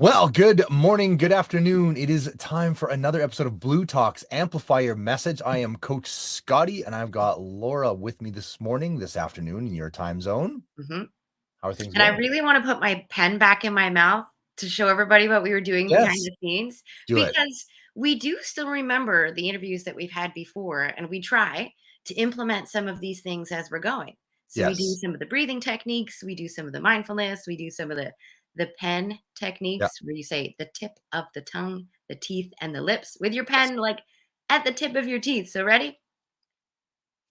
Well, good morning, good afternoon. It is time for another episode of bLU Talks, Amplify Your Message. I am Coach Scotty, and I've got Laura with me this afternoon in your time zone. hmm How are things And I going? really want to put my pen back in my mouth to show everybody what we were doing behind Yes, the scenes, do it. because we do still remember the interviews that we've had before, and we try to implement some of these things as we're going. So we do Yes. some of the breathing techniques, we do some of the mindfulness, we do some of the pen Yeah. techniques where you say the tip of the tongue, the teeth, and the lips with your Yes. pen like at the tip of your teeth. So ready?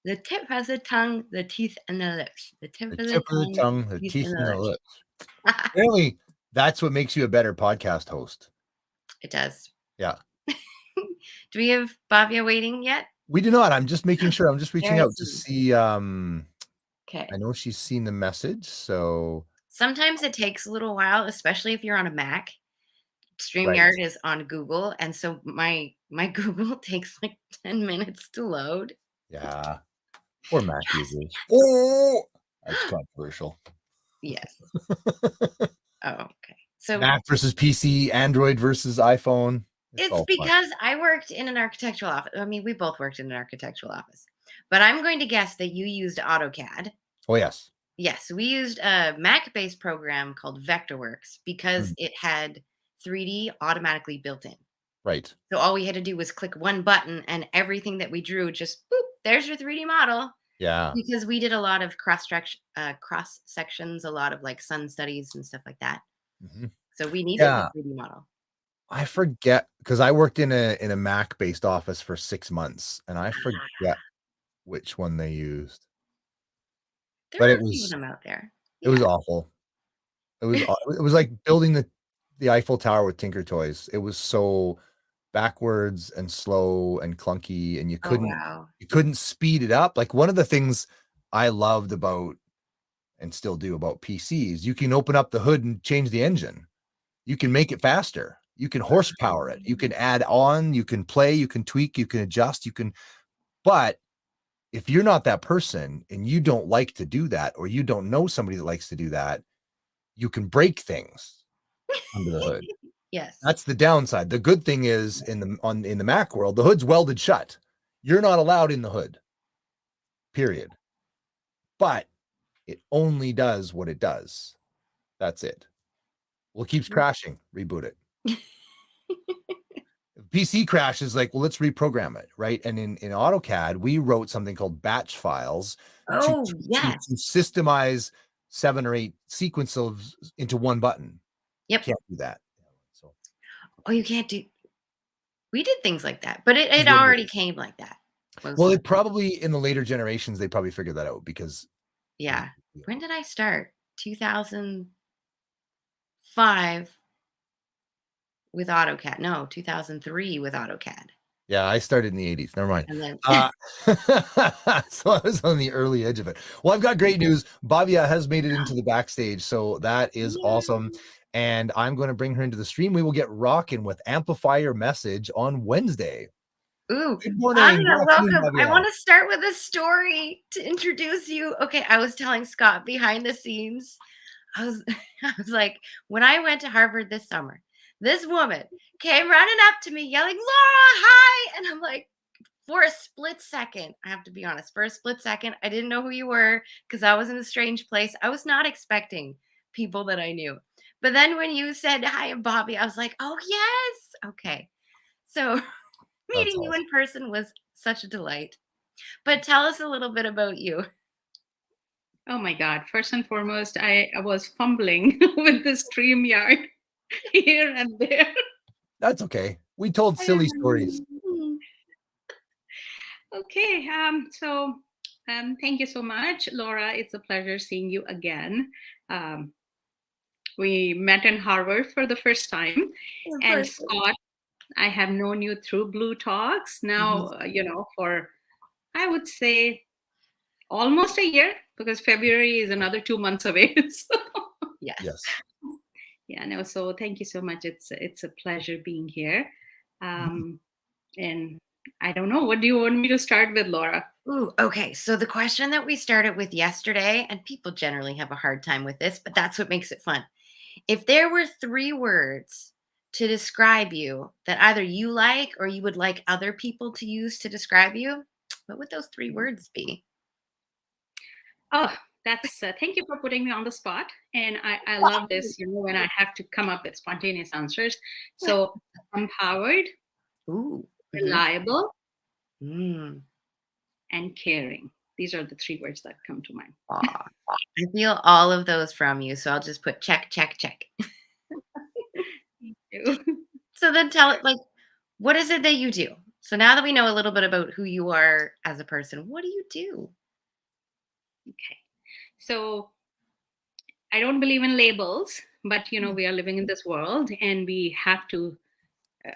The tip has the tongue, the teeth, and the lips. The tip The of the tip of the tongue, tongue, the teeth, teeth, and and the the lips. lips. Apparently, that's what makes you a better podcast host. It does. Yeah. Do we have Bhavya waiting yet? We do not. I'm just making sure. I'm just There reaching I out to see. see. I Okay. know she's seen the message, so Sometimes it takes a little while, especially if you're on a Mac. right. StreamYard is on Google, and so my Google takes like 10 minutes to load. Yeah. Or Mac Yes, users. Oh, that's controversial. yes. Oh, okay. So Mac versus PC, Android versus iPhone. It's it's all fun. because I worked in an architectural office. I mean, we both worked in an architectural office, but I'm going to guess that you used AutoCAD. Oh, yes. Yes, we used a Mac-based program called Vectorworks because Mm, it had 3D automatically built in. right. So all we had to do was click one button and everything that we drew just boop, there's your 3D model. Yeah. Because we did a lot of cross sections, a lot of like sun studies and stuff like that. Mhm. So we needed the Yeah. 3D model. I forget because I worked in a Mac-based office for 6 months, and I forget which one they used, There but are a few of them out there. it was Yeah. awful. It was like building the Eiffel Tower with Tinker Toys. It was so backwards and slow and clunky, and Oh wow. you couldn't speed it up. Like, one of the things I loved about and still do about PCs, you can open up the hood and change the engine. You can make it faster. You can horsepower it. You can add on, you can play, you can tweak, you can adjust, but if you're not that person and you don't like to do that, or you don't know somebody that likes to do that, you can break things under the hood. Yes. That's the downside. The good thing is in the Mac world, the hood's welded shut. You're not allowed in the hood. Period. But it only does what it does. That's it. Well, it keeps crashing. Reboot it. If PC crashes, like, well, let's reprogram it, right? And in AutoCAD, we wrote something called batch files to Oh yes. systemize 7 or 8 sequences into one button. Yep. Can't do that. So Oh, you can't do. We did things like that, but it already came like that. Most well, of it the time. probably in the later generations, they probably figured that out because it was, Yeah. When did I start? 2005 with AutoCAD. No, 2003 with AutoCAD. yeah, I started in the 80s. Never mind. And then So I was on the early edge of it. Well, I've got great news. Bhavya has made it into the backstage, so that is awesome. Yay. And I'm going to bring her into the stream. We will get rocking with Amplify Your Message on Wednesday. Ooh, Good morning. Good Bhavya, afternoon, welcome. I Bhavya. want to start with a story to introduce you. Okay, I was telling Scott behind the scenes. I was I was like, when I went to Harvard this summer, this woman came running up to me yelling, "Laura, hi!" And I'm like, for a split second, I have to be honest, for a split second, I didn't know who you were because I was in a strange place. I was not expecting people that I knew. But then when you said hi, I'm Bobby, I was like, oh yes. Okay. So That's meeting you awesome. in person was such a delight. But tell us a little bit about you. Oh my God. First and foremost, I was fumbling with the StreamYard here and there. That's okay. We told silly stories. Okay. Thank you so much, Laura. It's a pleasure seeing you again. Um, we met in Harvard for the first time. In And person. Scott, I have known you through bLU Talks now, Mhm. for, I would say, almost a year, because February is another 2 months away. So. Yes. Yes. Yeah, no, so thank you so much. It's a pleasure being here. And I don't know, what do you want me to start with, Laura? Ooh, okay. So the question that we started with yesterday, and people generally have a hard time with this, but that's what makes it fun, If there were 3 words to describe you that either you like or you would like other people to use to describe you, what would those 3 words be? Oh, that's thank you for putting me on the spot. And I love this, when I have to come up with spontaneous answers. So empowered, Ooh. reliable, Mm. and caring. These are the 3 words that come to mind. Aw. I feel all of those from you, so I'll just put check, check, check. Thank you. So then tell it, like, what is it that you do? So now that we know a little bit about who you are as a person, what do you do? Okay. So I don't believe in labels, but we are living in this world and we have to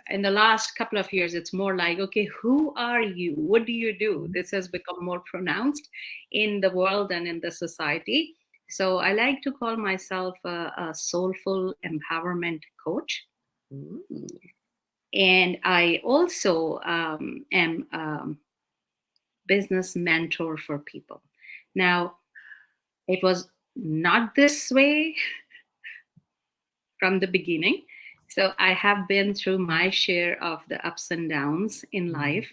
in the last couple of years it's more like, okay, who are you? What do you do? This has become more pronounced in the world and in the society. So I like to call myself a soulful empowerment coach. Ooh. And I also am business mentor for people. Now, it was not this way from the beginning. So I have been through my share of the ups and downs in life.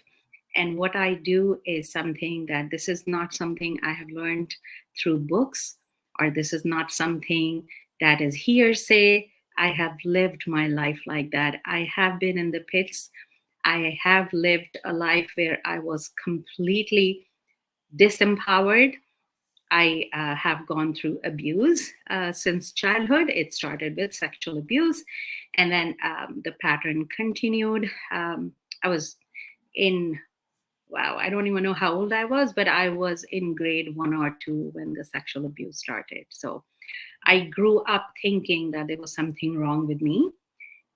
And what I do is something that this is not something I have learned through books, or this is not something that is hearsay. I have lived my life like that. I have been in the pits. I have lived a life where I was completely disempowered. I have gone through abuse since childhood. It started with sexual abuse, and then the pattern continued. I was in, wow, I don't even know how old I was, but I was in grade 1 or 2 when the sexual abuse started. So I grew up thinking that there was something wrong with me.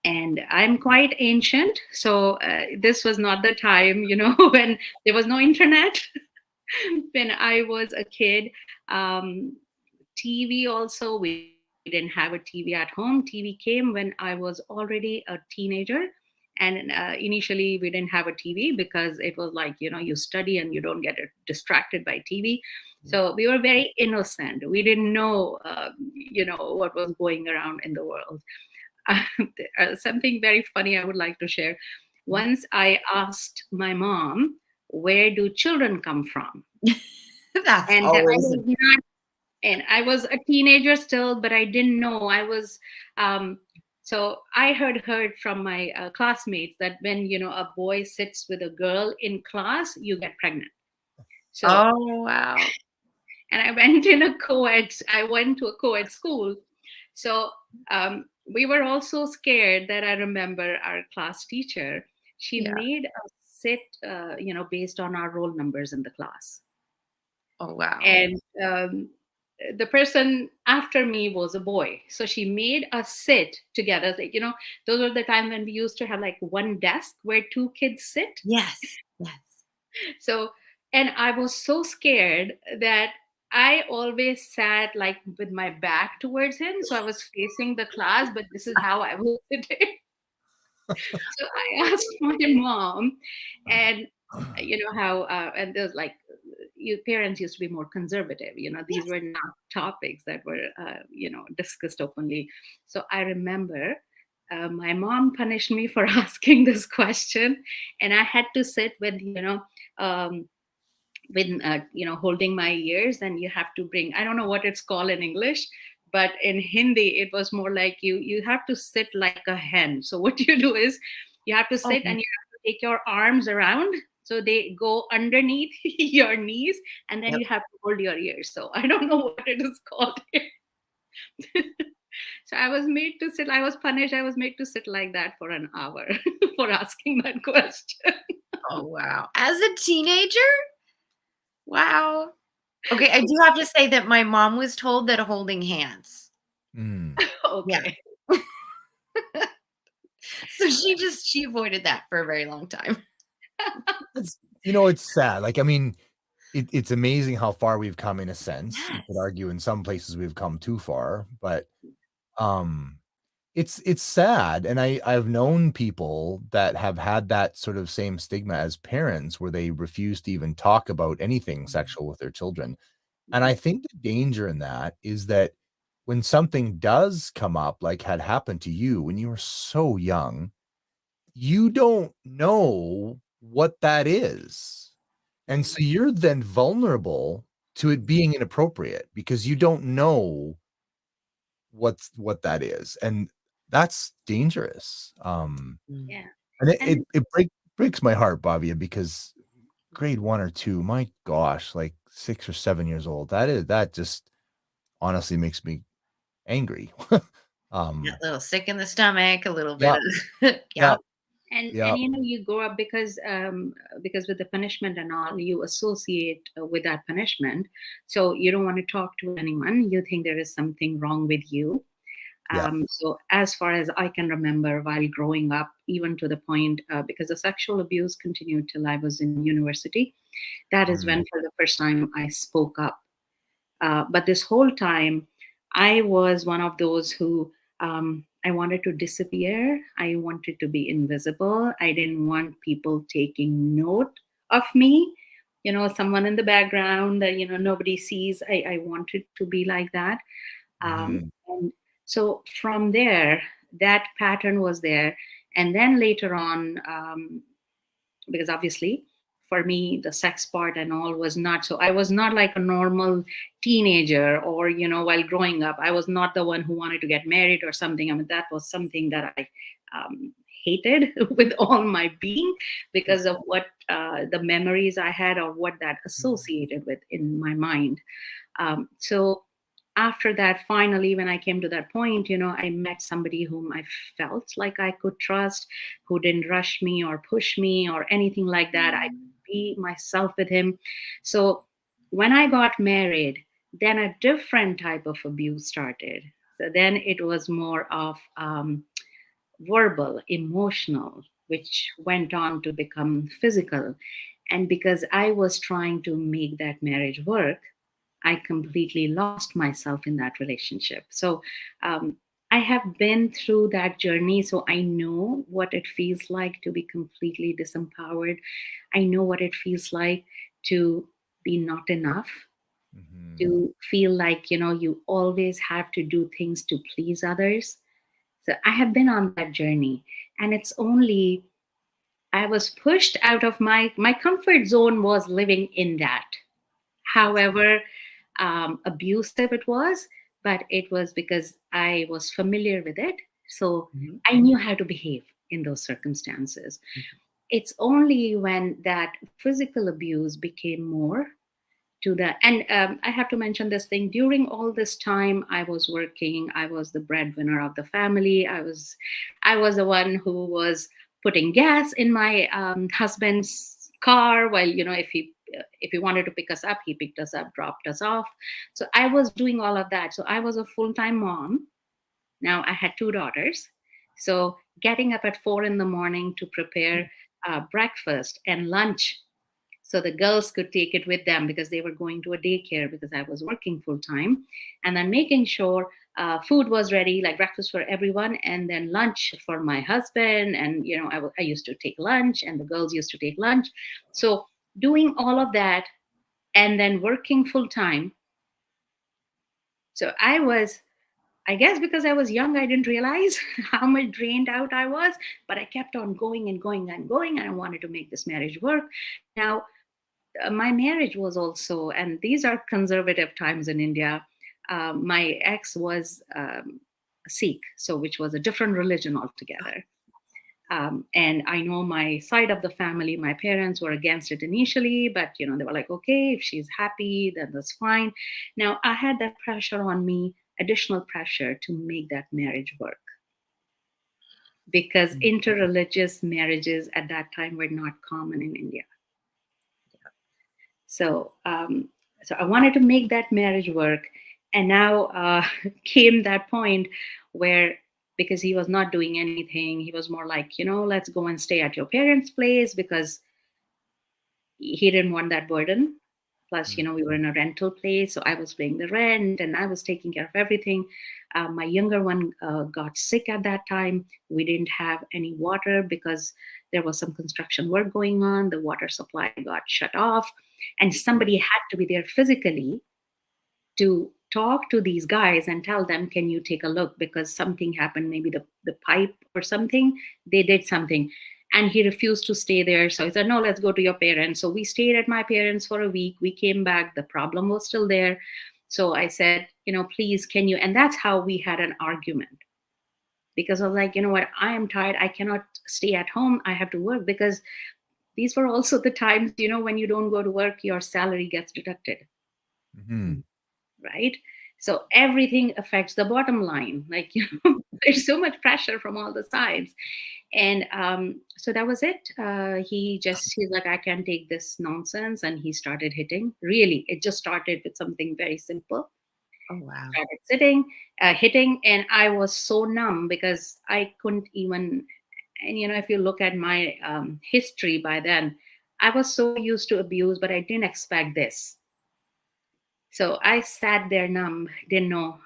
And I'm quite ancient. So this was not the time, when there was no internet. When I was a kid, TV also, we didn't have a TV at home. TV came when I was already a teenager. And initially, we didn't have a TV because it was like, you study and you don't get distracted by TV. So we were very innocent. We didn't know, what was going around in the world. Something very funny I would like to share. Once I asked my mom, where do children come from? That's And always I was a teenager still, but I didn't know. So I heard from my classmates that when a boy sits with a girl in class, you get pregnant. So oh wow. and I went to a co-ed school. So we were also scared that I remember our class teacher, she Yeah. made us sit, based on our roll numbers in the class. Oh wow. And the person after me was a boy. So she made us sit together. Like, those were the time when we used to have like one desk where 2 kids sit. Yes. Yes. So, and I was so scared that I always sat like with my back towards him. So I was facing the class, but this is how I was sitting. So I asked my mom, and how, and there's like, parents used to be more conservative. These were not topics that were, discussed openly. So I remember my mom punished me for asking this question, and I had to sit with, um, holding my ears, and you have to bring, I don't know what it's called in English, but in Hindi it was more like you have to sit like a hen. So what you do is you have to sit and you have to take your arms around so they go underneath your knees, and then you have to hold your ears. So I don't know what it is called here. So I was punished. I was made to sit like that for an hour for asking that question. Oh wow. As a teenager? Wow. Okay, I do have to say that my mom was told that holding hands. Okay. Yeah. So she avoided that for a very long time. It's sad. Like, I mean, it's amazing how far we've come in a sense. You could argue in some places we've come too far, but it's sad. And I've known people that have had that sort of same stigma as parents where they refuse to even talk about anything sexual with their children. And I think the danger in that is that when something does come up, like had happened to you when you were so young, you don't know what that is. And so you're then vulnerable to it being inappropriate because you don't know what that is. And that's dangerous. Mm. Yeah. And And breaks my heart, Bhavya, because grade 1 or 2, my gosh, like 6 or 7 years old, that just honestly makes me angry. A Um, little sick in the stomach, a little bit yeah, of yeah, yeah. yeah. and you grow up because with the punishment and all, you associate with that punishment, so you don't want to talk to anyone. You think there is something wrong with you. Yeah. So as far as I can remember, while growing up, even to the point, because the sexual abuse continued till I was in university, that is when Mm, for the first time I spoke up. But this whole time, I was one of those who I wanted to disappear. I wanted to be invisible. I didn't want people taking note of me. Someone in the background that nobody sees. I wanted to be like that. mhm, And so from there, that pattern was there. And then later on, because obviously for me the sex part and all was not, so I was not like a normal teenager, or while growing up I was not the one who wanted to get married or something. I mean, that was something that I hated with all my being, because of what the memories I had, or what that associated with in my mind. So after that, finally, when I came to that point, I met somebody whom I felt like I could trust, who didn't rush me or push me or anything like that. I could be myself with him. So when I got married, then a different type of abuse started. So then it was more of verbal, emotional, which went on to become physical. And because I was trying to make that marriage work, I completely lost myself in that relationship. So I have been through that journey. So I know what it feels like to be completely disempowered. I know what it feels like to be not enough, mhm, to feel like, you always have to do things to please others. So I have been on that journey. And it's only I was pushed out of my comfort zone was living in that. However abusive it was, but it was because I was familiar with it. So mhm, I knew how to behave in those circumstances. It's only when that physical abuse became more to that. And I have to mention this thing: during all this time I was working, I was the breadwinner of the family. I was the one who was putting gas in my husband's car, while if he wanted to pick us up, he picked us up, dropped us off. So I was doing all of that. So I was a full-time mom. Now I had two daughters. So getting up at 4 in the morning to prepare breakfast and lunch, so the girls could take it with them because they were going to a daycare, because I was working full time, and then making sure food was ready, like breakfast for everyone, and then lunch for my husband. And I used to take lunch, and the girls used to take lunch. So doing all of that, and then working full time. So I guess because I was young, I didn't realize how much drained out I was, but I kept on going and going and going, and I wanted to make this marriage work. Now, my marriage was also, and these are conservative times in India. My ex was Sikh, so which was a different religion altogether. And I know my side of the family, my parents were against it initially, but they were like, okay, if she's happy, then that's fine. Now I had that pressure on me, additional pressure to make that marriage work, because mhm, interreligious marriages at that time were not common in India. So I wanted to make that marriage work. And now came that point where, because he was not doing anything, he was more like, let's go and stay at your parents' place, because he didn't want that burden. Plus, mhm, we were in a rental place, so I was paying the rent and I was taking care of everything. My younger one got sick at that time. We didn't have any water because there was some construction work going on. The water supply got shut off, and somebody had to be there physically to talk to these guys and tell them, can you take a look, because something happened, maybe the pipe or something, they did something. And he refused to stay there, so he said, no, let's go to your parents. So we stayed at my parents for a week. We came back, the problem was still there. So I said, please, can you, and that's how we had an argument, because I was like, you know what, I am tired, I cannot stay at home, I have to work. Because these were also the times, when you don't go to work, your salary gets deducted. Mhm. Right? So everything affects the bottom line. Like, there's so much pressure from all the sides. And so that was it. He's like, I can't take this nonsense. And he started hitting. Really, it just started with something very simple. Oh, wow. Started sitting, hitting. And I was so numb because I couldn't even, and if you look at my history by then, I was so used to abuse, but I didn't expect this. So I sat there numb, didn't know,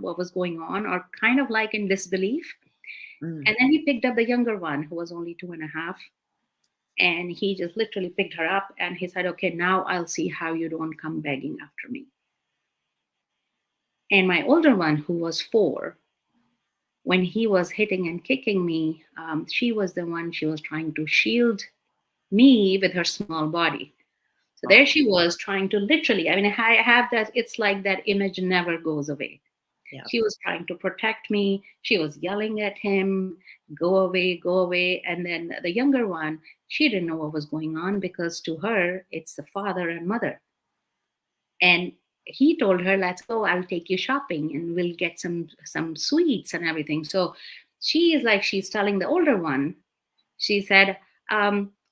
what was going on, or kind of like in disbelief. Mm. And then he picked up the younger one, who was only 2.5, and he just literally picked her up and he said, okay, now I'll see how you don't come begging after me. And my older one, who was 4, when he was hitting and kicking me, she was the one, she was trying to shield me with her small body. So there she was trying to literally, I have that, it's like that image never goes away. Yeah. She was trying to protect me. She was yelling at him, go away, go away. And then the younger one, she didn't know what was going on, because to her, it's the father and mother. And he told her, let's go, I'll take you shopping and we'll get some sweets and everything. So she is like, she's telling the older one, she said,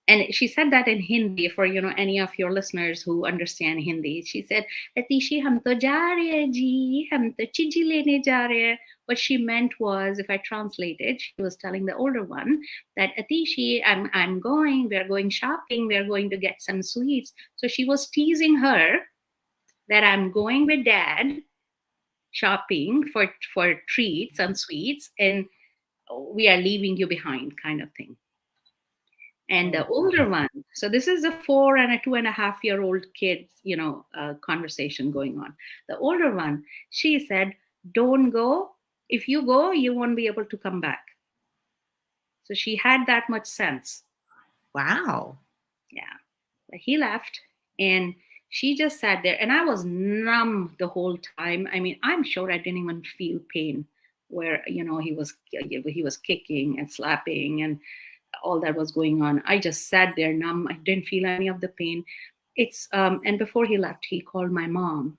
and she said that in Hindi for any of your listeners who understand Hindi. She said, Atishi, hum to ja rahe hain ji, hum to chiji lene ja rahe hain. What she meant was, if I translated, she was telling the older one that, Atishi, I'm going, we're going shopping, we're going to get some sweets. So she was teasing her that I'm going with dad shopping for treats and sweets, and we are leaving you behind, kind of thing. And the older one, so this is a 4 and a 2.5-year-old kid, conversation going on. The older one, she said, don't go. If you go, you won't be able to come back. So she had that much sense. Wow. Yeah. But he left, and she just sat there, and I was numb the whole time. I'm sure I didn't even feel pain where, he was kicking and slapping and all that was going on. I just sat there numb. I didn't feel any of the pain. And before he left, he called my mom,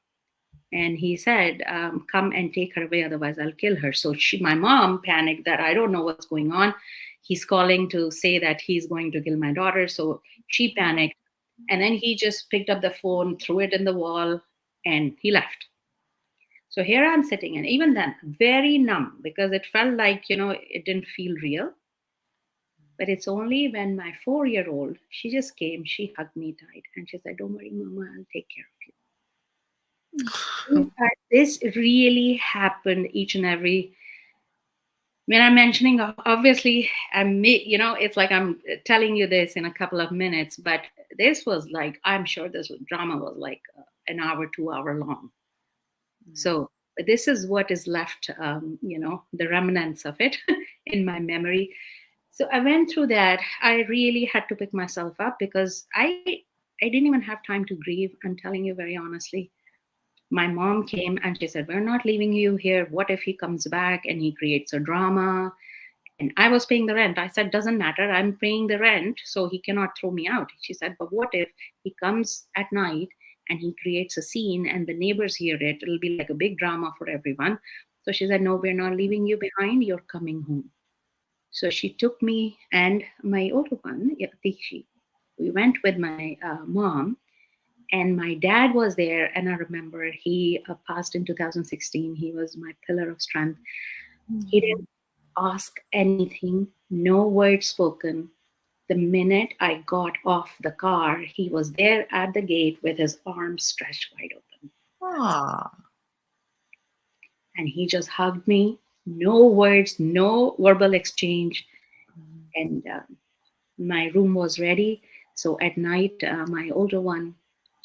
and he said, come and take her away, otherwise I'll kill her. So my mom panicked that I don't know what's going on. He's calling to say that he's going to kill my daughter. So she panicked. And then he just picked up the phone, threw it in the wall, and he left. So here I'm sitting, and even then, very numb, because it felt like, it didn't feel real. But it's only when my 4-year-old, she just came, she hugged me tight, and she said, don't worry, Mama, I'll take care of you. This really happened each and every. When I'm mentioning, obviously, it's like I'm telling you this in a couple of minutes, but this was like, I'm sure this drama was like an hour, 2 hour long. So this is what is left, the remnants of it in my memory. So I went through that. I really had to pick myself up, because I didn't even have time to grieve. I'm telling you very honestly. My mom came and she said, we're not leaving you here. What if he comes back and he creates a drama? And I was paying the rent. I said, doesn't matter. I'm paying the rent, so he cannot throw me out. She said, but what if he comes at night and he creates a scene and the neighbors hear it? It'll be like a big drama for everyone. So she said, no, we're not leaving you behind. You're coming home. So she took me and my older one, Yatishi. We went with my mom, and my dad was there. And I remember he passed in 2016. He was my pillar of strength. He didn't ask anything, no word spoken. The minute I got off the car, he was there at the gate with his arms stretched wide open. Aww. And he just hugged me. No words, no verbal exchange. And my room was ready. So at night, my older one,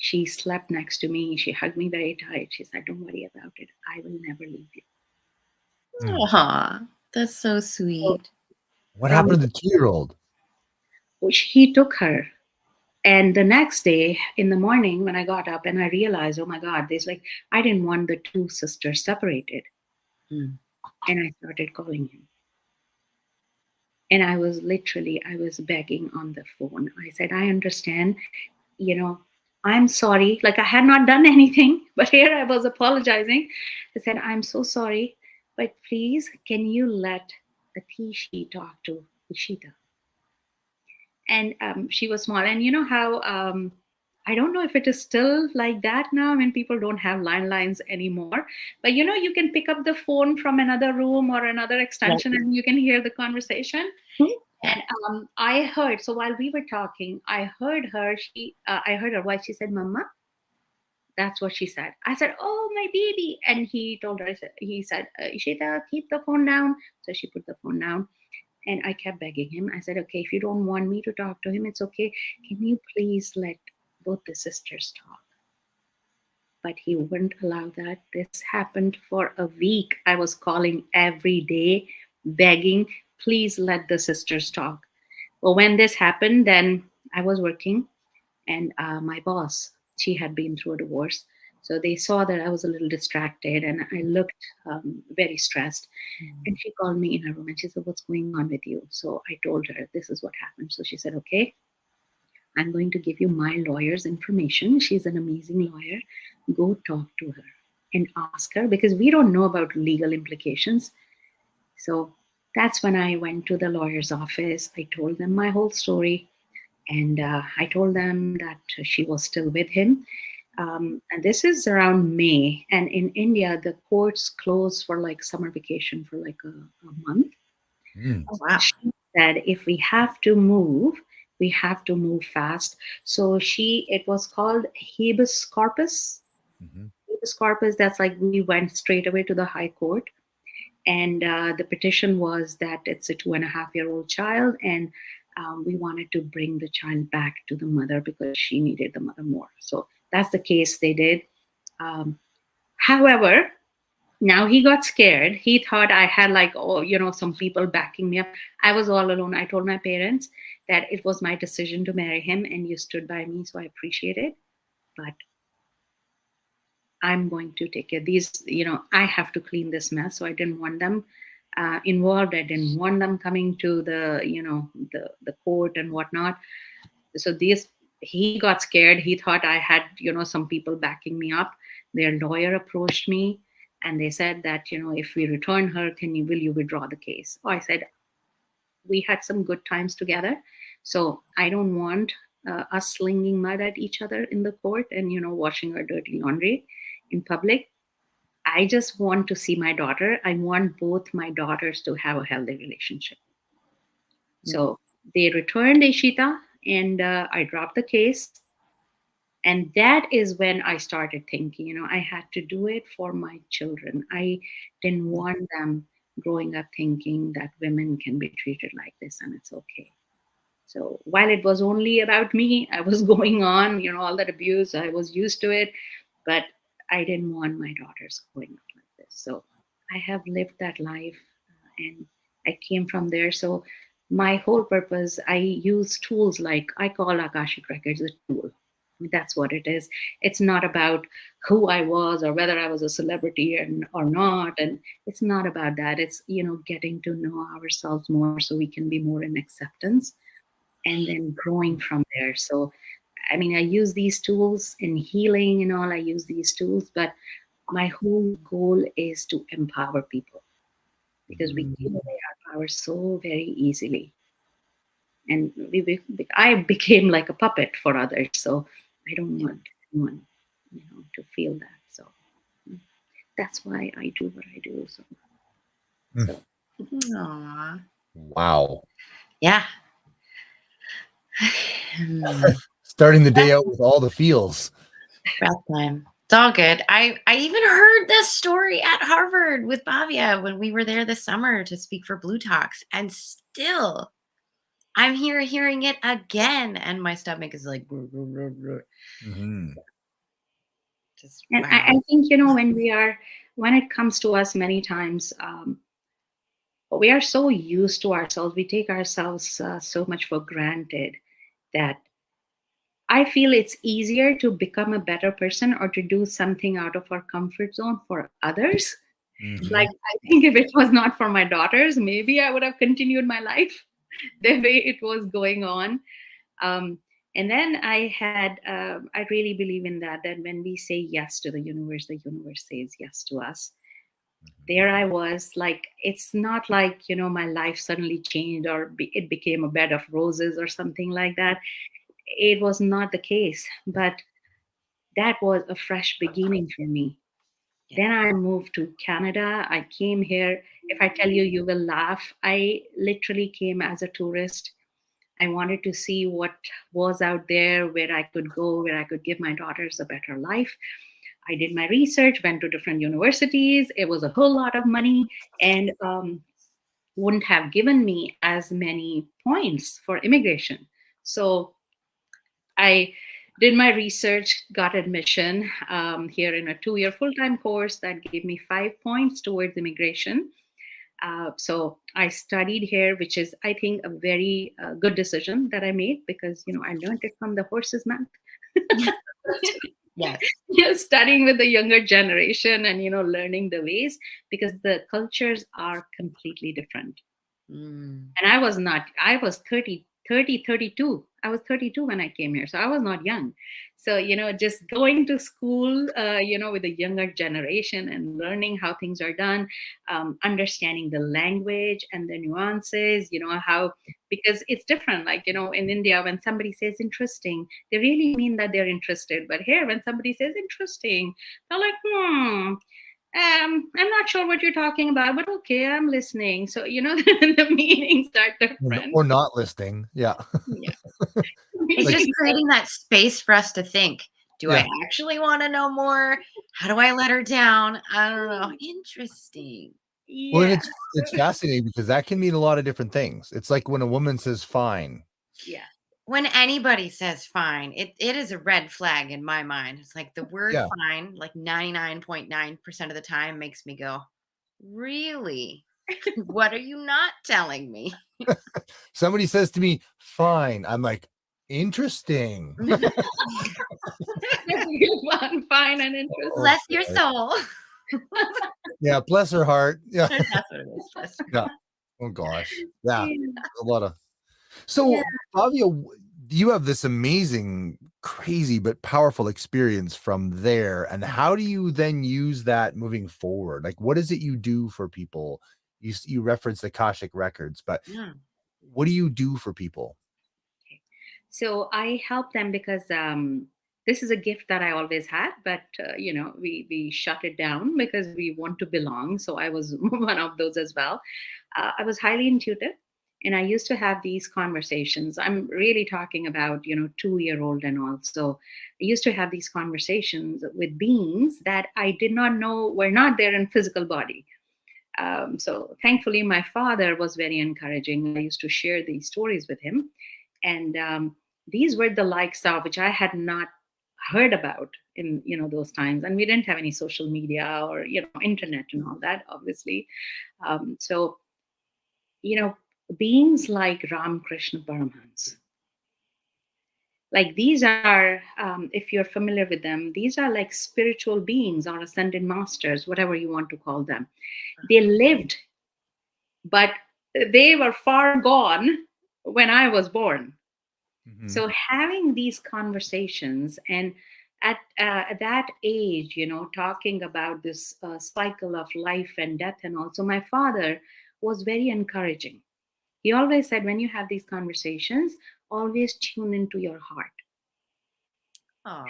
She slept next to me. She hugged me very tight. She said, "Don't worry about it. I will never leave you." Aw, that's so sweet. What From happened to the 2-year-old? which he took her. And the next day in the morning, when I got up and I realized, oh my God, there's like, I didn't want the two sisters separated. Mm. And I started calling him. And I was begging on the phone. I said, I understand, you know, I'm sorry. Like I had not done anything, but here I was apologizing. I said, I'm so sorry, but please, can you let Atishi talk to Ishita? And she was small. And you know how, I don't know if it is still like that now when people don't have landlines anymore, but you know, you can pick up the phone from another room or another extension and you can hear the conversation. And I heard, so while we were talking, I heard her, I heard her voice. She said, Mama. That's what she said. I said, oh, my baby. And he told her, he said, Ishita, keep the phone down. So she put the phone down. And I kept begging him. I said, okay, if you don't want me to talk to him, it's okay. Can you please let both the sisters talk? But he wouldn't allow that. This happened for a week. I was calling every day, begging, please let the sisters talk. Well, when this happened, then I was working, and my boss, she had been through a divorce. So they saw that I was a little distracted and I looked very stressed. And she called me in her room and she said, what's going on with you? So I told her, this is what happened. So she said, okay, I'm going to give you my lawyer's information. She's an amazing lawyer. Go talk to her and ask her, because we don't know about legal implications. So that's when I went to the lawyer's office. I told them my whole story. And I told them that she was still with him. And this is around May. And in India, the courts close for like summer vacation for like a month. Oh, wow. She said, if we have to move, we have to move fast. So it was called habeas corpus. Habeas corpus, that's like we went straight away to the high court. And the petition was that it's a 2.5-year-old child, and we wanted to bring the child back to the mother because she needed the mother more. So that's the case they did. However, now he got scared. He thought I had like, some people backing me up. I was all alone. I told my parents that it was my decision to marry him, and you stood by me, so I appreciate it. But I'm going to take care of these, I have to clean this mess. So I didn't want them involved. I didn't want them coming to the court and whatnot. So he got scared. He thought I had, some people backing me up. Their lawyer approached me and they said that, if we return her, will you withdraw the case? Oh, I said, we had some good times together. So I don't want us slinging mud at each other in the court and, washing our dirty laundry in public. I just want to see my daughter. I want both my daughters to have a healthy relationship. So they returned Ishita, and I dropped the case. And that is when I started thinking, I had to do it for my children. I didn't want them growing up thinking that women can be treated like this and it's okay. So while it was only about me, I was going on, all that abuse, I was used to it, but I didn't want my daughters growing up like this. So I have lived that life and I came from there. So my whole purpose, I use tools like I call Akashic Records a tool. That's what it is. It's not about who I was or whether I was a celebrity or not. And it's not about that. It's, getting to know ourselves more so we can be more in acceptance and then growing from there. So, I mean, I use these tools in healing and all, I use these tools, but my whole goal is to empower people because we give away our power so very easily. And I became like a puppet for others. So I don't want anyone, to feel that. So that's why I do what I do. So. Aww. Wow. Yeah. Starting the day out with all the feels. Breath time. It's all good. I even heard this story at Harvard with Bhavya when we were there this summer to speak for Blue Talks, and still I'm hearing it again, and my stomach is like. Just And wow. I think, when it comes to us, many times we are so used to ourselves, we take ourselves so much for granted that I feel it's easier to become a better person or to do something out of our comfort zone for others. Mhm. Like, I think if it was not for my daughters, maybe I would have continued my life the way it was going on. Um, and then I really believe in that when we say yes to the universe says yes to us. There I was, like, it's not like, my life suddenly changed or it became a bed of roses or something like that. It was not the case, but that was a fresh beginning for me. Yeah. Then I moved to Canada. I came here. If I tell you, you will laugh. I literally came as a tourist. I wanted to see what was out there, where I could go, where I could give my daughters a better life. I did my research, went to different universities. It was a whole lot of money and wouldn't have given me as many points for immigration. So I did my research, got admission here in a 2-year full time course that gave me 5 points towards immigration. So I studied here, which is, I think, a very good decision that I made because, I learned it from the horse's mouth. Yes. Studying with the younger generation and, learning the ways because the cultures are completely different. And I was not, I was 32. I was 32 when I came here. So I was not young. So, just going to school, with the younger generation and learning how things are done, understanding the language and the nuances, how, because it's different. Like, in India, when somebody says interesting, they really mean that they're interested. But here, when somebody says interesting, they're like, I'm not sure what you're talking about, but okay, I'm listening. So, the meanings are different. Or not listening. Yeah. Yeah. It's Like, just creating that space for us to think. Do yeah. I actually want to know more? How do I let her down? I don't know. Interesting. Well, and Yeah. it's fascinating because that can mean a lot of different things. It's like when a woman says fine. Yeah. When anybody says fine, it is a red flag in my mind. It's like the word Yeah. fine, like 99.9% of the time makes me go, really? What are you not telling me? Somebody says to me, fine. I'm like, interesting. That's a good one. Fine and interesting. Bless your boy. soul. Yeah, bless her heart. Yeah. That's what it is. Bless your Yeah. Oh gosh. Yeah. Yeah. A lot of Yeah. so Bhavya, you have this amazing, crazy but powerful experience from there. And how do you then use that moving forward? Like, what is it you do for people? You reference the Akashic records, but Mm. what do you do for people? So I help them because this is a gift that I always had, but we shut it down because we want to belong. So I was one of those as well. I was highly intuitive, and I used to have these conversations. I'm really talking about 2-year-old and all. So I used to have these conversations with beings that I did not know were not there in physical body. So thankfully, my father was very encouraging. I used to share these stories with him, and these were the likes of which I had not heard about in those times, and we didn't have any social media or internet and all that, obviously. So beings like Ram Krishna Paramhans, like these are, if you're familiar with them, these are like spiritual beings or ascended masters, whatever you want to call them. They lived, but they were far gone when I was born. Mhm. So having these conversations and at that age, talking about this cycle of life and death, and also my father was very encouraging. He always said, when you have these conversations, always tune into your heart. Aw.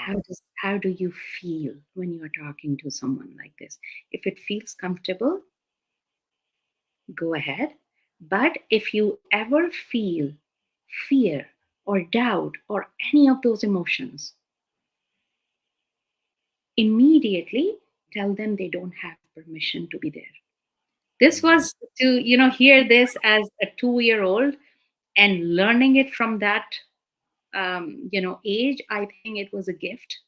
How do you feel when you are talking to someone like this? If it feels comfortable, go ahead. But if you ever feel fear or doubt or any of those emotions, immediately tell them they don't have permission to be there. This was to, hear this as a 2-year-old and learning it from that, age. I think it was a gift.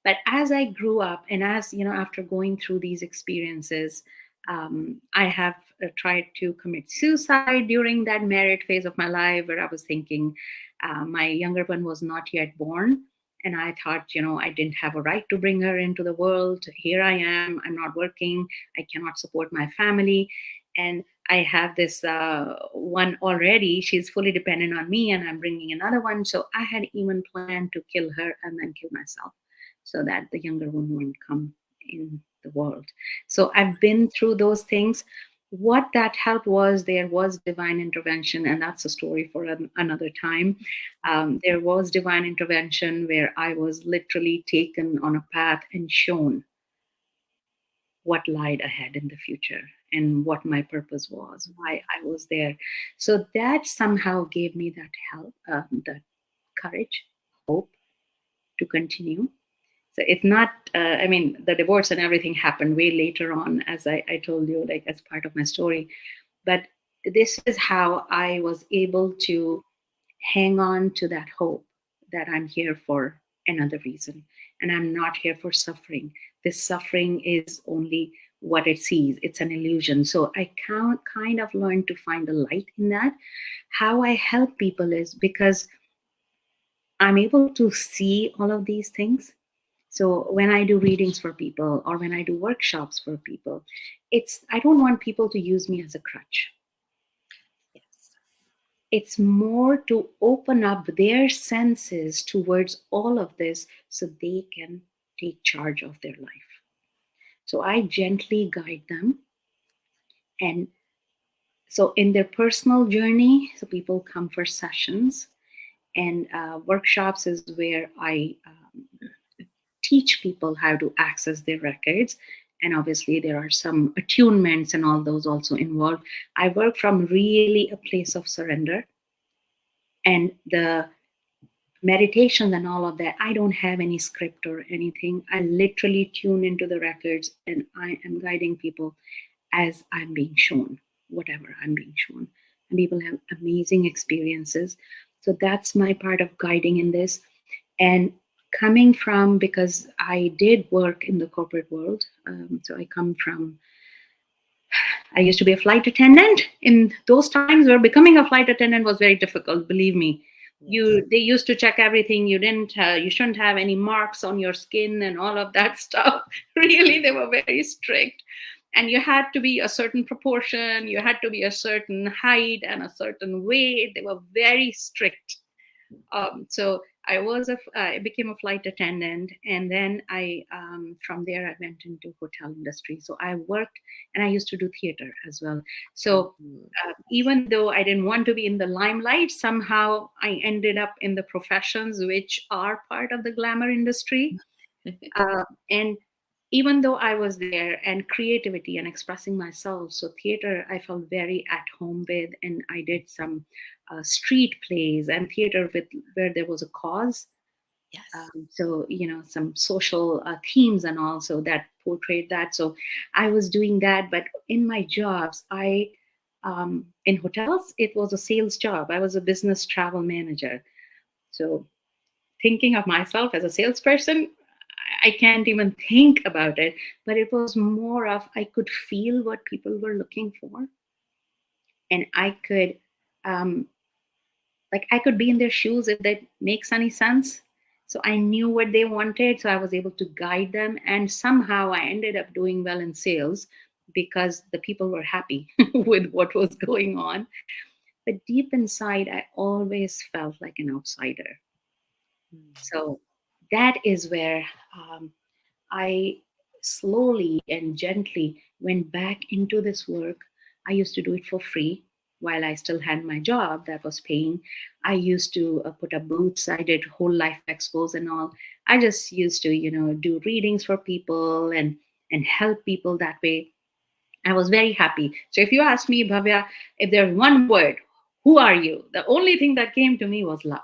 But as I grew up, and as after going through these experiences, I have tried to commit suicide during that married phase of my life, where I was thinking my younger one was not yet born. And I thought, I didn't have a right to bring her into the world. Here I am, I'm not working, I cannot support my family. And I have this one already, she's fully dependent on me, and I'm bringing another one. So I had even planned to kill her and then kill myself so that the younger one won't come in the world. So I've been through those things. What that helped was there was divine intervention, and that's a story for another time. There was divine intervention where I was literally taken on a path and shown what lied ahead in the future and what my purpose was, why I was there. So that somehow gave me that help, that courage, hope to continue. So it's not, I mean, the divorce and everything happened way later on, as I told you, like as part of my story. But this is how I was able to hang on to that hope that I'm here for another reason. And I'm not here for suffering. This suffering is only what it sees, it's an illusion. So I can't kind of learn to find the light in that. How I help people is because I'm able to see all of these things. So when I do readings for people or when I do workshops for people, I don't want people to use me as a crutch. Yes. It's more to open up their senses towards all of this so they can take charge of their life. So I gently guide them. And so in their personal journey, so people come for sessions, and workshops is where I teach people how to access their records. And obviously, there are some attunements and all those also involved. I work from really a place of surrender. And the meditations and all of that, I don't have any script or anything. I literally tune into the records and I am guiding people as I'm being shown, whatever I'm being shown. And people have amazing experiences. So that's my part of guiding in this. And coming from, because I did work in the corporate world, so I come from, I used to be a flight attendant in those times where becoming a flight attendant was very difficult, believe me. They used to check everything. You shouldn't have any marks on your skin and all of that stuff. Really, they were very strict. And you had to be a certain proportion, you had to be a certain height and a certain weight. They were very strict. So I became a flight attendant, and then from there I went into hotel industry. So I worked, and I used to do theater as well. So even though I didn't want to be in the limelight, somehow I ended up in the professions which are part of the glamour industry. And even though I was there, and creativity and expressing myself, so theater I felt very at home with, and I did some street plays and theater where there was a cause. Yes. So some social themes and also that portrayed that. So I was doing that, but in my jobs, in hotels it was a sales job. I was a business travel manager. So thinking of myself as a salesperson, I can't even think about it. But it was more of I could feel what people were looking for, and I could, I could be in their shoes if that makes any sense. So I knew what they wanted, so I was able to guide them, and somehow I ended up doing well in sales because the people were happy with what was going on. But deep inside, I always felt like an outsider. So that is where I slowly and gently went back into this work. I used to do it for free while I still had my job that was paying. I used to put up booths. I did whole life expos and all. I just used to, do readings for people and help people that way. I was very happy. So if you ask me, Bhavya, if there's one word, who are you? The only thing that came to me was love.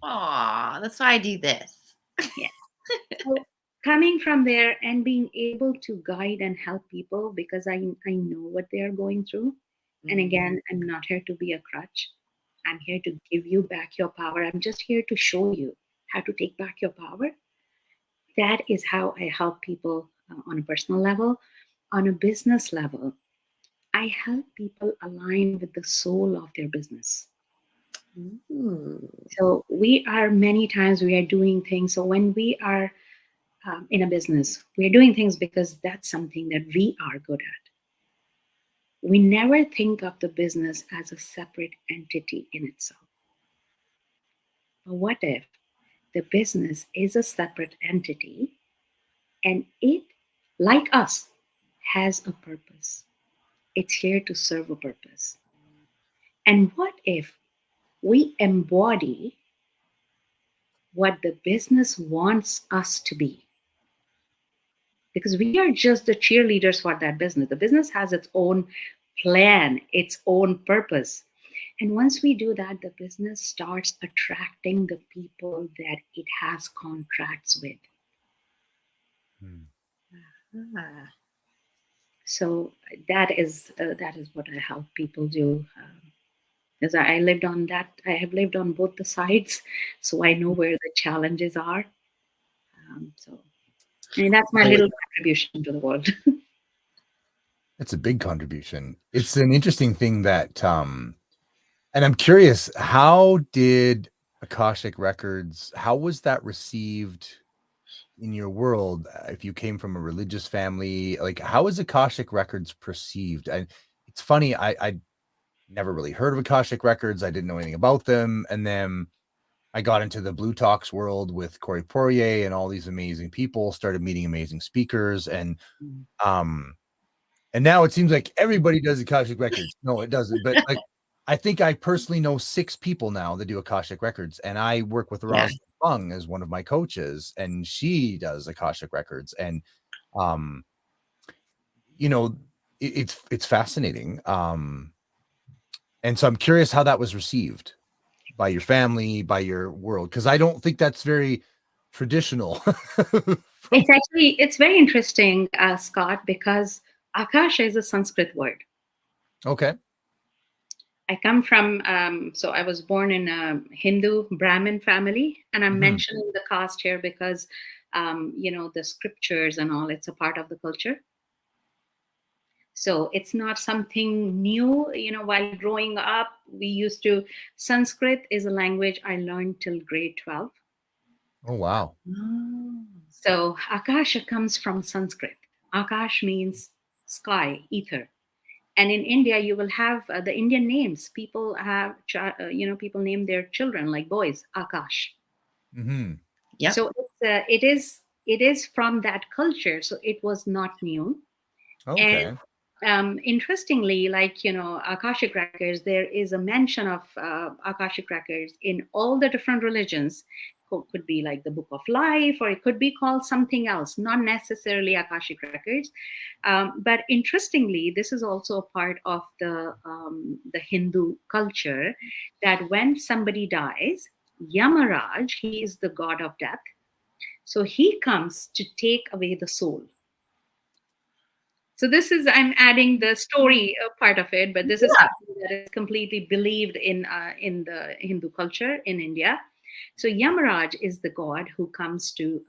Aw, that's why I do this. Yeah. So coming from there and being able to guide and help people because I know what they are going through. And again, I'm not here to be a crutch. I'm here to give you back your power. I'm just here to show you how to take back your power. That is how I help people on a personal level. On a business level, I help people align with the soul of their business. Ooh. So we are many times we are doing things. So when we are in a business, we are doing things because that's something that we are good at. We never think of the business as a separate entity in itself. But what if the business is a separate entity and it, like us, has a purpose? It's here to serve a purpose. And what if we embody what the business wants us to be? Because we are just the cheerleaders for that business. The business has its own plan, its own purpose. And once we do that, the business starts attracting the people that it has contracts with. Ah. So that is what I help people do. Because I lived on that, I have lived on both the sides, so I know where the challenges are. So, I mean, that's my Well, little contribution to the world. it's a big contribution. It's an interesting thing that, and I'm curious, how did Akashic Records, how was that received in your world? If you came from a religious family, like how is Akashic Records perceived? And it's funny, I never really heard of Akashic Records. I didn't know anything about them. And then I got into the Blue Talks world with Corey Poirier and all these amazing people, started meeting amazing speakers. Um, and now it seems like everybody does Akashic Records. No, it doesn't. But like, I think I personally know 6 people now that do Akashic Records, and I work with Yeah. Rosalind Fung as one of my coaches, and she does Akashic Records. And um, you know, it's fascinating. And so I'm curious how that was received by your family, by your world, because I don't think that's very traditional. It's very interesting, Scott, because Akash is a Sanskrit word. Okay. I come from, so I was born in a Hindu Brahmin family, and I'm Mhm. mentioning the caste here because, the scriptures and all, it's a part of the culture. So it's not something new. While growing up, Sanskrit is a language I learned till grade 12. Oh, wow. Oh. So Akasha comes from Sanskrit. Akash means sky, ether. And in India, you will have the Indian names. People have, people name their children like boys, Akash. Mhm. Yep. So it is from that culture. So it was not new. And Okay. interestingly, like Akashic records, there is a mention of Akashic records in all the different religions. Could be like the Book of Life, or it could be called something else, not necessarily Akashic records. But interestingly, this is also a part of the Hindu culture, that when somebody dies, Yamaraj, he is the god of death, so he comes to take away the soul. So this is, I'm adding the story part of it, but this is Yeah. something that is completely believed in the Hindu culture in India. So Yamaraj is the god who comes to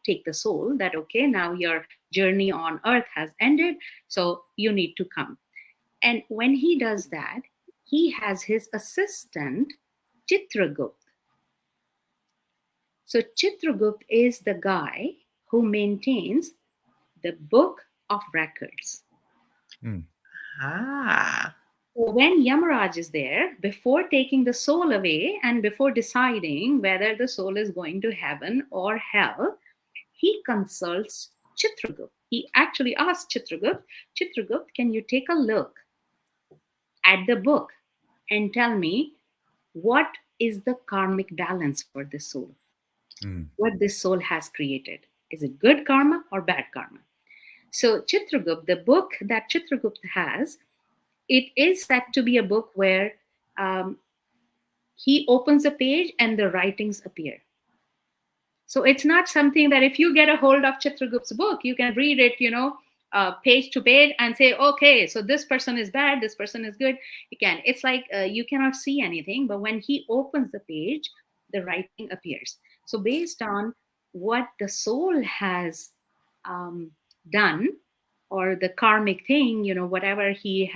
take the soul. That okay, now your journey on earth has ended, so you need to come. And when he does that, he has his assistant Chitragupt. So Chitragupt is the guy who maintains the book of records. Mm. Ah. So when Yamaraj is there, before taking the soul away and before deciding whether the soul is going to heaven or hell, he consults Chitragupt. He actually asks Chitragupt, can you take a look at the book and tell me what is the karmic balance for this soul? Mm. What this soul has created? Is it good karma or bad karma? So Chitragupt, the book that Chitragupt has, it is said to be a book where um, he opens a page and the writings appear. So it's not something that if you get a hold of Chitragupta's book, you can read it, page to page and say, okay, so this person is bad, this person is good. You can. It's like you cannot see anything, but when he opens the page, the writing appears. So based on what the soul has done, or the karmic thing, whatever he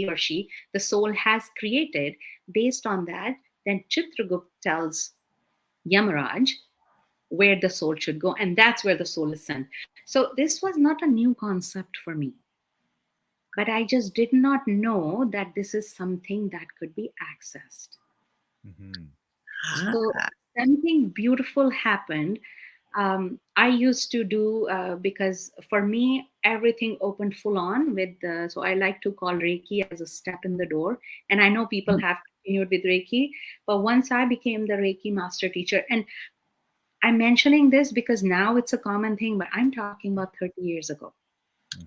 or she, the soul has created. Based on that, then Chitragupta tells Yamaraj where the soul should go, and that's where the soul is sent. So this was not a new concept for me, but I just did not know that this is something that could be accessed. Mm-hmm. So something beautiful happened. I used to do, because for me, everything opened full on with, so I like to call Reiki as a step in the door. And I know people have continued with Reiki, but once I became the Reiki master teacher, and I'm mentioning this because now it's a common thing, but I'm talking about 30 years ago.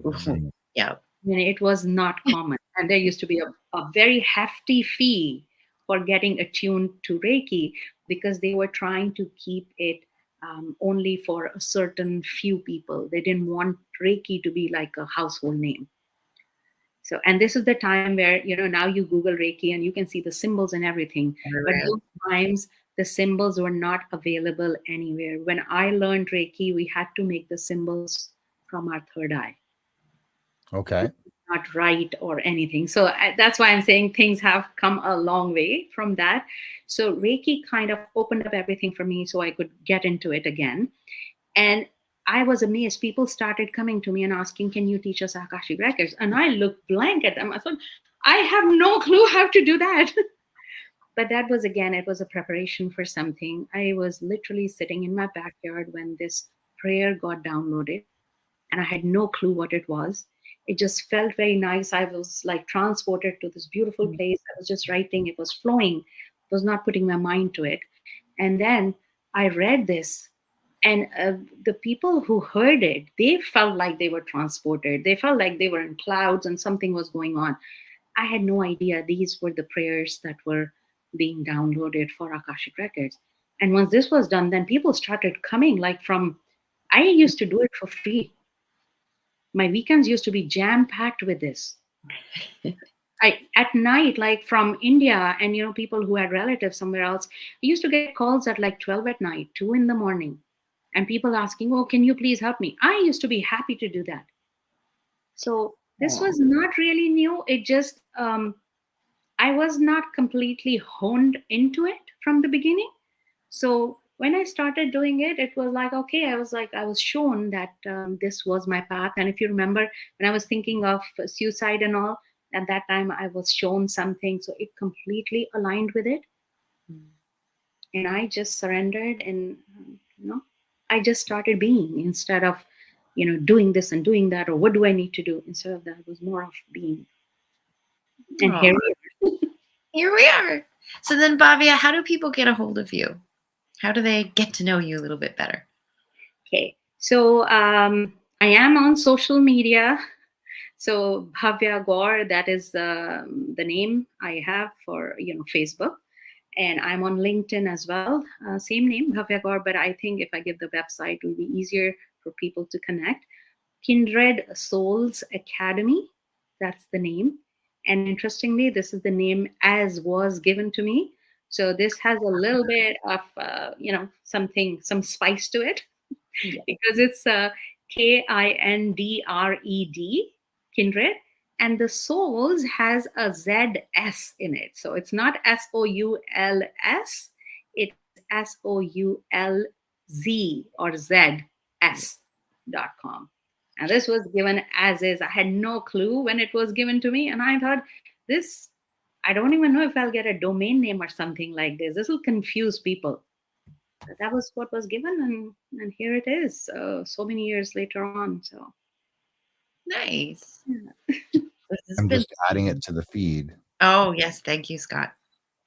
Mm-hmm. Yeah. It was not common. And there used to be a very hefty fee for getting attuned to Reiki, because they were trying to keep it only for a certain few people. They didn't want Reiki to be like a household name. So, and this is the time where, now you Google Reiki and you can see the symbols and everything. But those times, the symbols were not available anywhere. When I learned Reiki, we had to make the symbols from our third eye. Okay. Not right or anything. So that's why I'm saying things have come a long way from that. So Reiki kind of opened up everything for me so I could get into it again. And I was amazed. People started coming to me and asking, can you teach us Akashic Records? And I looked blank at them. I thought, I have no clue how to do that. But that was, again, it was a preparation for something. I was literally sitting in my backyard when this prayer got downloaded, and I had no clue what it was. It just felt very nice. I was like transported to this beautiful place. I was just writing. It was flowing. I was not putting my mind to it. And then I read this, and the people who heard it, they felt like they were transported. They felt like they were in clouds and something was going on. I had no idea these were the prayers that were being downloaded for Akashic Records. And once this was done, then people started coming, like from, I used to do it for free. My weekends used to be jam packed with this. At night, like from India, and people who had relatives somewhere else, I used to get calls at like 12 at night, 2 in the morning, and people asking, oh, can you please help me? I used to be happy to do that. So this was not really new. It just, I was not completely honed into it from the beginning. So when I started doing it, it was like, okay, I was shown that this was my path. And if you remember, when I was thinking of suicide and all, at that time, I was shown something. So it completely aligned with it. And I just surrendered, and, I just started being, instead of, doing this and doing that, or what do I need to do? Instead of that, it was more of being. And here we are. Here we are. So then, Bhavya, how do people get a hold of you? How do they get to know you a little bit better? Okay, so I am on social media. So Bhavya Gaur, that is the name I have for Facebook, and I'm on LinkedIn as well. Same name, Bhavya Gaur, but I think if I give the website, it will be easier for people to connect. Kindred Souls Academy, that's the name. And interestingly, this is the name as was given to me. So this has a little bit of, some spice to it, because it's Kindred, Kindred, and the Souls has a ZS in it. So it's not SOULS, it's SOULZ or ZS.com. And this was given as is. I had no clue when it was given to me. And I thought, I don't even know if I'll get a domain name or something like this. This will confuse people. But that was what was given. And here it is. So many years later on. So nice. Yeah. I'm just adding it to the feed. Oh, yes. Thank you, Scott.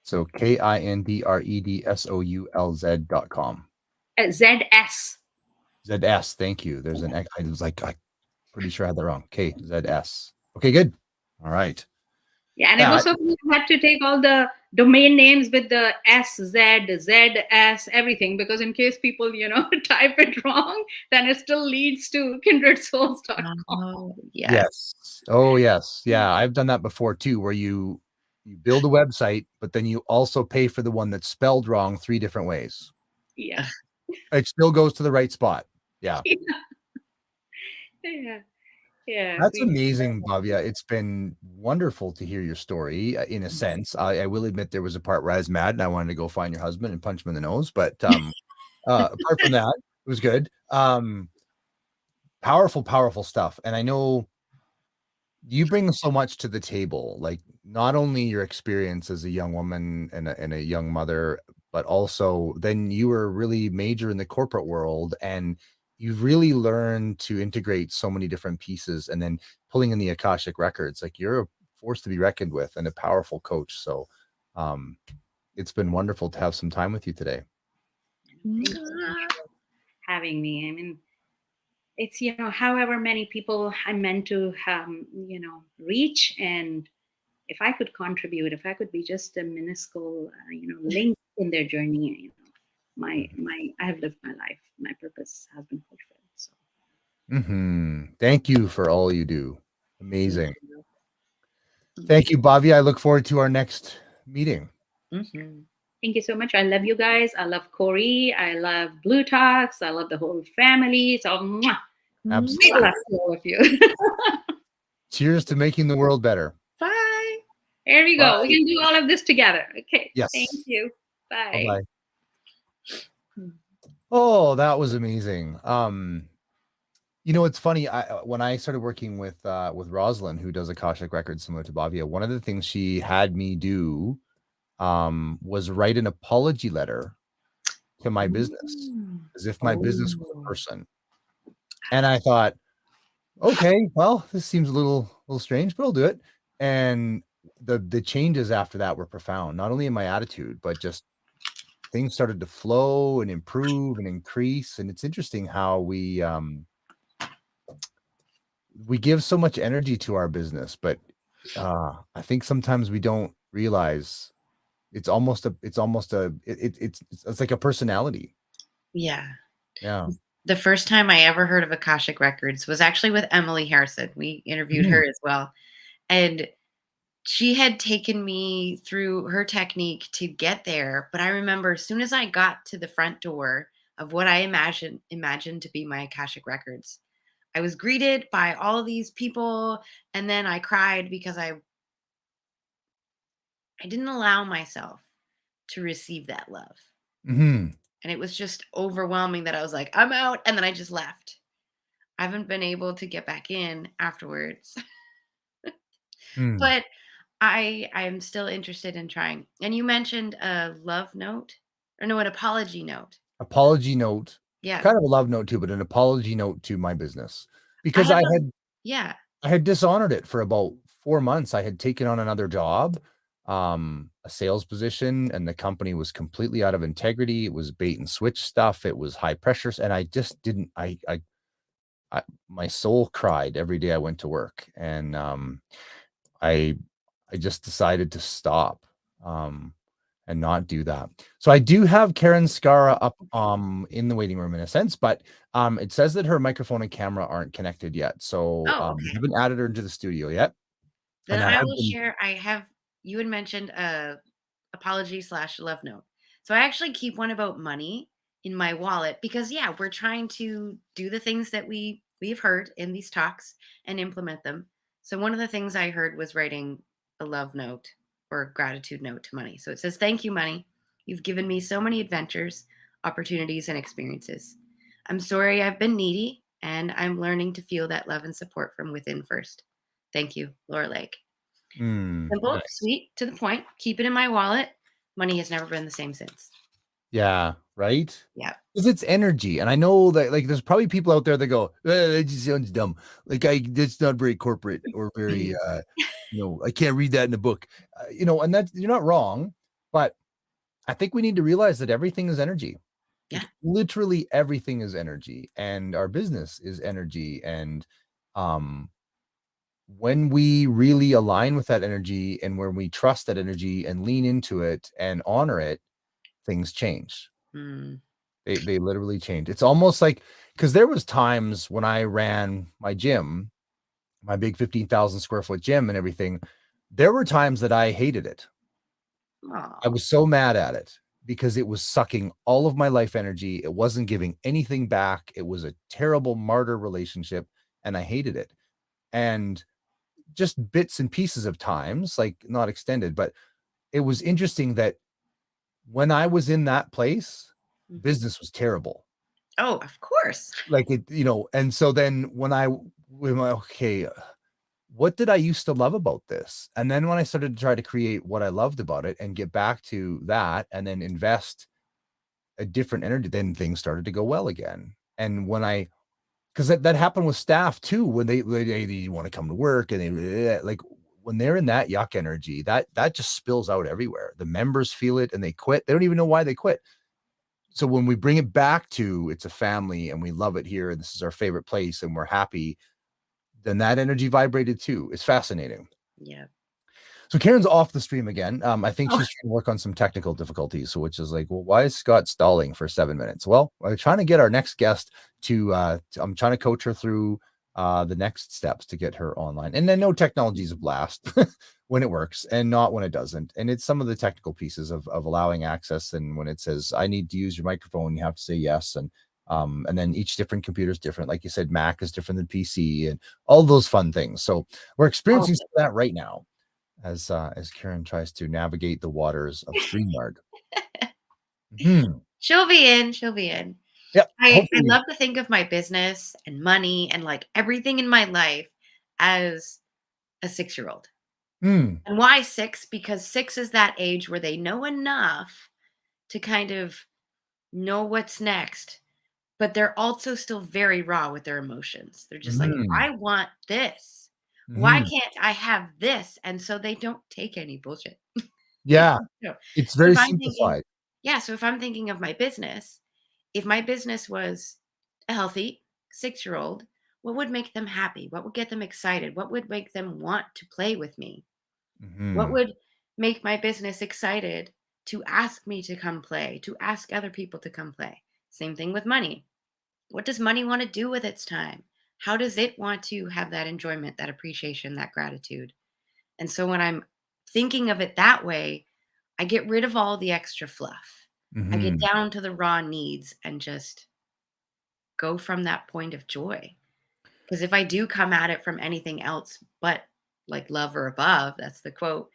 So KINDREDSOULZ.com. ZS. ZS. Thank you. There's an X. I was like, I'm pretty sure I had that wrong. KZS. Okay, good. All right. Yeah, and it was so you had to take all the domain names with the SZ, ZS, everything, because in case people, type it wrong, then it still leads to kindredsouls.com. Oh, yes. Yes. Oh, yes. Yeah, I've done that before too, where you build a website, but then you also pay for the one that's spelled wrong 3 different ways. Yeah. It still goes to the right spot. Yeah. Yeah. Yeah. That's amazing, Bhavya. It's been wonderful to hear your story. In a Mm-hmm. sense, I will admit there was a part where I was mad and I wanted to go find your husband and punch him in the nose. But apart from that, it was good. Powerful, powerful stuff. And I know you bring so much to the table, like not only your experience as a young woman and a young mother, but also then you were really major in the corporate world and you've really learned to integrate so many different pieces and then pulling in the Akashic records. Like you're a force to be reckoned with and a powerful coach. So um it's been wonderful to have some time with you today. Thank you so much for having me. I mean, it's, however many people I'm meant to, reach. And if I could contribute, if I could be just a minuscule, link in their journey, I have lived my life. My purpose has been fulfilled. So Thank you for all you do. Amazing. thank Thank you, Bhavya. I look forward to our next meeting. you so much. I love you guys. I love Corey. I love Blue Talks. I love the whole family. So mwah, Absolutely. big love to all of you. Cheers to making the world better. Bye. There we go. Bye. We can do all of this together. Okay. Yes. Thank you. Bye. Bye-bye. Oh, that was amazing. It's funny. When I started working with Rosalind, who does Akashic Records similar to Bhavya, one of the things she had me do was write an apology letter to my business, as if my business was a person. And I thought, okay, well, this seems a little strange, but I'll do it. And the changes after that were profound, not only in my attitude, but just things started to flow and improve and increase. And it's interesting how we give so much energy to our business, but I think sometimes we don't realize it's like a personality. Yeah. Yeah. The first time I ever heard of Akashic Records was actually with Emily Harrison. We interviewed her as well. And she had taken me through her technique to get there. But I remember as soon as I got to the front door of what I imagined to be my Akashic Records, I was greeted by all of these people. And then I cried because I didn't allow myself to receive that love. And it was just overwhelming that I was like, I'm out. And then I just left. I haven't been able to get back in afterwards. But I'm still interested in trying. And you mentioned a love note, or no, an apology note. Apology note. Yeah. Kind of a love note too, but an apology note to my business. Because I had dishonored it for about 4 months. I had taken on another job, a sales position, and the company was completely out of integrity. It was bait and switch stuff. It was high pressures. And I just didn't, my soul cried every day I went to work. And I just decided to stop and not do that. So I do have Karen Skarra up in the waiting room in a sense, but it says that her microphone and camera aren't connected yet. So okay. haven't added her into the studio yet. Then I will share. You had mentioned apology / love note. So I actually keep one about money in my wallet because we're trying to do the things that we've heard in these talks and implement them. So one of the things I heard was writing a love note or gratitude note to money. So it says, "Thank you, money. You've given me so many adventures, opportunities, and experiences. I'm sorry I've been needy, and I'm learning to feel that love and support from within first. Thank you, Laura Lake." Simple, Nice. sweet, to the point. Keep it in my wallet. Money has never been the same since. Yeah, right? Yeah. Because it's energy. And I know that like there's probably people out there that go, that just sounds dumb. Like that's not very corporate or very I can't read that in a book. And that's you're not wrong, but I think we need to realize that everything is energy. Yeah. Like, literally everything is energy, and our business is energy. And when we really align with that energy and when we trust that energy and lean into it and honor it, things change. They literally change. It's almost like because there was times when I ran my gym, my big 15,000 square foot gym and everything, there were times that I hated it. I was so mad at it because it was sucking all of my life energy. It wasn't giving anything back. It was a terrible martyr relationship, and I hated it. And just bits and pieces of times, like not extended, but it was interesting that when I was in that place, business was terrible. Oh, of course. Like it, and so then when okay, what did I used to love about this? And then when I started to try to create what I loved about it and get back to that and then invest a different energy, then things started to go well again. And when I because that happened with staff too, when they want to come to work and they like when they're in that yuck energy, that just spills out everywhere. The members feel it and they quit. They don't even know why they quit. So when we bring it back to it's a family and we love it here and this is our favorite place and we're happy, then that energy vibrated too. It's fascinating. Yeah. So Karen's off the stream again. I think Oh. she's trying to work on some technical difficulties, so which is like, well, why is Scott stalling for 7 minutes? Well, I'm trying to get our next guest I'm trying to coach her through the next steps to get her online. And then no technology is a blast when it works and not when it doesn't. And it's some of the technical pieces of allowing access. And when it says, I need to use your microphone, you have to say yes. And then each different computer is different. Like you said, Mac is different than PC and all those fun things. So we're experiencing some of that right now as Karen tries to navigate the waters of StreamYard. She'll be in. She'll be in. Yeah, I hopefully. love to think of my business and money and like everything in my life as a 6-year-old. Mm, And why 6? Because 6 is that age where they know enough to kind of know what's next, but they're also still very raw with their emotions. They're just like, mm, I want this. Why mhm. can't I have this? And so they don't take any bullshit. Yeah, So it's so very if I'm thinking, simplified. yeah, so if I'm thinking of my business, if my business was a healthy 6-year-old, what would make them happy? What would get them excited? What would make them want to play with me? What Mhm, would make my business excited to ask me to come play, to ask other people to come play? Same thing with money. What does money want to do with its time? How does it want to have that enjoyment, that appreciation, that gratitude? And so when I'm thinking of it that way, I get rid of all the extra fluff. I get mhm, down to the raw needs and just go from that point of joy. Because if I do come at it from anything else but like love or above, that's the quote,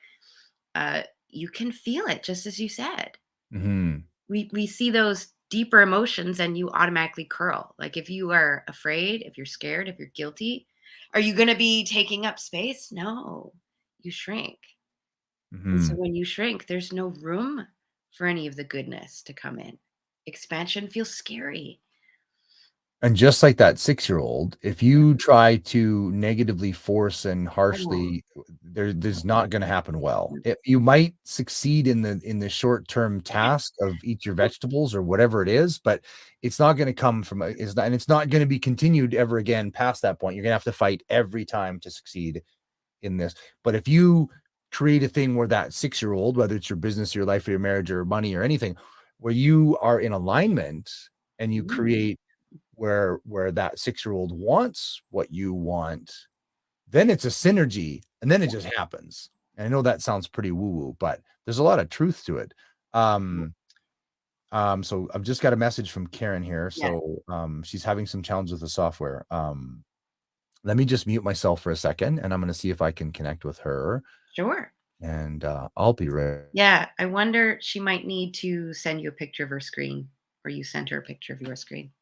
you can feel it just as you said. mhm. We see those deeper emotions and you automatically curl. Like if you are afraid, if you're scared, if you're guilty, are you going to be taking up space? No, you shrink. And so Mhm. when you shrink, there's no room for any of the goodness to come in. Expansion feels scary. And just like that 6-year-old, if you try to negatively force and Oh, harshly, there's not gonna happen well. You might succeed in the short-term task of eat your vegetables or whatever it is, but it's not gonna come from a it's not and it's not gonna be continued ever again past that point. You're gonna have to fight every time to succeed in this. But if you create a thing where that 6-year-old, whether it's your business, your life, or your marriage, or money, or anything, where you are in alignment and you mm, create where that 6-year-old wants what you want, then it's a synergy, and then it just happens. And I know that sounds pretty woo-woo, but there's a lot of truth to it. So I've just got a message from Karen here. yes, So she's having some challenges with the software. Let me just mute myself for a second, and I'm gonna see if I can connect with her, sure. and I'll be right. Yeah, I wonder she might need to send you a picture of her screen or you sent her a picture of your screen.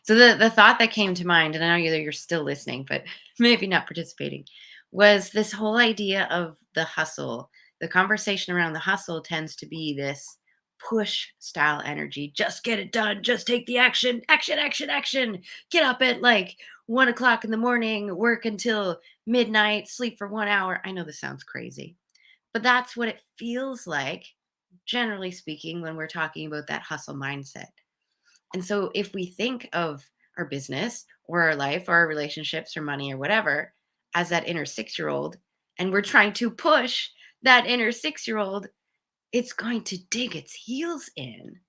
So the thought that came to mind, and I know you're still listening, but maybe not participating, was this whole idea of the hustle. The conversation around the hustle tends to be this push style energy. Just get it done. Just take the action. Action. Action. Action. Get up at like 1 o'clock in the morning. Work until midnight. Sleep for 1 hour. I know this sounds crazy, but that's what it feels like, generally speaking, when we're talking about that hustle mindset. And so if we think of our business or our life or our relationships or money or whatever as that inner 6-year-old, and we're trying to push that inner 6-year-old, it's going to dig its heels in.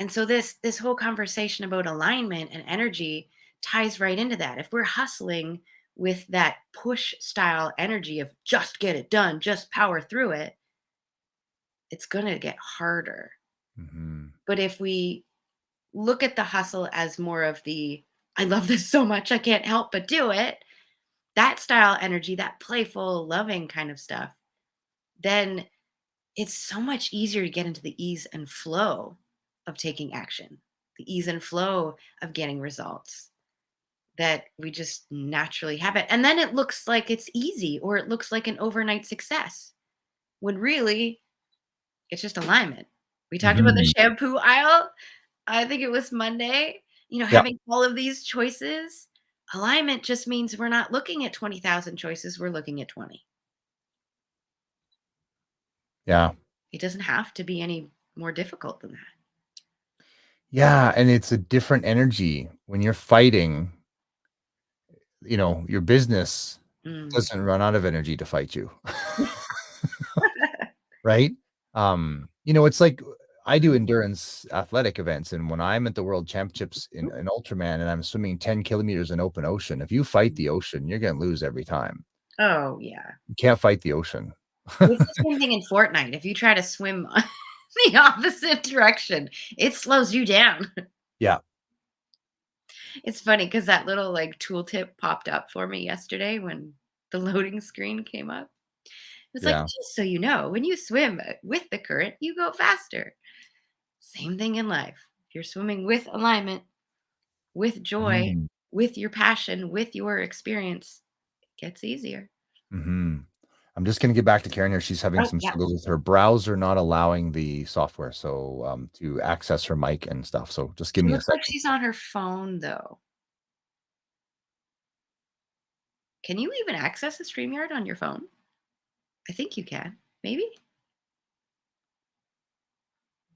And so this whole conversation about alignment and energy ties right into that. If we're hustling with that push style energy of just get it done, just power through it, it's going to get harder. Mm-hmm. But if we look at the hustle as more of the, I love this so much, I can't help but do it, that style energy, that playful, loving kind of stuff, then it's so much easier to get into the ease and flow of taking action, the ease and flow of getting results that we just naturally have it. And then it looks like it's easy or it looks like an overnight success when really it's just alignment. We talked about the Mm-hmm. shampoo aisle. I think it was Monday, Yeah. having all of these choices. Alignment just means we're not looking at 20,000 choices, we're looking at 20. Yeah. It doesn't have to be any more difficult than that. Yeah. And it's a different energy when you're fighting, your business Mm. doesn't run out of energy to fight you. Right? It's like I do endurance athletic events, and when I'm at the world championships in Ultraman and I'm swimming 10 kilometers in open ocean, if you fight the ocean, you're gonna lose every time. Oh, yeah. You can't fight the ocean. It's the same thing in Fortnite. If you try to swim the opposite direction, it slows you down. Yeah. It's funny because that little, like, tooltip popped up for me yesterday when the loading screen came up. It's like, Yeah. "Just so you know, when you swim, with the current, you go faster." Same thing in life. If you're swimming with alignment, with joy, Mhm. with your passion, with your experience, it gets easier. Mhm. I'm just gonna get back to Karen here. She's having Oh, some yeah. struggles with her browser not allowing the software, to access her mic and stuff. So just give It me a looks like second. she's on her phone, though. Can you even access the StreamYard on your phone? I think you can. Maybe?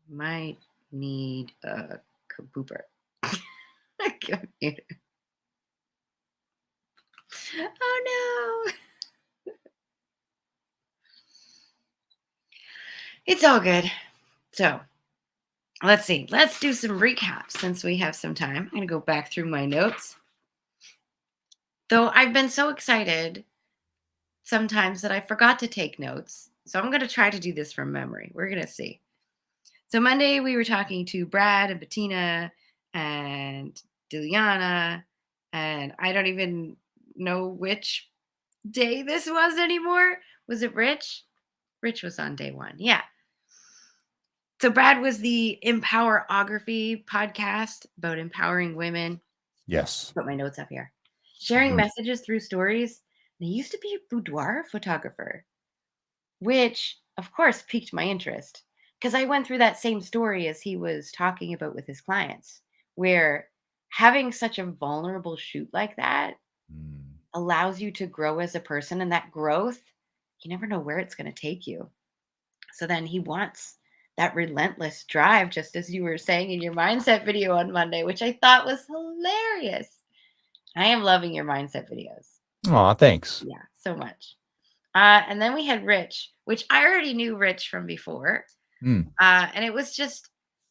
Might need a kabooper. Computer. Oh, no. It's all good. So, let's see. Let's do some recaps since we have some time. I'm going to go back through my notes. Though I've been so excited sometimes that I forgot to take notes. So I'm going to try to do this from memory. We're going to see. So Monday we were talking to Brad and Bettina and Diliana, and I don't even know which day this was anymore. Was it Rich? Rich was on day one. Yeah. So Brad was the Empowerography podcast about empowering women. Yes. Put my notes up here. Sharing Mhm. messages through stories. And he used to be a boudoir photographer, which of course piqued my interest because I went through that same story as he was talking about with his clients, where having such a vulnerable shoot like that Mm. allows you to grow as a person, and that growth, you never know where it's going to take you. So then he wants that relentless drive, just as you were saying in your mindset video on Monday, which I thought was hilarious. I am loving your mindset videos. Aw, thanks. Yeah, so much. And then we had Rich, which I already knew Rich from before. Mm. And it was just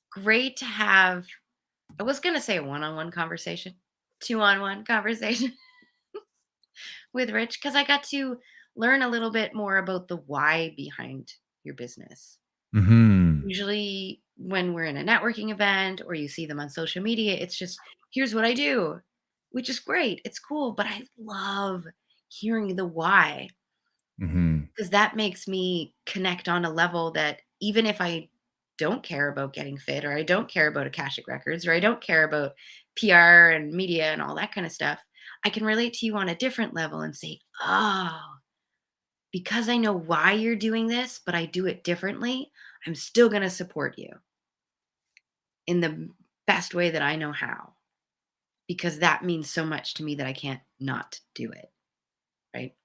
great to have, I was going to say a one on one conversation, 2-on-1 conversation with Rich, because I got to learn a little bit more about the why behind your business. Mhm. Usually, when we're in a networking event or you see them on social media, it's just, here's what I do, which is great. It's cool. But I love hearing the why, Mhm. because that makes me connect on a level that even if I don't care about getting fit, or I don't care about Akashic Records, or I don't care about PR and media and all that kind of stuff, I can relate to you on a different level and say, oh, because I know why you're doing this, but I do it differently, I'm still going to support you in the best way that I know how, because that means so much to me that I can't not do it. Right.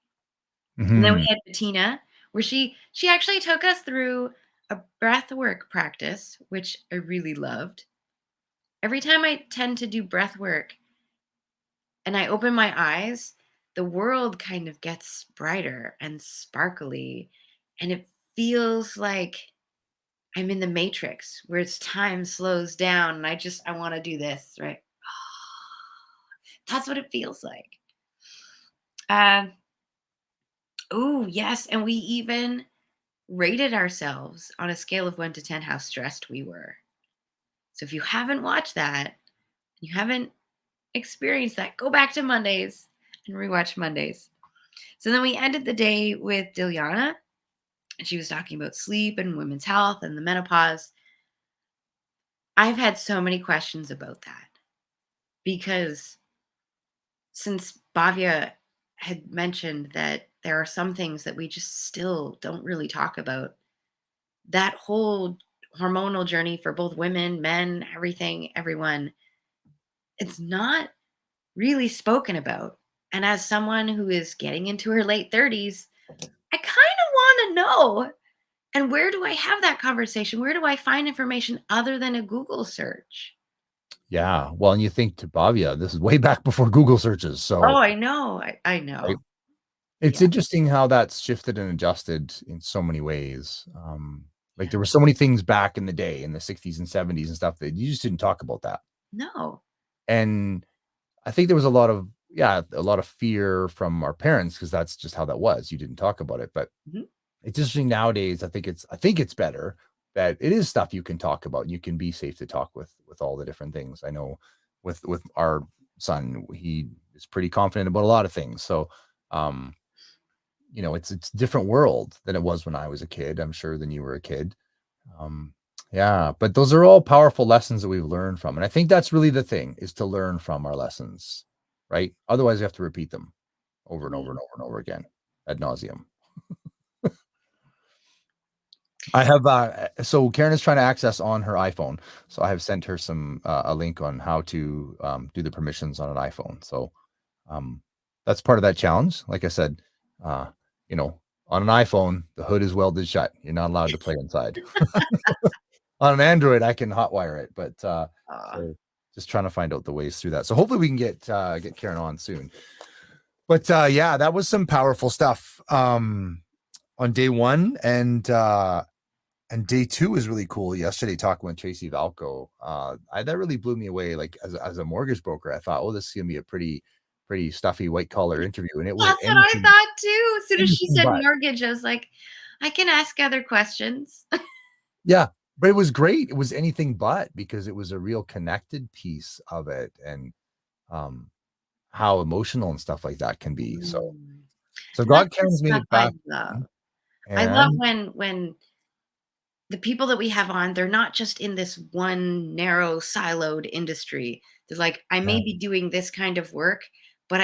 And then we Mhm. had Bettina, where she actually took us through a breath work practice, which I really loved. Every time I tend to do breath work and I open my eyes, the world kind of gets brighter and sparkly. And it feels like I'm in the matrix where it's time slows down and I want to do this, right? That's what it feels like. Um, oh, yes. And we even rated ourselves on a scale of 1 to 10 how stressed we were. So if you haven't watched that, you haven't experienced that, go back to Mondays and rewatch Mondays. So then we ended the day with Dilyana, and she was talking about sleep and women's health and the menopause. I've had so many questions about that because since Bhavya had mentioned that there are some things that we just still don't really talk about, that whole hormonal journey for both women, men, everything, everyone, it's not really spoken about. And as someone who is getting into her late 30s, I kind of want to know. And where do I have that conversation? Where do I find information other than a Google search? Yeah. Well, and you think to Bhavya, this is way back before Google searches. So Oh, I know. I know. right? It's Yeah. interesting how that's shifted and adjusted in so many ways. Like there were so many things back in the day in the 60s and 70s and stuff that you just didn't talk about that. No. And I think there was a lot of fear from our parents because that's just how that was. You didn't talk about it. But Mhm. it's interesting nowadays. I think it's better that it is stuff you can talk about. And you can be safe to talk with all the different things. I know with our son, he is pretty confident about a lot of things. So it's a different world than it was when I was a kid, I'm sure, than you were a kid. Um, yeah, but those are all powerful lessons that we've learned from. And I think that's really the thing, is to learn from our lessons, right? Otherwise, we have to repeat them over and over and over and over again ad nauseum. I have so Karen is trying to access on her iPhone. So I have sent her a link on how to do the permissions on an iPhone. So that's part of that challenge. Like I said, uh, on an iPhone, the hood is welded shut. You're not allowed to play inside. On an Android, I can hotwire it, but so just trying to find out the ways through that. So hopefully we can get Karen on soon. But yeah, that was some powerful stuff on day one, and day two was really cool. Yesterday, talking with Tracy Valco, that really blew me away. Like as a mortgage broker, I thought, oh, this is gonna be a pretty stuffy white collar interview, and it was That's what I anything, thought too. As soon as she anything said but. mortgage, I was like, I can ask other questions. Yeah, but it was great. It was anything but, because it was a real connected piece of it, and how emotional and stuff like that can be. So Mm. And that's God, the Karen's made stuff it I back, love. I love and when the people that we have on, they're not just in this one narrow siloed industry. They're like, I yeah, may be doing this kind of work, but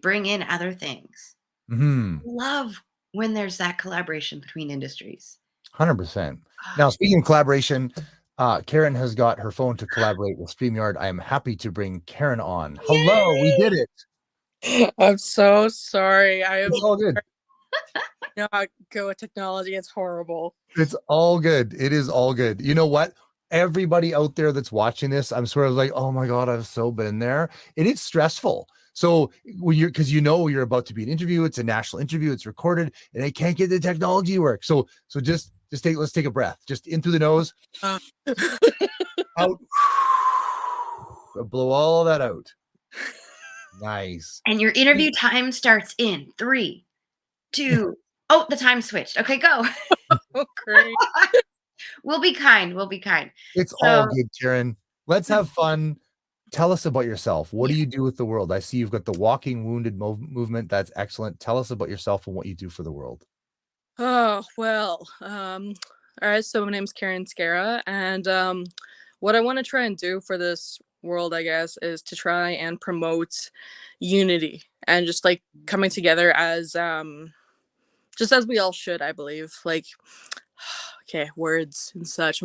bring in other things. mhm, Love when there's that collaboration between industries. 100%. Ah, Now, speaking of collaboration, Karen has got her phone to collaborate with StreamYard. I am happy to bring Karen on. Hello, we did yay! it. I'm so sorry. I am It's all good. not good with technology. It's horrible. It's all good. It is all good. You know what? Everybody out there that's watching this, I'm sort of like, oh my God, I've so been there. And it's stressful. So when because you're about to be an interview, it's a national interview, it's recorded, and they can't get the technology to work. So let's take a breath. Just in through the nose, Uh, out, blow all that out. Nice. And your interview time starts in 3, 2. Oh, the time switched. Okay, go. oh, great. We'll be kind. We'll be kind. It's all So, good, Karen. Let's have fun. Tell us about yourself. What do yeah. you do with the world? I see you've got the Walking Wounded movement. That's excellent. Tell us about yourself and what you do for the world. Oh, well. All right. So my name's Karie Skarra, and what I want to try and do for this world, I guess, is to try and promote unity and just like coming together as just as we all should, I believe. Like, okay, words and such.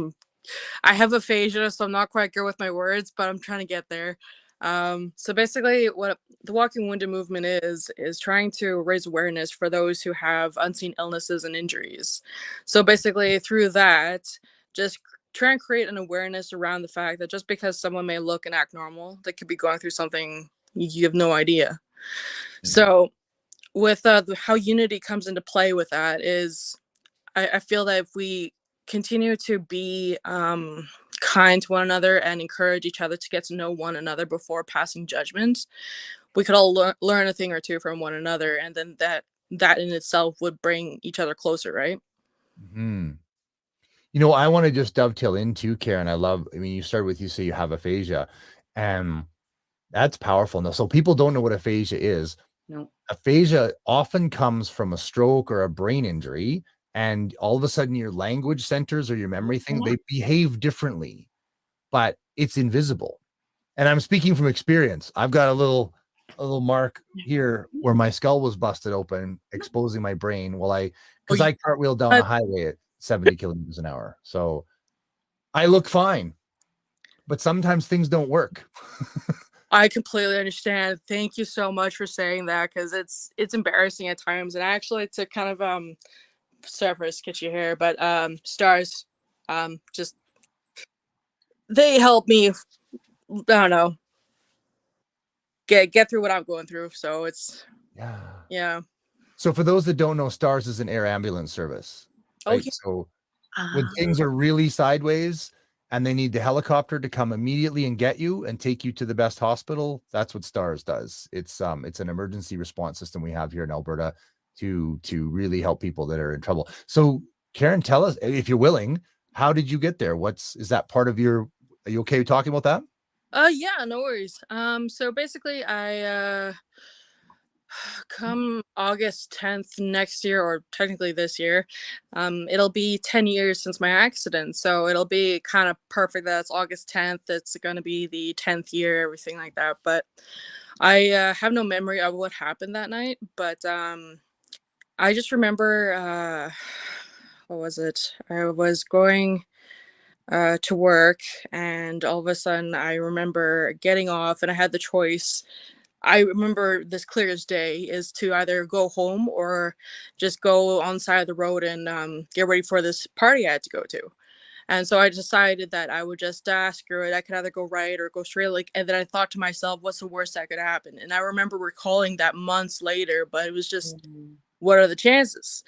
I have aphasia, so I'm not quite good with my words, but I'm trying to get there. So basically, what the Walking Wounded movement is trying to raise awareness for those who have unseen illnesses and injuries. So basically, through that, just try and create an awareness around the fact that just because someone may look and act normal, they could be going through something you have no idea. So with how unity comes into play with that is I feel that if we continue to be kind to one another and encourage each other to get to know one another before passing judgment, we could all learn a thing or two from one another, and then that that in itself would bring each other closer, right? Hmm. I want to just dovetail into Karen. You started with, you say you have aphasia, and that's powerful. No, so people don't know what aphasia is. No. Aphasia often comes from a stroke or a brain injury, and all of a sudden your language centers or your memory things, they behave differently, but it's invisible. And I'm speaking from experience. I've got a little mark here where my skull was busted open, exposing my brain because I cartwheeled down a highway at 70 kilometers an hour. So I look fine, but sometimes things don't work. I completely understand. Thank you so much for saying that, because it's embarrassing at times. And actually, to kind of sorry for sketchy hair, but stars, just they help me. I don't know, get through what I'm going through. So it's yeah. So for those that don't know, STARS is an air ambulance service. Right? Okay. So when things are really sideways and they need the helicopter to come immediately and get you and take you to the best hospital, that's what STARS does. It's an emergency response system we have here in Alberta to really help people that are in trouble. So Karen, tell us, if you're willing, how did you get there? Is that part of are you okay talking about that? Yeah, no worries. So basically I come August 10th next year, or technically this year, it'll be 10 years since my accident. So it'll be kind of perfect that it's August 10th. It's going to be the 10th year, everything like that. But I have no memory of what happened that night. But I just remember, what was it? I was going to work, and all of a sudden I remember getting off, and I had the choice. I remember this clear as day, is to either go home or just go on the side of the road and get ready for this party I had to go to. And so I decided that I would just screw it. I could either go right or go straight. And then I thought to myself, what's the worst that could happen? And I remember recalling that months later, but it was just, what are the chances?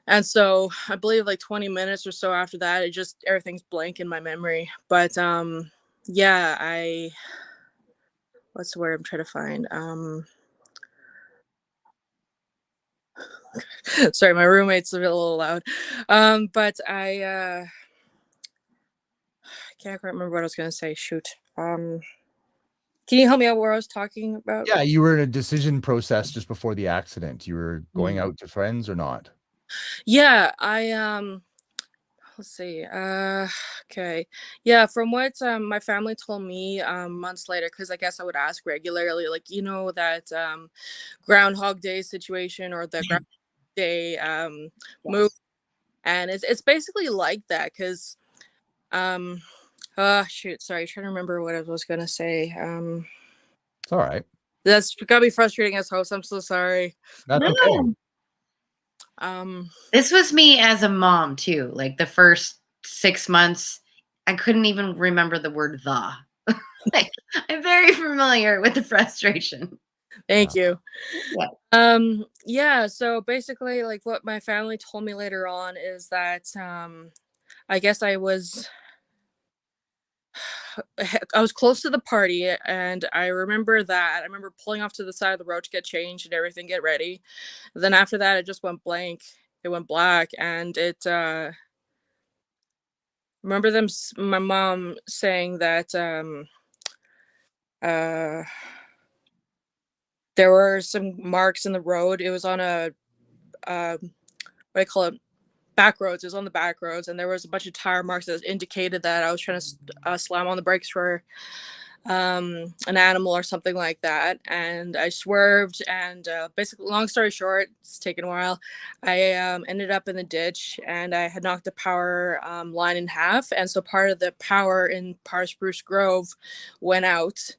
And so I believe like 20 minutes or so after that, everything's blank in my memory. But yeah, what's the word I'm trying to find? Sorry, my roommate's a little loud. But I can't quite remember what I was gonna say. Shoot. Can you help me out where I was talking about? Yeah, you were in a decision process just before the accident. You were going out to friends or not? Yeah, let's see. Okay. Yeah, from what my family told me months later, because I guess I would ask regularly, like, that Groundhog Day situation, or the Groundhog Day movie. And it's basically like that, because shoot, sorry, trying to remember what I was gonna say. It's all right. That's gotta be frustrating as host. I'm so sorry. That's okay. This was me as a mom too. Like the first 6 months, I couldn't even remember the word "the." Like, I'm very familiar with the frustration. Thank you. Yeah. Yeah, so basically, like, what my family told me later on is that I guess I was close to the party, and I remember that. I remember pulling off to the side of the road to get changed and everything, get ready. Then after that, it just went blank. It went black, and remember my mom saying that there were some marks in the road. It was on a what do I call it? Back roads. It was on the back roads, and there was a bunch of tire marks that indicated that I was trying to slam on the brakes for an animal or something like that. And I swerved, and basically, long story short, it's taken a while. I ended up in the ditch, and I had knocked the power line in half, and so part of the power in Spruce Grove went out,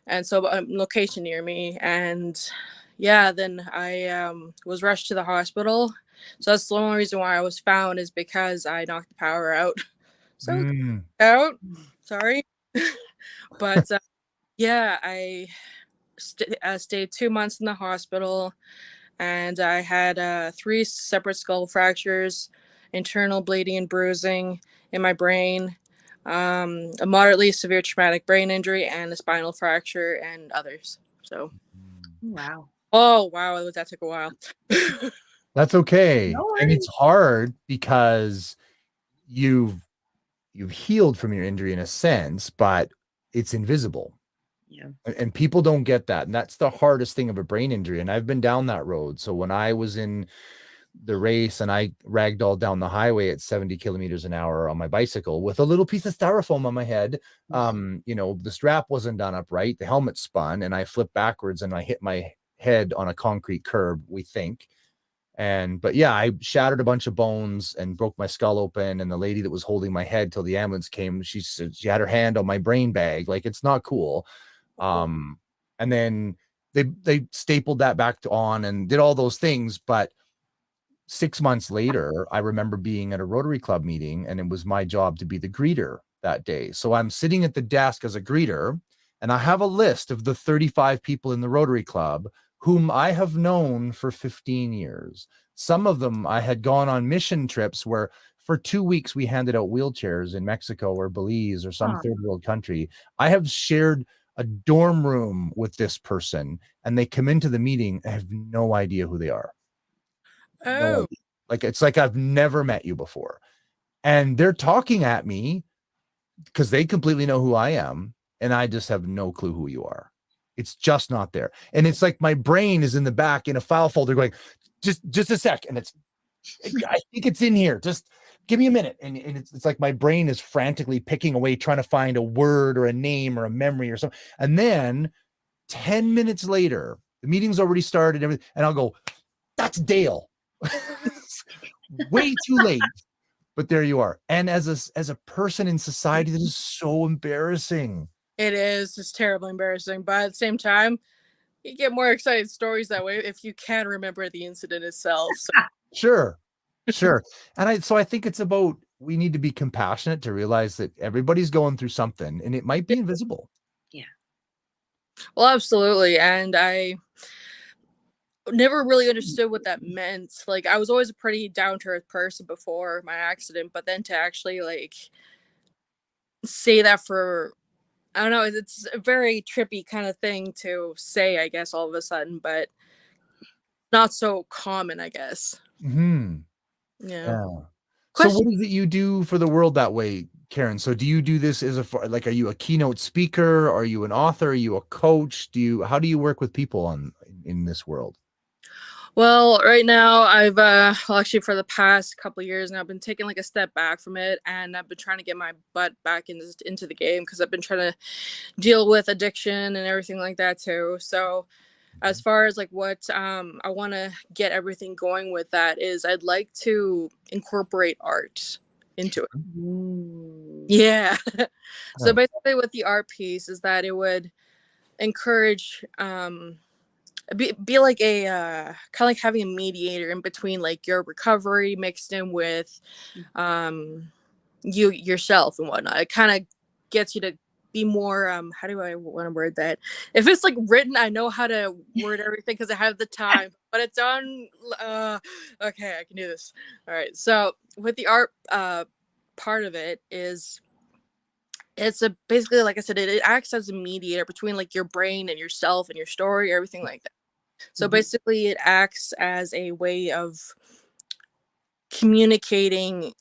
and so a location near me. And yeah, then I was rushed to the hospital. So that's the only reason why I was found, is because I knocked the power out. So out, sorry. But yeah, I stayed 2 months in the hospital, and I had 3 separate skull fractures, internal bleeding and bruising in my brain, a moderately severe traumatic brain injury, and a spinal fracture, and others. So Wow. Oh wow, that took a while. That's okay. No And worries. it's hard because you've healed from your injury in a sense, but it's invisible. Yeah. And people don't get that. And that's the hardest thing of a brain injury. And I've been down that road. So when I was in the race and I ragdolled down the highway at 70 kilometers an hour on my bicycle with a little piece of styrofoam on my head, you know, the strap wasn't done up right. The helmet spun and I flipped backwards and I hit my head on a concrete curb, we think. But yeah, I shattered a bunch of bones and broke my skull open. And the lady that was holding my head till the ambulance came, she said she had her hand on my brain bag. Like, it's not cool. And then they stapled that back on and did all those things. But 6 months later, I remember being at a Rotary Club meeting, and it was my job to be the greeter that day. So I'm sitting at the desk as a greeter, and I have a list of the 35 people in the Rotary Club whom I have known for 15 years. Some of them I had gone on mission trips where for 2 weeks we handed out wheelchairs in Mexico or Belize or some third world country. I have shared a dorm room with this person, and they come into the meeting. I have no idea who they are. No Oh, idea. Like, it's like I've never met you before. And they're talking at me because they completely know who I am. And I just have no clue who you are. It's just not there. And it's like my brain is in the back in a file folder going, just a sec. And I think it's in here. Just give me a minute. And it's like my brain is frantically picking away, trying to find a word or a name or a memory or something. And then 10 minutes later, the meeting's already started and everything. And I'll go, that's Dale. Way too late. But there you are. And as a person in society, that is so embarrassing. it is. It's terribly embarrassing, but at the same time, you get more excited stories that way if you can remember the incident itself. So. Sure. And I think it's about, we need to be compassionate to realize that everybody's going through something and it might be invisible. Yeah. Well, absolutely. And I never really understood what that meant. Like, I was always a pretty down-to-earth person before my accident, but then to actually like say that for, I don't know, it's a very trippy kind of thing to say, I guess, all of a sudden, but not so common, I guess. Mm-hmm. Yeah. So what is it you do for the world that way, Karen? So do you do this as are you a keynote speaker? Are you an author? Are you a coach? How do you work with people in this world? Well, right now I've actually for the past couple of years now, I've been taking like a step back from it, and I've been trying to get my butt back into the game because I've been trying to deal with addiction and everything like that too. So as far as like what I want to get everything going with that is I'd like to incorporate art into it. Ooh. Yeah. So Right. basically with the art piece is that it would encourage be like a kind of like having a mediator in between like your recovery mixed in with you yourself and whatnot. It kind of gets you to be more how do I want to word that? If it's like written, I know how to word everything because I have the time, but it's on okay, I can do this. All right, so with the art part of it is it's basically, like I said, it acts as a mediator between like your brain and yourself and your story, everything like that. So basically it acts as a way of communicating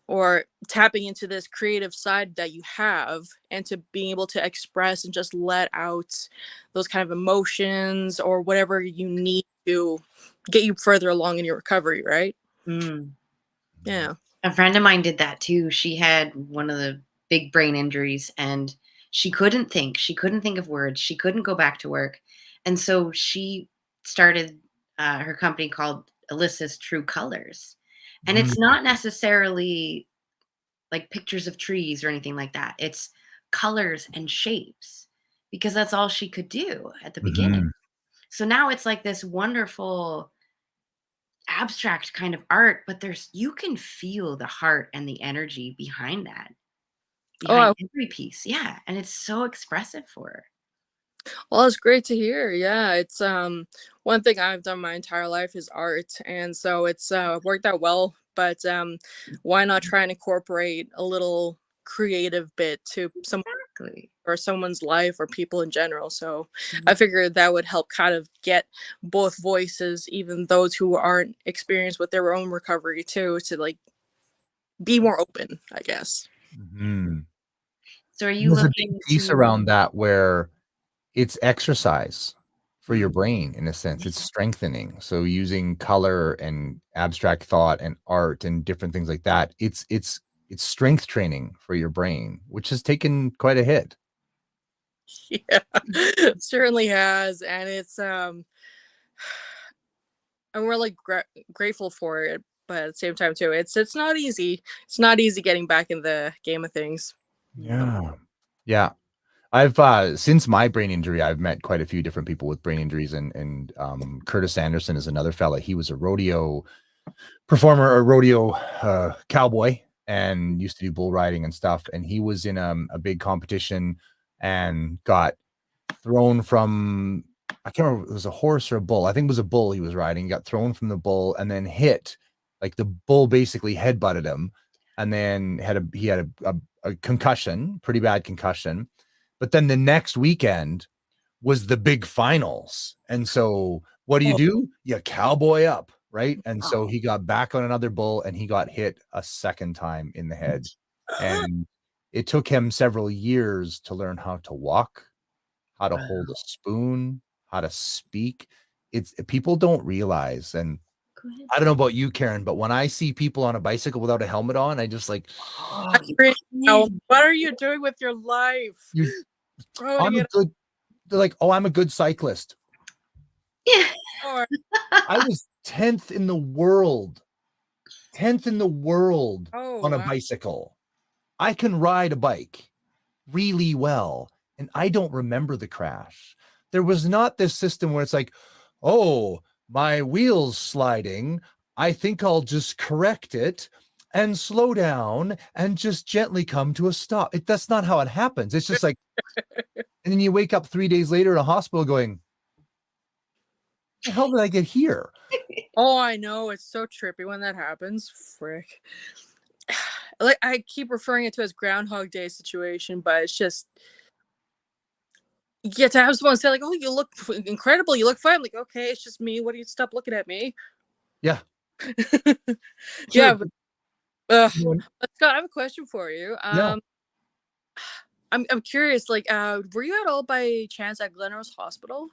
or tapping into this creative side that you have and to being able to express and just let out those kind of emotions or whatever you need to get you further along in your recovery, right? Yeah. A friend of mine did that too. She had one of the big brain injuries and she couldn't think. She couldn't think of words. She couldn't go back to work. And so she started her company called Alyssa's True Colors. And it's not necessarily like pictures of trees or anything like that. It's colors and shapes because that's all she could do at the beginning. So now it's like this wonderful abstract kind of art, but you can feel the heart and the energy behind that, behind every piece. Yeah. And it's so expressive for her. Well, it's great to hear. Yeah, it's one thing I've done my entire life is art, and so it's worked out well. But why not try and incorporate a little creative bit to some Exactly. or someone's life or people in general. So I figured that would help kind of get both voices, even those who aren't experienced with their own recovery too, to like be more open, I guess. Mhm. So are you There's a big looking piece to around that where it's exercise for your Mm. brain in a sense. It's strengthening. So using color and abstract thought and art and different things like that, it's strength training for your brain, which has taken quite a hit. Yeah, it certainly has, and it's I'm really grateful for it, but at the same time too, it's not easy. It's not easy getting back in the game of things. Yeah. Yeah. I've since my brain injury, I've met quite a few different people with brain injuries, and Curtis Anderson is another fella. He was a rodeo performer, a rodeo cowboy, and used to do bull riding and stuff. And he was in a big competition and got thrown from, I can't remember if it was a horse or a bull. I think it was a bull he was riding. He got thrown from the bull and then hit, like the bull basically headbutted him, and then he had a concussion, pretty bad concussion. But then the next weekend was the big finals. And so what Oh. do? You cowboy up, right? And so he got back on another bull and he got hit a second time in the head. And it took him several years to learn how to walk, how to hold a spoon, how to speak. It's people don't realize. And Go ahead. I don't know about you, Karen, but when I see people on a bicycle without a helmet on, I just like, I freak out. What are you doing with your life? you, Throwing it they're like, oh, I'm a good cyclist. Yeah. or I was 10th in the world. 10th in the world Oh, on a wow. bicycle. I can ride a bike really well, and I don't remember the crash. There was not this system where it's like, oh, my wheel's sliding. I think I'll just correct it and slow down and just gently come to a stop. That's not how it happens. It's just like, and then you wake up 3 days later in a hospital going, the hell did I get here? Oh, I know. It's so trippy when that happens. Frick. Like I keep referring it to as Groundhog Day situation, but it's just you get to have someone say like, "Oh, you look incredible. You look fine." I'm like, okay, it's just me. What do you stop looking at me? Yeah. Yeah. Sure. But, You Scott, I have a question for you. Yeah. I'm curious. Like, were you at all by chance at Glenrose Hospital?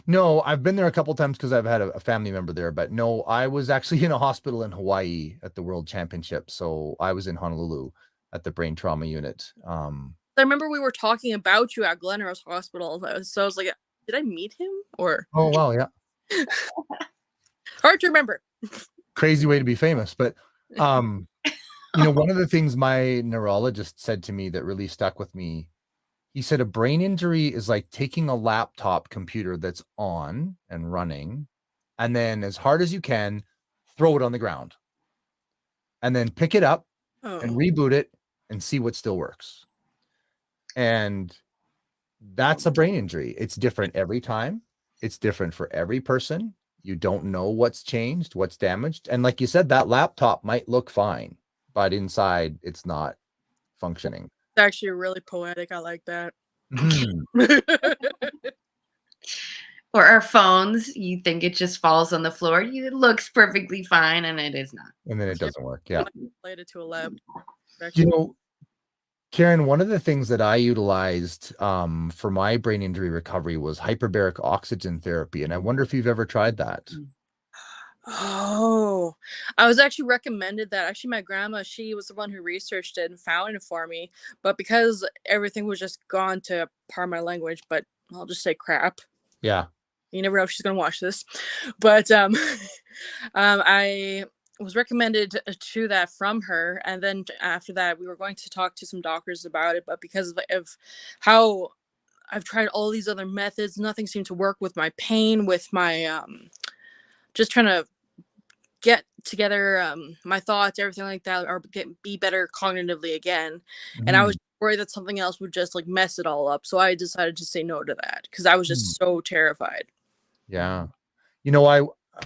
No, I've been there a couple times because I've had a family member there, but no, I was actually in a hospital in Hawaii at the World Championship. So I was in Honolulu at the brain trauma unit. I remember we were talking about you at Glenrose Hospital. So I was like, did I meet him? Or Oh, wow. Yeah. hard to remember. Crazy way to be famous. But, one of the things my neurologist said to me that really stuck with me, he said a brain injury is like taking a laptop computer that's on and running, and then as hard as you can, throw it on the ground, and then pick it up and reboot it and see what still works. And that's a brain injury. It's different every time. It's different for every person. You don't know what's changed, what's damaged. And like you said, that laptop might look fine, but inside it's not functioning. It's actually really poetic. I like that. Mhm. Or our phones, you think it just falls on the floor. It looks perfectly fine, and it is not. And then it doesn't work. Yeah. Related to a lab. Karen, one of the things that I utilized for my brain injury recovery was hyperbaric oxygen therapy. And I wonder if you've ever tried that. Oh, I was actually recommended that. Actually, my grandma, she was the one who researched it and found it for me. But because everything was just gone to pardon my language, but I'll just say crap. Yeah. You never know if she's gonna watch this. But I was recommended to that from her, and then after that, we were going to talk to some doctors about it. But because of how I've tried all these other methods, nothing seemed to work with my pain, with my just trying to get together my thoughts, everything like that, or be better cognitively again. And I was worried that something else would just like mess it all up. So I decided to say no to that because I was just so terrified. Yeah.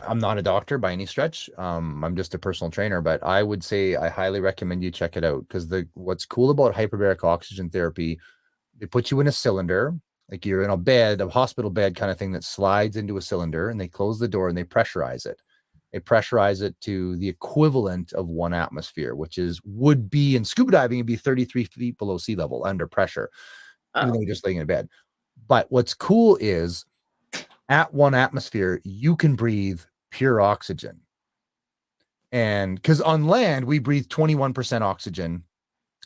I'm not a doctor by any stretch. I'm just a personal trainer, but I would say I highly recommend you check it out because what's cool about hyperbaric oxygen therapy, they put you in a cylinder, like you're in a bed, a hospital bed kind of thing that slides into a cylinder, and they close the door and they pressurize it. They pressurize it to the equivalent of 1 atmosphere, which would be in scuba diving, it'd be 33 feet below sea level under pressure, even though you're just laying in bed. But what's cool is at 1 atmosphere, you can breathe pure oxygen. And because on land, we breathe 21% oxygen.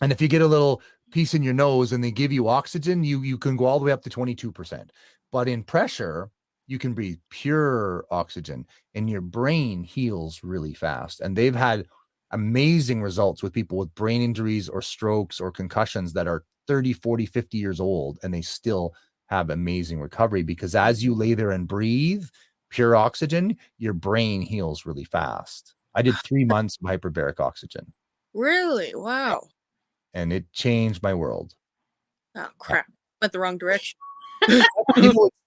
And if you get a little piece in your nose and they give you oxygen, you can go all the way up to 22%. But in pressure, you can breathe pure oxygen and your brain heals really fast. And they've had amazing results with people with brain injuries or strokes or concussions that are 30, 40, 50 years old, and they still have amazing recovery because as you lay there and breathe pure oxygen, your brain heals really fast. I did 3 months of hyperbaric oxygen. Really? Wow. And it changed my world. Oh crap! Went the wrong direction. It's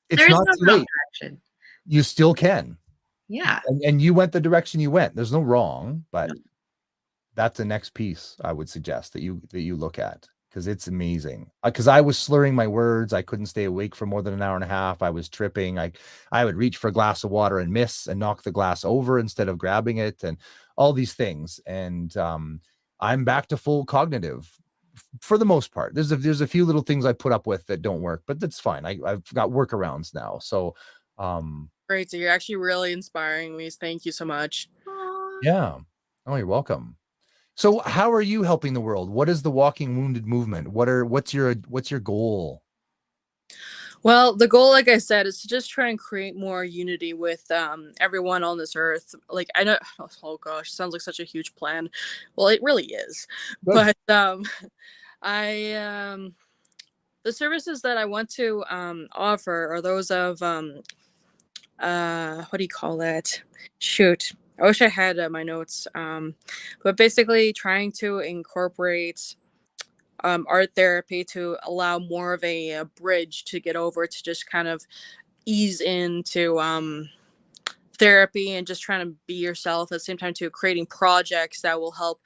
There's not no too wrong late. direction. You still can. Yeah. And you went the direction you went. There's no wrong, but No. that's the next piece I would suggest that you look at because it's amazing. Because I was slurring my words. I couldn't stay awake for more than an hour and a half. I was tripping. I would reach for a glass of water and miss and knock the glass over instead of grabbing it and all these things. And I'm back to full cognitive for the most part. There's a few little things I put up with that don't work, but that's fine. I've got workarounds now. So Great. So you're actually really inspiring me. Thank you so much. yeah. Oh, you're welcome. So how are you helping the world? What is the Walking Wounded movement? What's your goal? Well, the goal, like I said, is to just try and create more unity with everyone on this earth. Like I know, oh gosh, sounds like such a huge plan. Well, it really is. Good. But I the services that I want to offer are those of what do you call it? Shoot, I wish I had my notes. But basically, trying to incorporate art therapy to allow more of a bridge to get over to just kind of ease into therapy and just trying to be yourself at the same time to creating projects that will help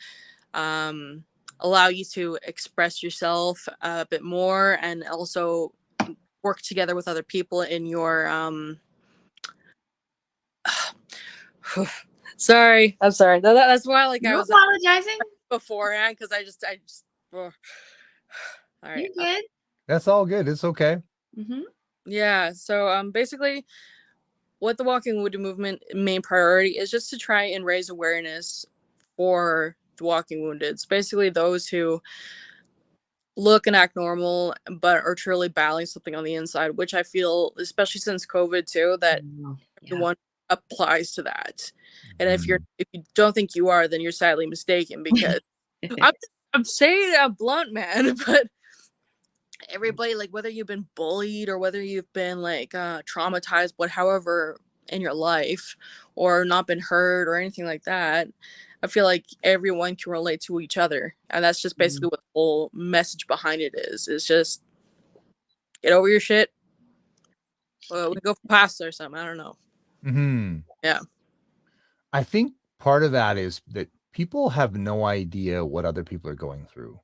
allow you to express yourself a bit more and also work together with other people in your sorry, I'm sorry. That's why like No I was apologizing. beforehand because I just all right. You're good. That's all good. It's okay. Mm-hmm. Yeah. So basically what the Walking Wounded movement main priority is just to try and raise awareness for the Walking Wounded. It's basically those who look and act normal but are truly battling something on the inside, which I feel, especially since COVID too, that everyone applies to that. And if you don't think you are, then you're sadly mistaken because I'm saying it, I'm blunt, man, but everybody, like whether you've been bullied or whether you've been like traumatized, but however in your life or not been hurt or anything like that, I feel like everyone can relate to each other. And that's just basically what the whole message behind it is. It's just get over your shit. Well, we go for pasta or something. I don't know. Mm-hmm. Yeah. I think part of that is that people have no idea what other people are going through.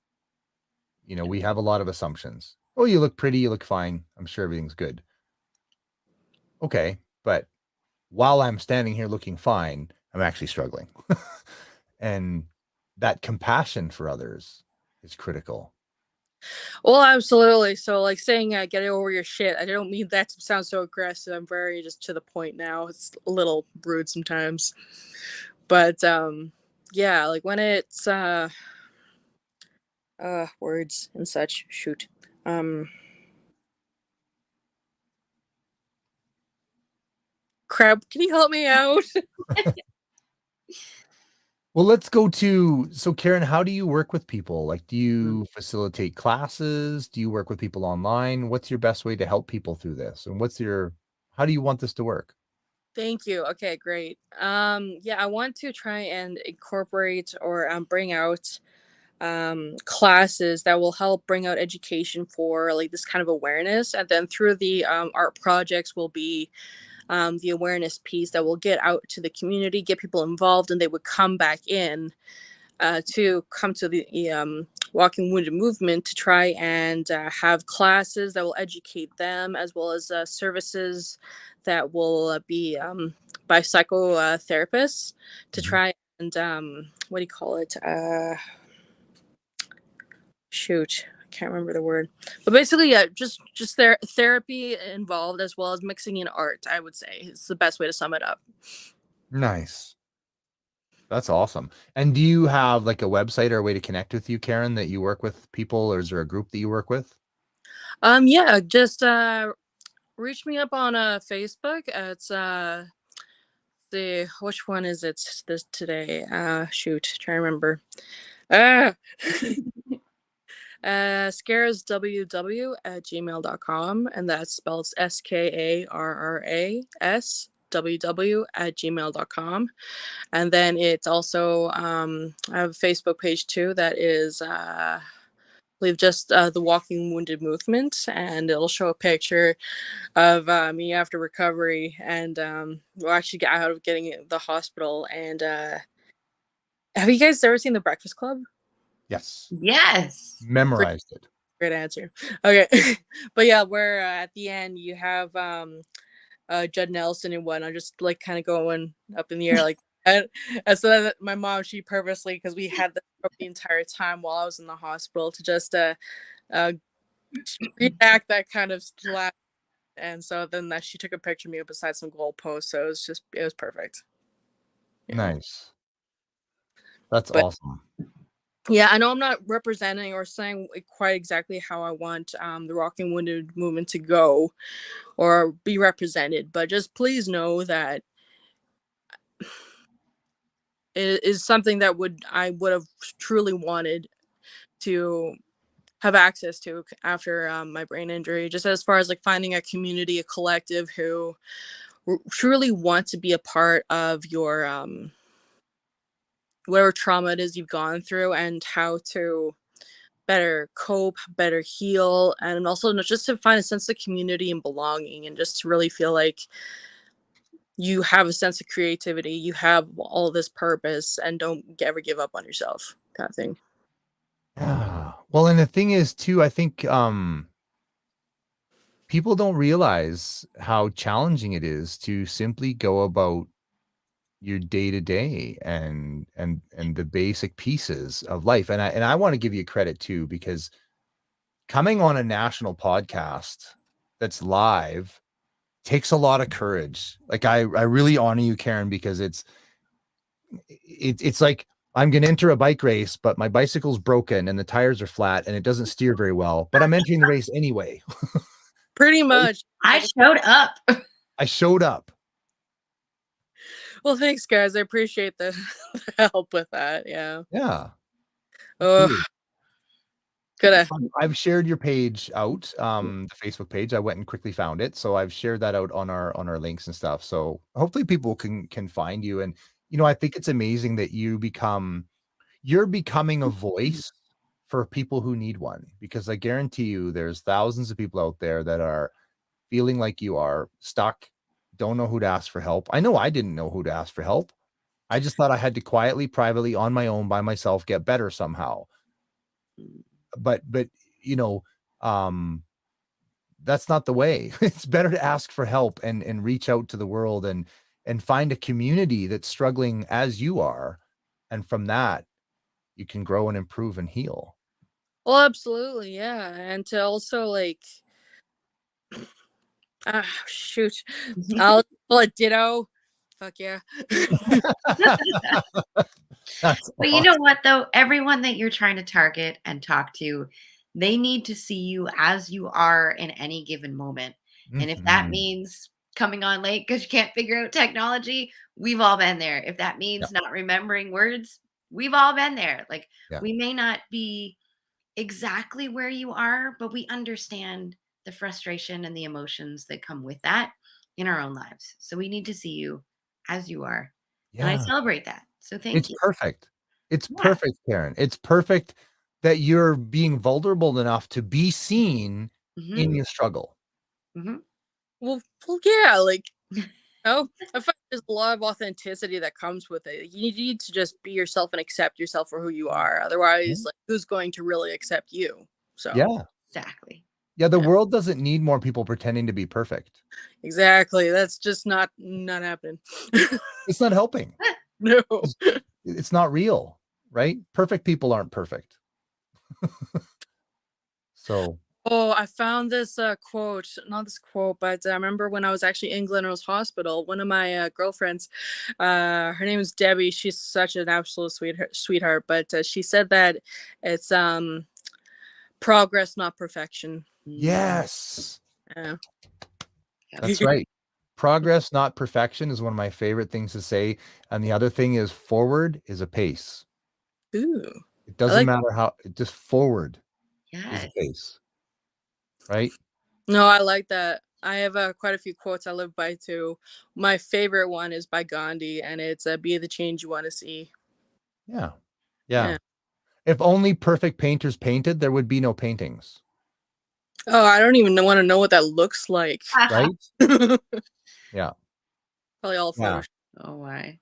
You know, we have a lot of assumptions. Oh, you look pretty, you look fine. I'm sure everything's good. Okay, but while I'm standing here looking fine, I'm actually struggling. And that compassion for others is critical. Well, absolutely. So, like saying "get over your shit," I don't mean that to sound so aggressive. I'm very just to the point now. It's a little rude sometimes, but yeah, like when it's words and such. Shoot, crap. Can you help me out? Well, let's go to, so Karen, how do you work with people? Like, do you facilitate classes? Do you work with people online? What's your best way to help people through this? And how do you want this to work? Thank you. Okay, great. Yeah, I want to try and incorporate or bring out classes that will help bring out education for like this kind of awareness, and then through the art projects will be the awareness piece that will get out to the community, get people involved, and they would come back in to come to the Walking Wounded movement to try and have classes that will educate them, as well as services that will be by psychotherapists to try and what do you call it? Shoot, I can't remember the word, but basically, yeah, just their therapy involved, as well as mixing in art. I would say is the best way to sum it up. Nice. That's awesome. And do you have like a website or a way to connect with you, Karen, that you work with people, or is there a group that you work with? Yeah, just reach me up on Facebook. It's which one is it this today? Shoot, try to remember. Skarra's www@gmail.com, and that's spelled SKARRAS@gmail.com. And then it's also I have a Facebook page too that is I believe just the Walking Wounded movement, and it'll show a picture of me after recovery, and we'll actually get out of getting the hospital. And have you guys ever seen The Breakfast Club? Yes. Yes. Memorized it. Great answer. Okay. But yeah, where at the end you have Judd Nelson and whatnot, just like kind of going up in the air like and so that my mom, she purposely, because we had the entire time while I was in the hospital, to just reenact that kind of laugh. And so then that she took a picture of me beside some goalposts, so it was perfect. Yeah. Nice. That's But awesome. yeah, I know I'm not representing or saying quite exactly how I want the Walking Wounded movement to go or be represented, but just please know that it is something that I would have truly wanted to have access to after my brain injury, just as far as like finding a community, a collective who truly want to be a part of your whatever trauma it is you've gone through, and how to better cope, better heal, and also just to find a sense of community and belonging, and just to really feel like you have a sense of creativity, you have all this purpose, and don't ever give up on yourself, kind of thing. Yeah. Well, and the thing is too, I think people don't realize how challenging it is to simply go about your day to day and the basic pieces of life. And I want to give you credit too, because coming on a national podcast that's live takes a lot of courage. Like I really honor you, Karen, because it's like I'm going to enter a bike race, but my bicycle's broken and the tires are flat and it doesn't steer very well, but I'm entering the race anyway. Pretty much. I showed up. I showed up. Well, thanks, guys. I appreciate the help with that. Yeah. Yeah. Oh, coulda. I've shared your page out, the Facebook page. I went and quickly found it, so I've shared that out on our links and stuff. So hopefully people can find you. And I think it's amazing that you're becoming a voice for people who need one, because I guarantee you there's thousands of people out there that are feeling like you are stuck, don't know who to ask for help. I know I didn't know who to ask for help. I just thought I had to quietly, privately, on my own, by myself, get better somehow. But that's not the way. It's better to ask for help and reach out to the world and find a community that's struggling as you are. And from that, you can grow and improve and heal. Well, absolutely, yeah. And to also like shoot. I'll pull a ditto. Fuck yeah. But you know what, though? Everyone that you're trying to target and talk to, they need to see you as you are in any given moment. And if that means coming on late because you can't figure out technology, we've all been there. If that means not remembering words, we've all been there. Like, we may not be exactly where you are, but we understand the frustration and the emotions that come with that in our own lives. So we need to see you as you are. And I celebrate that. So thank you. It's perfect. It's perfect, Karen. It's perfect that you're being vulnerable enough to be seen in your struggle. Well, yeah, like Oh, I find there's a lot of authenticity that comes with it. You need to just be yourself and accept yourself for who you are. Otherwise, like, who's going to really accept you? So Yeah. Exactly. Yeah. The Yeah. world doesn't need more people pretending to be perfect. exactly. That's just not happening. It's not helping. No. It's not real, right? Perfect people aren't perfect. So Oh, I found this quote, not this quote, but I remember when I was actually in Glen Rose Hospital, one of my girlfriends, her name is Debbie. She's such an absolute sweetheart, but she said that it's progress, not perfection. yes, Yeah. that's right. Progress, not perfection, is one of my favorite things to say. And the other thing is forward is a pace. Ooh. It I doesn't like. matter how, just forward is a Yes. pace, right? No, I like that. I have quite a few quotes I live by too. My favorite one is by Gandhi, and it's "Be the change you want to see." Yeah. Yeah. Yeah. If only perfect painters painted, there would be no paintings, Oh, I don't even want to know what that looks like. right? Probably Yeah. all Yeah. Photoshop. Oh my.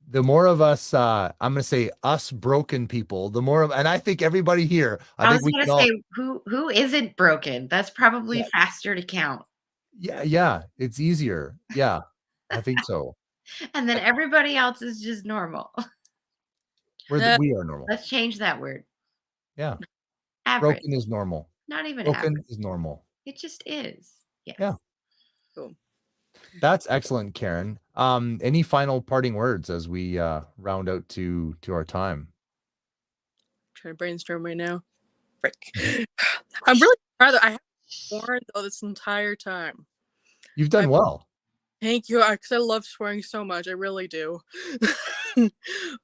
The more of us, I'm going to say us broken people, the more of, and I think everybody here, I I think was we gonna can all, say who isn't broken? That's probably yeah, faster to count. yeah, it's easier. Yeah, I think so. And then everybody else is just normal. We are normal. Let's change that word. Yeah. Average. Broken is normal. Not even Broken average. is normal. It just is. Yes. Yeah. Cool. That's excellent, Karen. Any final parting words as we round out to our time? Trying to brainstorm right now. Frick. I'm really proud that I haven't sworn though this entire time. You've done well. Thank you, because I love swearing so much. I really do.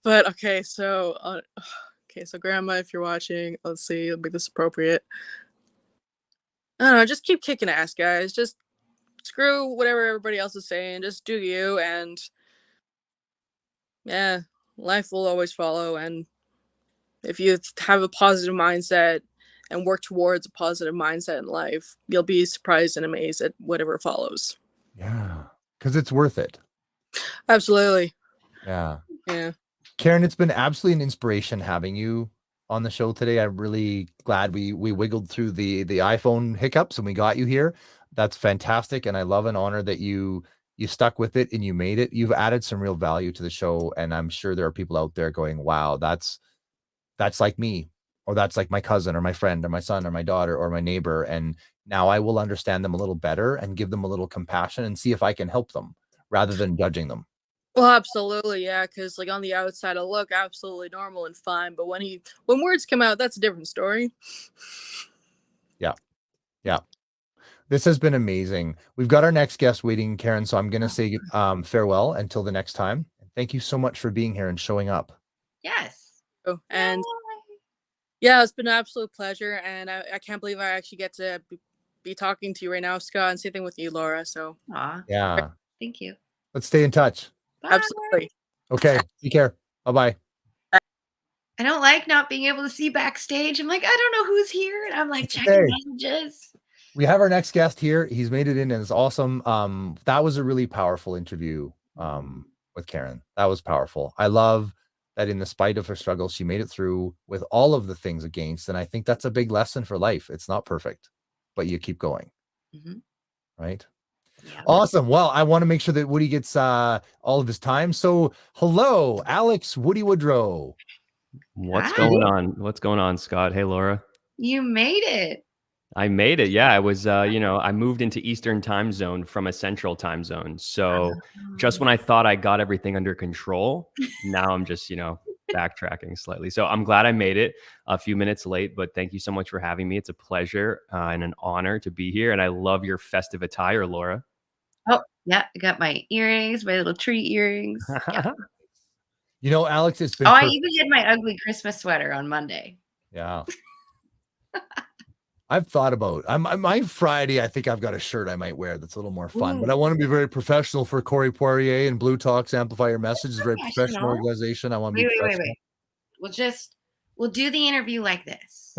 But okay, so Grandma, if you're watching, let's see, I'll make this appropriate. I don't know, just keep kicking ass, guys. Just screw whatever everybody else is saying. Just do you, and yeah, life will always follow. And if you have a positive mindset and work towards a positive mindset in life, you'll be surprised and amazed at whatever follows. Yeah. Because it's worth it. Absolutely. Yeah. Yeah. Karen, it's been absolutely an inspiration having you on the show today. I'm really glad we wiggled through the iPhone hiccups and we got you here. That's fantastic. And I love and honor that you stuck with it and you made it. You've added some real value to the show. And I'm sure there are people out there going, wow, that's like me, or that's like my cousin or my friend or my son or my daughter or my neighbor. And now I will understand them a little better and give them a little compassion and see if I can help them rather than judging them. Well, absolutely, yeah. Because like on the outside, I look absolutely normal and fine, but when words come out, that's a different story. Yeah. Yeah. This has been amazing. We've got our next guest waiting, Karen. So I'm going to say farewell until the next time. Thank you so much for being here and showing up. Yes. Oh, and Yay. yeah, it's been an absolute pleasure, and I can't believe I actually get to be talking to you right now, Scott, and same thing with you, Laura. So Aw. Yeah. Thank you. Let's stay in touch. Bye. absolutely. Okay. Take care. Bye-bye. I don't like not being able to see backstage. I'm like, I don't know who's here. And I'm like It's checking okay. messages. We have our next guest here. He's made it in and it's awesome. That was a really powerful interview with Karen. That was powerful. I love that in the spite of her struggles, she made it through with all of the things against. And I think that's a big lesson for life. It's not perfect, but you keep going. Mm-hmm. Right? Yeah. Awesome. Well, I want to make sure that Woody gets all of his time. So hello, Alex Woody Woodrow. What's Hi. going on? What's going on, Scott? Hey, Laura. You made it. I made it. Yeah, I was, I moved into Eastern time zone from a Central time zone. So just when I thought I got everything under control, now I'm just, backtracking slightly. So I'm glad I made it a few minutes late, but thank you so much for having me. It's a pleasure and an honor to be here. And I love your festive attire, Laura. Oh, yeah. I got my earrings, my little tree earrings. Yeah. Alex, it's been I perfect. even did my ugly Christmas sweater on Monday. Yeah. I've thought about my Friday. I think I've got a shirt I might wear that's a little more fun, but I want to be very professional for Corey Poirier and Blue Talks Amplify Your Message. It's a very professional organization. I want to be professional. We'll do the interview like this.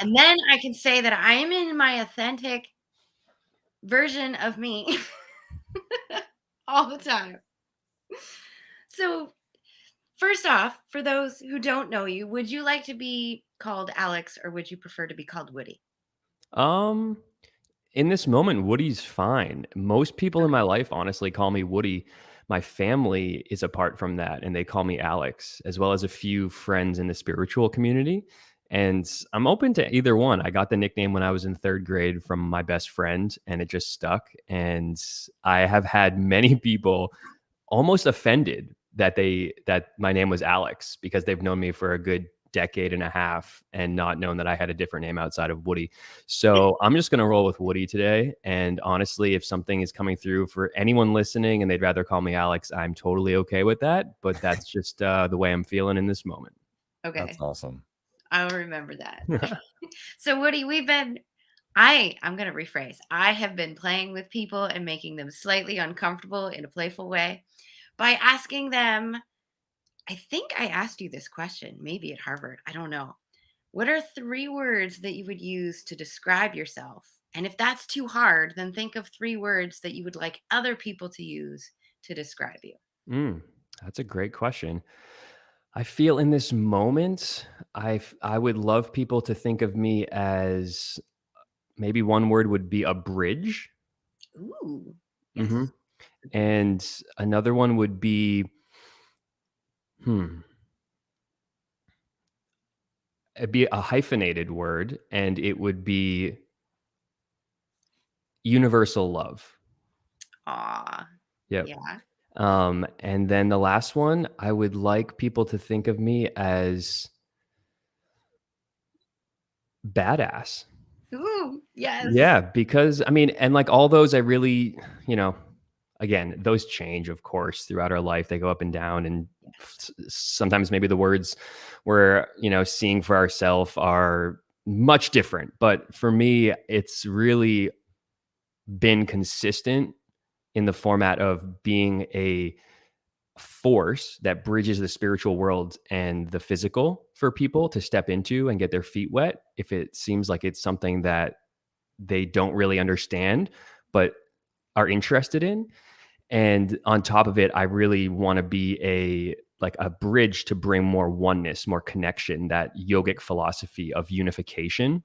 And then I can say that I am in my authentic version of me. all the time. So, first off, for those who don't know you, would you like to be called Alex or would you prefer to be called Woody? Um, in this moment, Woody's fine. Most people in my life honestly call me Woody. My family is apart from that, and they call me Alex, as well as a few friends in the spiritual community. And I'm open to either one. I got the nickname when I was in third grade from my best friend, and it just stuck. And I have had many people almost offended that my name was Alex because they've known me for a good decade and a half and not known that I had a different name outside of Woody. So I'm just going to roll with Woody today. And honestly, if something is coming through for anyone listening and they'd rather call me Alex, I'm totally okay with that. But that's just the way I'm feeling in this moment. Okay. That's awesome. I'll remember that. So Woody, I'm going to rephrase. I have been playing with people and making them slightly uncomfortable in a playful way by asking them, I think I asked you this question, maybe at Harvard. I don't know. What are 3 words that you would use to describe yourself? And if that's too hard, then think of 3 words that you would like other people to use to describe you. That's a great question. I feel in this moment, I would love people to think of me as maybe one word would be a bridge. Ooh. hmm Yes. And another one would be, it'd be a hyphenated word, and it would be universal love. Aw. Yep. Yeah. And then the last one, I would like people to think of me as badass. Ooh. Yes. Yeah, because I mean, and like all those, I really, again, those change, of course, throughout our life. They go up and down, and sometimes maybe the words we're, seeing for ourselves are much different. But for me, it's really been consistent in the format of being a force that bridges the spiritual world and the physical for people to step into and get their feet wet if it seems like it's something that they don't really understand but are interested in. And on top of it, I really want to be a bridge to bring more oneness, more connection, that yogic philosophy of unification,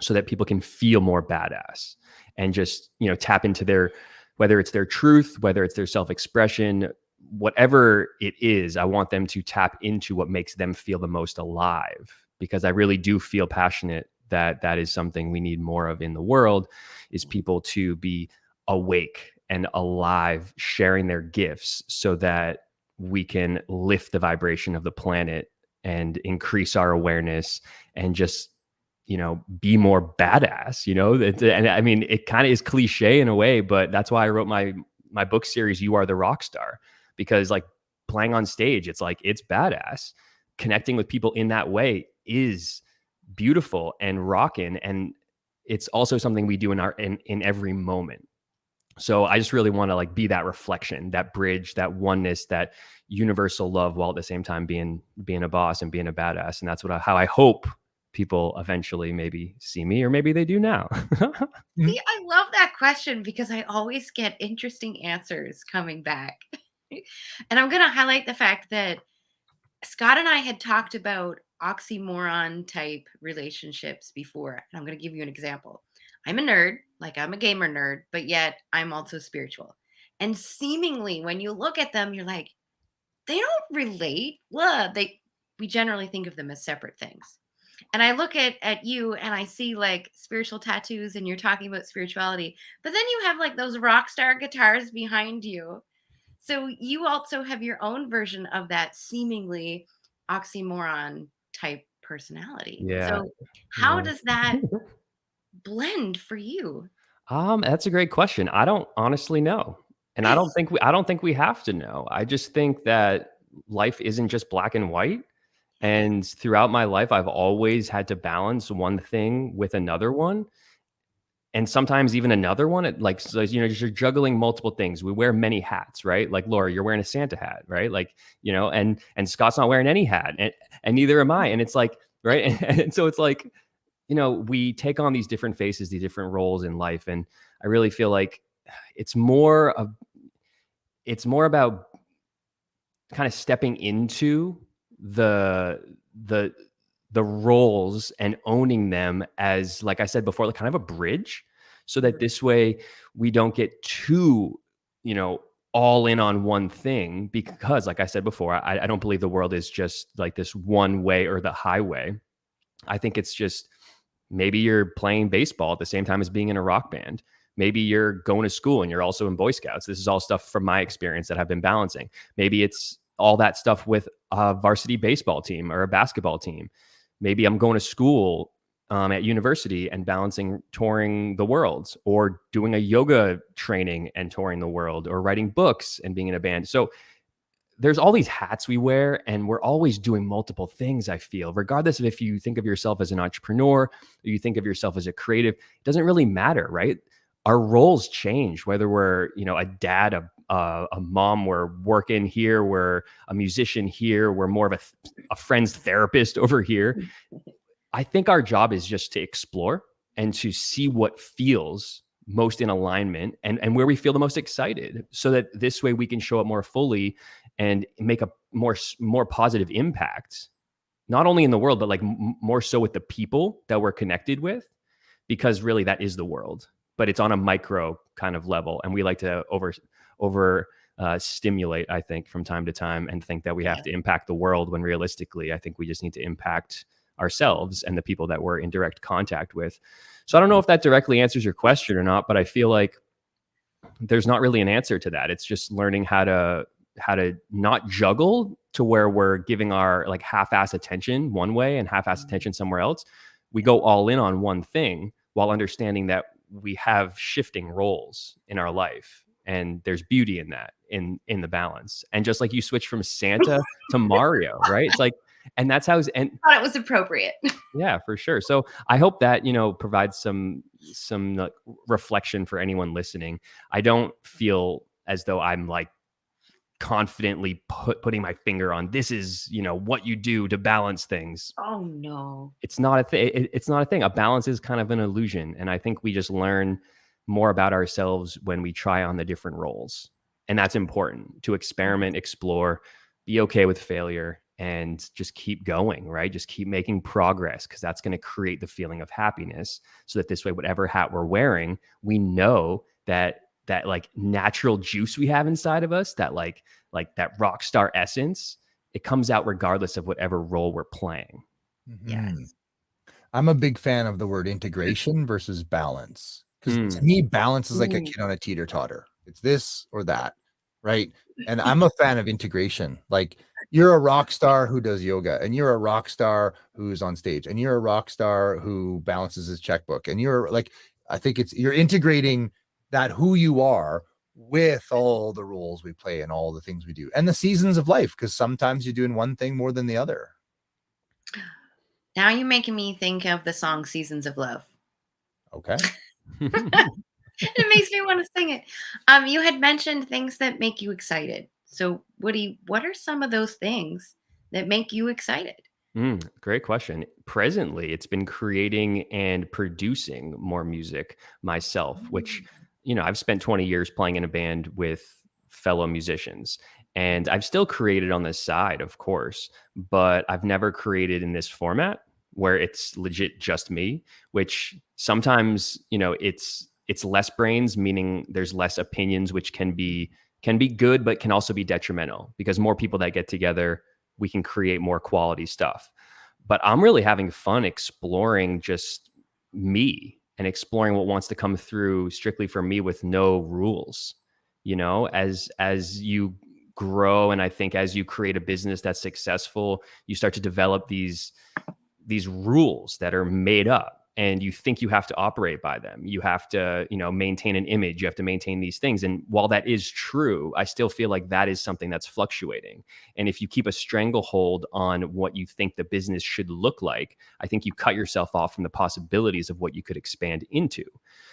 so that people can feel more badass and just, tap into whether it's their truth, whether it's their self-expression, whatever it is. I want them to tap into what makes them feel the most alive, because I really do feel passionate that is something we need more of in the world, is people to be awake and alive, sharing their gifts so that we can lift the vibration of the planet and increase our awareness and just, be more badass, and I mean, it kind of is cliche in a way, but that's why I wrote my book series, You Are the Rock Star, because like playing on stage, it's like, it's badass. Connecting with people in that way is beautiful and rocking. And it's also something we do in every moment. So I just really want to like be that reflection, that bridge, that oneness, that universal love, while at the same time being a boss and being a badass. And that's how I hope people eventually maybe see me, or maybe they do now. See, I love that question because I always get interesting answers coming back. And I'm going to highlight the fact that Scott and I had talked about oxymoron type relationships before. And I'm going to give you an example. I'm a nerd, like I'm a gamer nerd, but yet I'm also spiritual. And seemingly when you look at them, you're like, they don't relate. Well, we generally think of them as separate things. And I look at you and I see like spiritual tattoos and you're talking about spirituality, but then you have like those rock star guitars behind you. So you also have your own version of that seemingly oxymoron type personality. Yeah. So how Yeah. does that blend for you? That's a great question. I don't honestly know. And I don't think we have to know. I just think that life isn't just black and white. And throughout my life, I've always had to balance one thing with another one. And sometimes even another one, so, you're juggling multiple things. We wear many hats, right? Like Laura, you're wearing a Santa hat, right? Like, and Scott's not wearing any hat, and neither am I. And it's like, right. And so it's like, we take on these different faces, these different roles in life. And I really feel like it's more of, it's more about kind of stepping into the roles and owning them as, like I said before, like kind of a bridge, so that this way we don't get too, all in on one thing, because like I said before, I don't believe the world is just like this one way or the highway. I think it's just, maybe you're playing baseball at the same time as being in a rock band. Maybe you're going to school and you're also in Boy Scouts. This is all stuff from my experience that I've been balancing. Maybe it's all that stuff with a varsity baseball team or a basketball team. Maybe I'm going to school at university and balancing touring the world, or doing a yoga training and touring the world, or writing books and being in a band. So there's all these hats we wear, and we're always doing multiple things, I feel, regardless of if you think of yourself as an entrepreneur or you think of yourself as a creative. It doesn't really matter, right? Our roles change, whether we're, a dad, a mom, we're working here, we're a musician here, we're more of a friend's therapist over here. I think our job is just to explore and to see what feels most in alignment, and where we feel the most excited, so that this way we can show up more fully and make a more positive impact, not only in the world, but like more so with the people that we're connected with, because really that is the world, but it's on a micro kind of level. And we like to over stimulate, I think, from time to time, and think that we have to impact the world, when realistically, I think we just need to impact ourselves and the people that we're in direct contact with. So I don't know if that directly answers your question or not, but I feel like there's not really an answer to that. It's just learning how to not juggle to where we're giving our like half-ass attention one way and half-ass attention somewhere else. We go all in on one thing, while understanding that we have shifting roles in our life, and there's beauty in that, in the balance. And just like you switch from Santa to Mario, right? It's like, and that's how, and I thought it was appropriate. yeah, for sure. So I hope that, provides some reflection for anyone listening. I don't feel as though I'm like confidently putting my finger on, this is, what you do to balance things. Oh no. It's not a thing. It's not a thing. A balance is kind of an illusion. And I think we just learn more about ourselves when we try on the different roles. And that's important, to experiment, explore, be okay with failure, and just keep going, right? Just keep making progress, because that's going to create the feeling of happiness, so that this way, whatever hat we're wearing, we know that like natural juice we have inside of us, that like that rock star essence, it comes out regardless of whatever role we're playing. Yes. I'm a big fan of the word integration versus balance, because to me, balance is like a kid on a teeter-totter. It's this or that, right? And I'm a fan of integration. Like, you're a rock star who does yoga, and you're a rock star who's on stage, and you're a rock star who balances his checkbook, and you're like, I think you're integrating that who you are with all the roles we play and all the things we do and the seasons of life, because sometimes you're doing one thing more than the other. Now you're making me think of the song Seasons of Love. Okay. It makes me want to sing it. You had mentioned things that make you excited. So what are some of those things that make you excited? Great question. Presently, it's been creating and producing more music myself, which, I've spent 20 years playing in a band with fellow musicians, and I've still created on this side, of course, but I've never created in this format where it's legit just me, which sometimes, it's less brains, meaning there's less opinions, which can be good, but can also be detrimental, because more people that get together, we can create more quality stuff. But I'm really having fun exploring just me, and exploring what wants to come through strictly for me, with no rules. As you grow, and I think as you create a business that's successful, you start to develop these rules that are made up, and you think you have to operate by them. You have to, maintain an image. You have to maintain these things. And while that is true, I still feel like that is something that's fluctuating. And if you keep a stranglehold on what you think the business should look like, I think you cut yourself off from the possibilities of what you could expand into.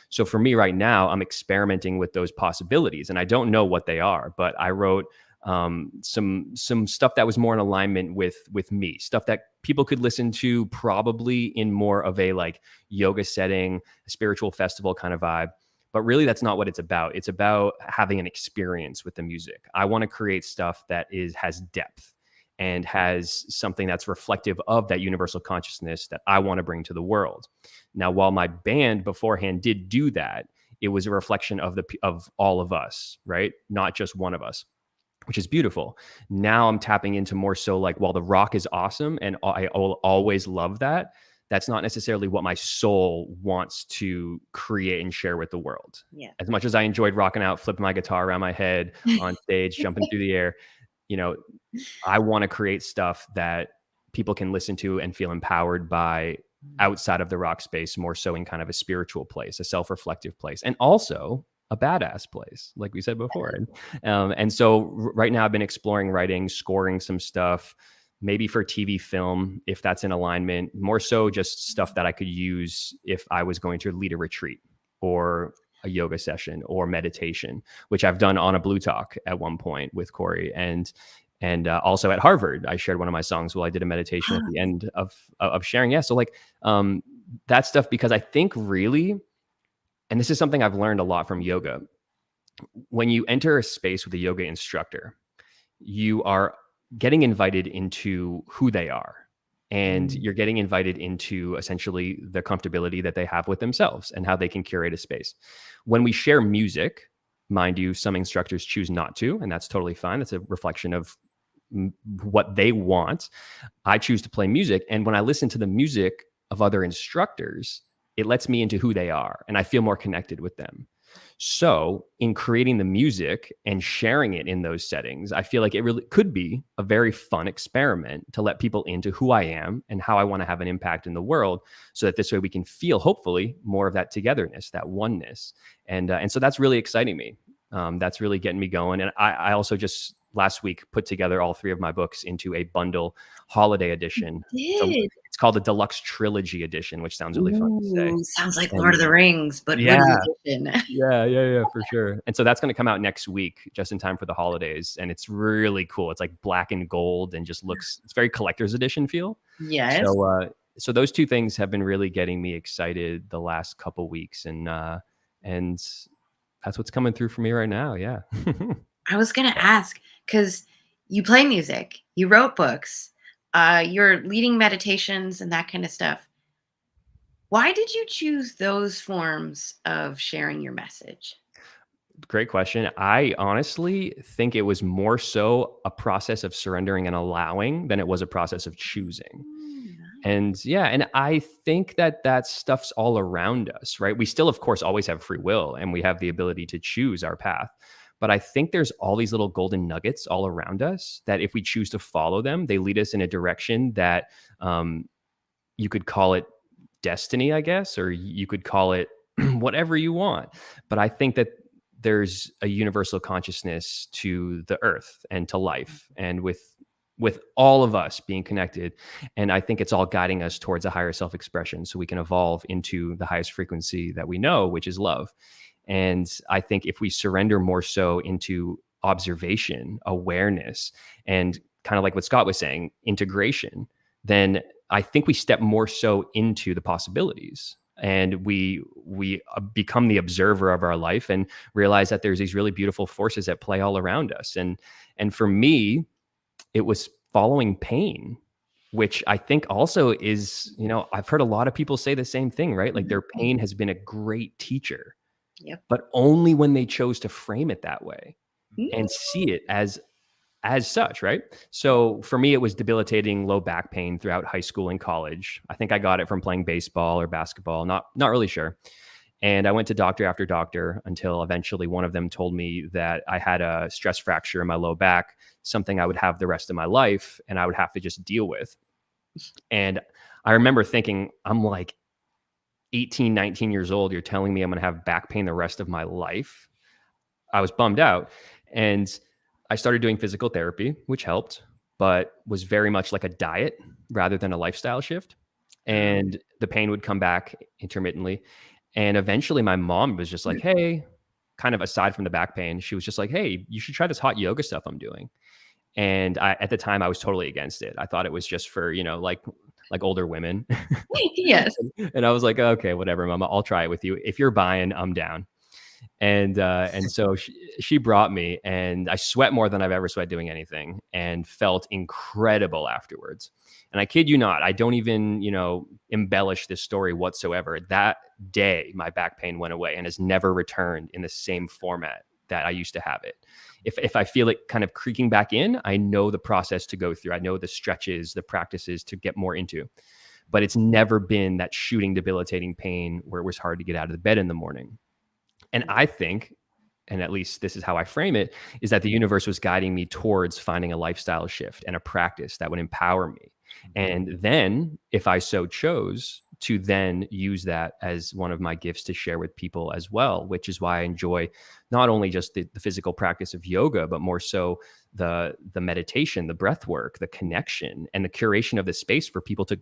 So for me right now, I'm experimenting with those possibilities, and I don't know what they are, but I wrote some stuff that was more in alignment with me, stuff that people could listen to probably in more of a like yoga setting, a spiritual festival kind of vibe. But really, that's not what it's about. It's about having an experience with the music. I want to create stuff that has depth and has something that's reflective of that universal consciousness that I want to bring to the world. Now, while my band beforehand did do that, it was a reflection of all of us, right? Not just one of us, which is beautiful. Now I'm tapping into more so like, while the rock is awesome and I always love that, that's not necessarily what my soul wants to create and share with the world. Yeah. As much as I enjoyed rocking out, flipping my guitar around my head on stage, jumping through the air, you know, I want to create stuff that people can listen to and feel empowered by outside of the rock space, more so in kind of a spiritual place, a self-reflective place, and also a badass place, like we said before. And so right now I've been exploring writing, scoring some stuff, maybe for TV, film, if that's in alignment, more so just stuff that I could use if I was going to lead a retreat or a yoga session or meditation, which I've done on a Blue Talk at one point with Corey. And also at Harvard, I shared one of my songs while I did a meditation at the end of sharing. Yeah. So like that stuff, because I think really, and this is something I've learned a lot from yoga, when you enter a space with a yoga instructor, you are getting invited into who they are. And you're getting invited into essentially the comfortability that they have with themselves and how they can curate a space. When we share music, mind you, some instructors choose not to, and that's totally fine. That's a reflection of what they want. I choose to play music. And when I listen to the music of other instructors, it lets me into who they are and I feel more connected with them. So in creating the music and sharing it in those settings, I feel like it really could be a very fun experiment to let people into who I am and how I want to have an impact in the world, so that this way we can feel, hopefully, more of that togetherness, that oneness. And so that's really exciting me. That's really getting me going. And I also just last week put together all 3 of my books into a bundle holiday edition. So it's called the Deluxe Trilogy Edition, which sounds really fun to say. Sounds like Lord of the Rings, but yeah, edition. yeah, for sure. And so that's going to come out next week, just in time for the holidays. And it's really cool. It's like black and gold and just looks, it's very collector's edition feel. Yes. So those 2 things have been really getting me excited the last couple weeks. And that's what's coming through for me right now. Yeah. I was going to ask, because you play music, you wrote books, you're leading meditations and that kind of stuff. Why did you choose those forms of sharing your message? Great question. I honestly think it was more so a process of surrendering and allowing than it was a process of choosing. And yeah, and I think that stuff's all around us, right? We still, of course, always have free will and we have the ability to choose our path. But I think there's all these little golden nuggets all around us that if we choose to follow them, they lead us in a direction that you could call it destiny, I guess, or you could call it whatever you want. But I think that there's a universal consciousness to the earth and to life, and with all of us being connected. And I think it's all guiding us towards a higher self-expression so we can evolve into the highest frequency that we know, which is love. And I think if we surrender more so into observation, awareness, and kind of like what Scott was saying, integration, then I think we step more so into the possibilities. And we become the observer of our life and realize that there's these really beautiful forces at play all around us. And for me, it was following pain, which I think also is, I've heard a lot of people say the same thing, right? Like their pain has been a great teacher. Yep. But only when they chose to frame it that way and see it as such, right? So for me, it was debilitating low back pain throughout high school and college. I think I got it from playing baseball or basketball, not really sure. And I went to doctor after doctor until eventually one of them told me that I had a stress fracture in my low back, something I would have the rest of my life and I would have to just deal with. And I remember thinking, I'm like 18, 19 years old. You're telling me I'm going to have back pain the rest of my life. I was bummed out. And I started doing physical therapy, which helped, but was very much like a diet rather than a lifestyle shift. And the pain would come back intermittently. And eventually my mom was just like, hey, kind of aside from the back pain, she was just like, hey, you should try this hot yoga stuff I'm doing. And at the time I was totally against it. I thought it was just for, like older women. Yes. And I was like, okay, whatever, mama, I'll try it with you. If you're buying, I'm down. And so she brought me, and I sweat more than I've ever sweat doing anything, and felt incredible afterwards. And I kid you not, I don't even, embellish this story whatsoever. That day, my back pain went away and has never returned in the same format that I used to have it. If I feel it kind of creaking back in, I know the process to go through. I know the stretches, the practices to get more into. But it's never been that shooting, debilitating pain where it was hard to get out of the bed in the morning. And I think, and at least this is how I frame it, is that the universe was guiding me towards finding a lifestyle shift and a practice that would empower me. And then, if I so chose, to then use that as one of my gifts to share with people as well, which is why I enjoy not only just the physical practice of yoga, but more so the meditation, the breath work, the connection, and the curation of the space for people to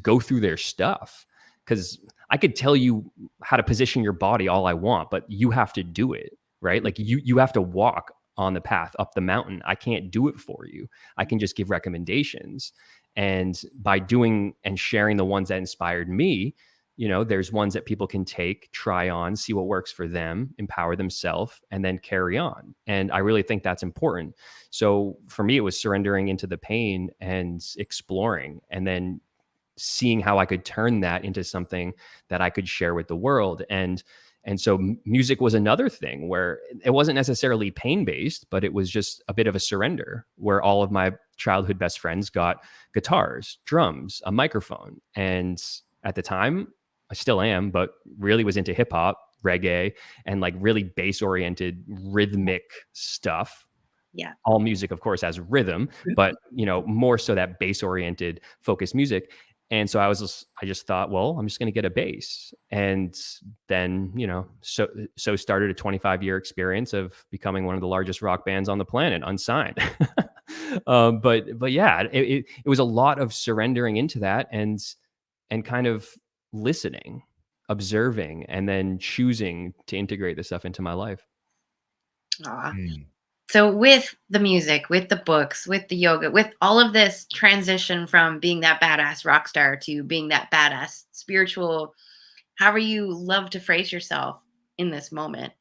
go through their stuff. Because I could tell you how to position your body all I want, but you have to do it, right? Like you have to walk on the path up the mountain. I can't do it for you. I can just give recommendations. And by doing and sharing the ones that inspired me, there's ones that people can take, try on, see what works for them, empower themselves, and then carry on. And I really think that's important. So for me, it was surrendering into the pain and exploring, and then seeing how I could turn that into something that I could share with the world. And so music was another thing where it wasn't necessarily pain-based, but it was just a bit of a surrender, where all of my childhood best friends got guitars, drums, a microphone. And at the time, I still am, but really was into hip hop, reggae, and like really bass-oriented rhythmic stuff. Yeah. All music, of course, has rhythm, but more so that bass-oriented focused music. And so I just thought, well, I'm just going to get a bass. And then, so started a 25-year experience of becoming one of the largest rock bands on the planet, unsigned. But yeah, it was a lot of surrendering into that and kind of listening, observing, and then choosing to integrate this stuff into my life. So with the music, with the books, with the yoga, with all of this transition from being that badass rock star to being that badass spiritual, however you love to phrase yourself in this moment,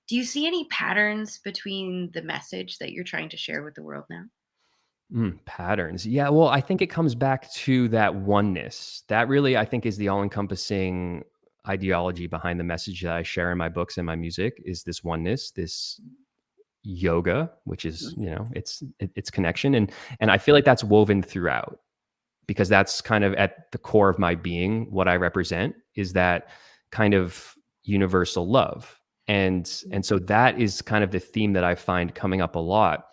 do you see any patterns between the message that you're trying to share with the world now? Patterns. Yeah. Well, I think it comes back to that oneness. That really, I think, is the all-encompassing ideology behind the message that I share in my books and my music, is this oneness, this yoga, which is, it's connection. And I feel like that's woven throughout, because that's kind of at the core of my being. What I represent is that kind of universal love. And so that is kind of the theme that I find coming up a lot.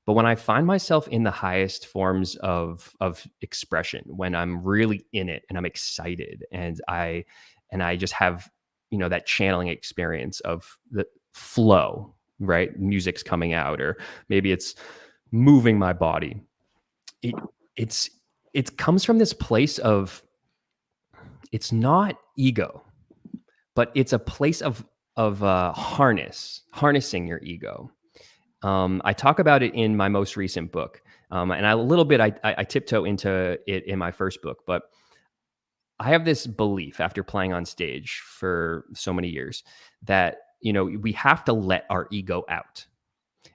But when I find myself in the highest forms of expression, when I'm really in it and I'm excited and I just have, that channeling experience of the flow, right? Music's coming out, or maybe it's moving my body. It comes from this place of, it's not ego, but it's a place of harnessing your ego. I talk about it in my most recent book. And a little bit, I tiptoe into it in my first book, but I have this belief, after playing on stage for so many years, that, we have to let our ego out.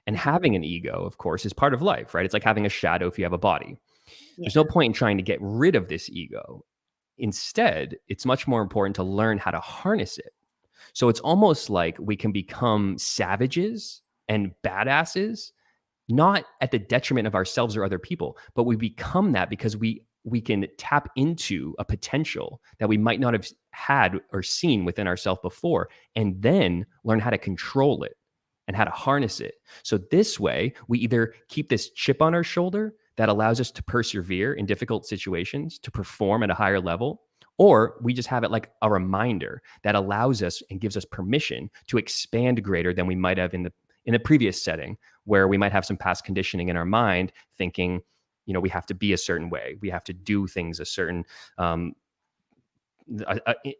And having an ego, of course, is part of life, right? It's like having a shadow if you have a body. Yeah. There's no point in trying to get rid of this ego. Instead, it's much more important to learn how to harness it. So it's almost like we can become savages and badasses, not at the detriment of ourselves or other people, but we become that because we can tap into a potential that we might not have had or seen within ourselves before, and then learn how to control it and how to harness it. So this way, we either keep this chip on our shoulder that allows us to persevere in difficult situations, to perform at a higher level, or we just have it like a reminder that allows us and gives us permission to expand greater than we might have in the previous setting, where we might have some past conditioning in our mind, thinking, we have to be a certain way, we have to do things a certain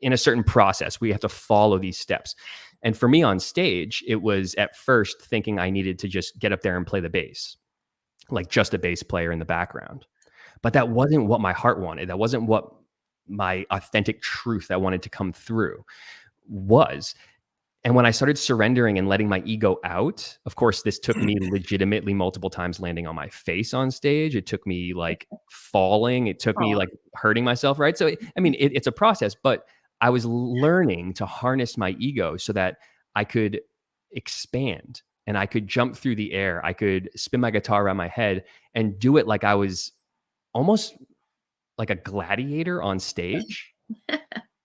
in a certain process, we have to follow these steps. And for me on stage, it was at first thinking I needed to just get up there and play the bass, like just a bass player in the background. But that wasn't what my heart wanted. That wasn't what my authentic truth that wanted to come through was. And when I started surrendering and letting my ego out, of course, this took me legitimately multiple times landing on my face on stage. It took me like falling. It took me Aw. like hurting myself, right? So, I mean, it's a process, but I was learning to harness my ego so that I could expand and I could jump through the air. I could spin my guitar around my head and do it like I was almost like a gladiator on stage.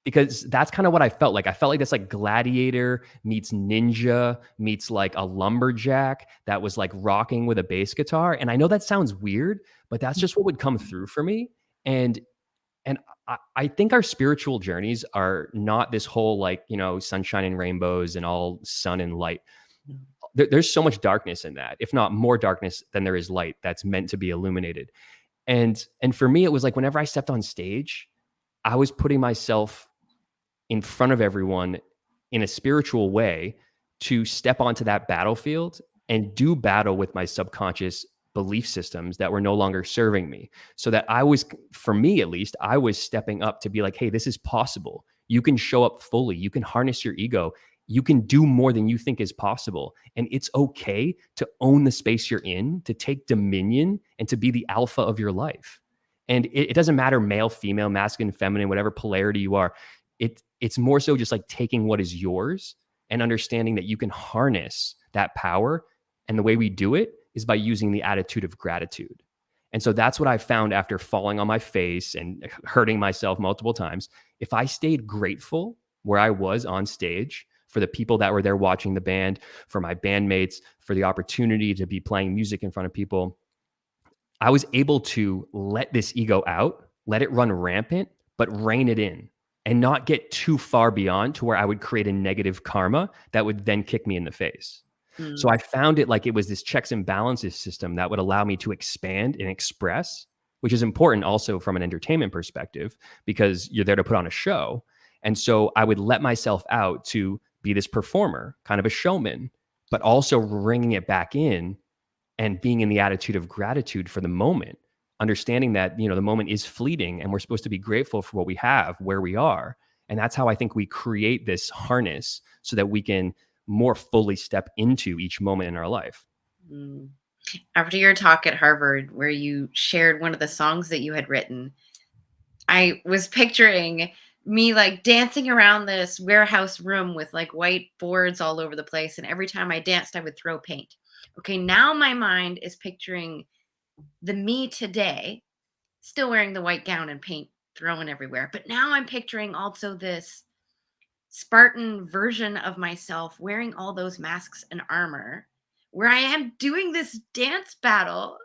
Because that's kind of what I felt like. I felt like this like gladiator meets ninja meets like a lumberjack that was like rocking with a bass guitar. And I know that sounds weird, but that's just what would come through for me. And I think our spiritual journeys are not this whole like, you know, sunshine and rainbows and all sun and light. There's so much darkness in that, if not more darkness than there is light that's meant to be illuminated. And for me, it was like whenever I stepped on stage, I was putting myself in front of everyone in a spiritual way to step onto that battlefield and do battle with my subconscious belief systems that were no longer serving me. So that I was, for me at least, I was stepping up to be like, hey, this is possible. You can show up fully. You can harness your ego. You can do more than you think is possible. And it's okay to own the space you're in, to take dominion, and to be the alpha of your life. And it doesn't matter male, female, masculine, feminine, whatever polarity you are. It's more so just like taking what is yours and understanding that you can harness that power. And the way we do it is by using the attitude of gratitude. And so that's what I found after falling on my face and hurting myself multiple times. If I stayed grateful where I was on stage for the people that were there watching the band, for my bandmates, for the opportunity to be playing music in front of people, I was able to let this ego out, let it run rampant, but rein it in and not get too far beyond to where I would create a negative karma that would then kick me in the face. So I found it like it was this checks and balances system that would allow me to expand and express, which is important also from an entertainment perspective, because you're there to put on a show. And so I would let myself out to be this performer, kind of a showman, but also bringing it back in and being in the attitude of gratitude for the moment, understanding that, you know, the moment is fleeting and we're supposed to be grateful for what we have, where we are. And that's how I think we create this harness so that we can more fully step into each moment in our life. After your talk at Harvard, where you shared one of the songs that you had written, I was picturing me like dancing around this warehouse room with like white boards all over the place. And every time I danced, I would throw paint. Okay, now my mind is picturing the me today, still wearing the white gown and paint thrown everywhere. But now I'm picturing also this Spartan version of myself wearing all those masks and armor, where I am doing this dance battle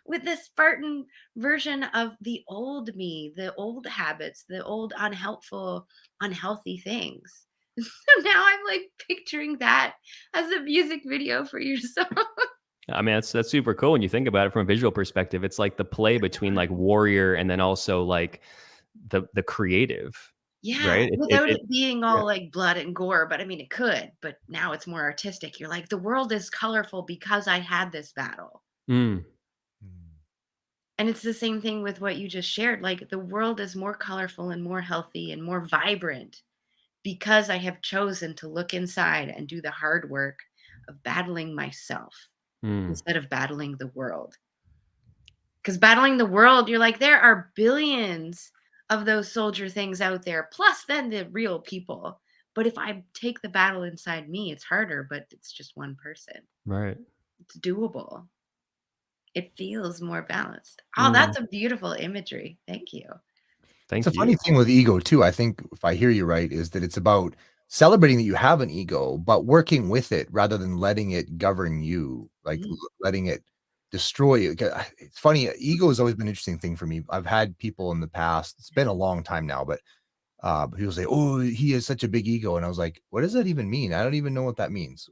with this Spartan version of the old me, the old habits, the old unhelpful, unhealthy things. So now I'm like picturing that as a music video for your song. I mean, that's super cool when you think about it from a visual perspective. It's like the play between like warrior and then also like the creative, Yeah, right? without it being all yeah. like blood and gore, but I mean, it could, but now it's more artistic. You're like, the world is colorful because I had this battle. Mm, And it's the same thing with what you just shared. Like, the world is more colorful and more healthy and more vibrant because I have chosen to look inside and do the hard work of battling myself instead of battling the world. Because battling the world, you're like, there are billions of those soldier things out there, plus then the real people. But if I take the battle inside me, it's harder, but it's just one person. right. It's doable. It feels more balanced. Oh, that's a beautiful imagery. Thank you. Thank It's a you. funny thing with ego too. I think if I hear you right, is that it's about celebrating that you have an ego, but working with it rather than letting it govern you, like letting it destroy you. It's funny. Ego has always been an interesting thing for me. I've had people in the past. It's been a long time now, but people say, "Oh, he has such a big ego," and I was like, "What does that even mean? I don't even know what that means.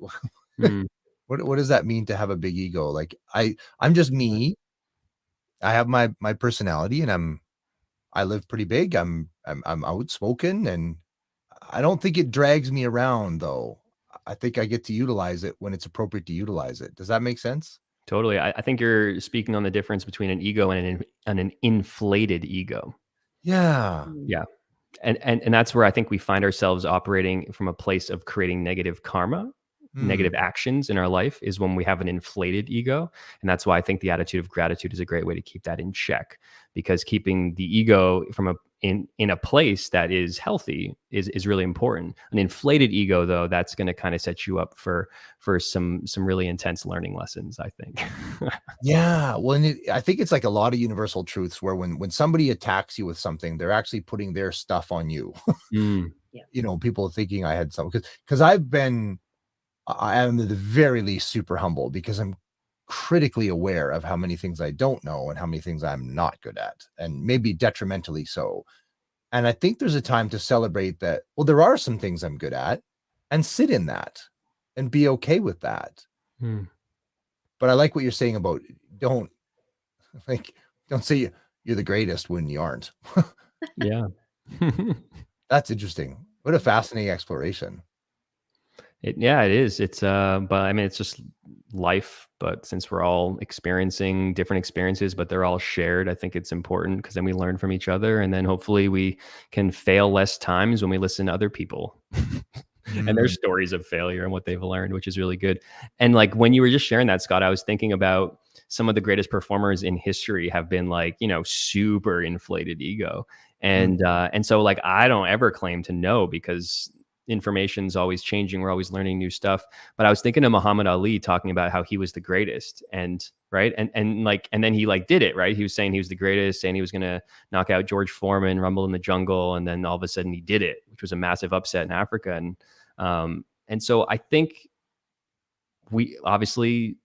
What does that mean to have a big ego? Like I'm just me. I have my personality, and I live pretty big. I'm outspoken, and I don't think it drags me around though. I think I get to utilize it when it's appropriate to utilize it. Does that make sense? Totally. I think you're speaking on the difference between an ego and an inflated ego. Yeah. Yeah. And that's where I think we find ourselves operating from a place of creating negative karma, negative actions in our life, is when we have an inflated ego. And that's why I think the attitude of gratitude is a great way to keep that in check, because keeping the ego from in a place that is healthy is really important. An inflated ego, though, that's going to kind of set you up for some really intense learning lessons, I think. Yeah, well, and I think it's like a lot of universal truths where when somebody attacks you with something, they're actually putting their stuff on you. Mm. You know, people thinking I had some, because I am at the very least super humble, because I'm critically aware of how many things I don't know and how many things I'm not good at, and maybe detrimentally so. And I think there's a time to celebrate that, well, there are some things I'm good at, and sit in that and be okay with that. Mm. But I like what you're saying about don't say you're the greatest when you aren't. Yeah. That's interesting. What a fascinating exploration. Yeah, it is. It's but I mean, it's just life. But since we're all experiencing different experiences, but they're all shared, I think it's important, because then we learn from each other, and then hopefully we can fail less times when we listen to other people and their stories of failure and what they've learned, which is really good. And like when you were just sharing that, Scott, I was thinking about some of the greatest performers in history have been like, super inflated ego. And so like, I don't ever claim to know, because information's always changing. We're always learning new stuff. But I was thinking of Muhammad Ali talking about how he was the greatest, and right. And then he like did it, right. He was saying he was the greatest, saying he was going to knock out George Foreman, Rumble in the Jungle. And then all of a sudden he did it, which was a massive upset in Africa. And so I think we obviously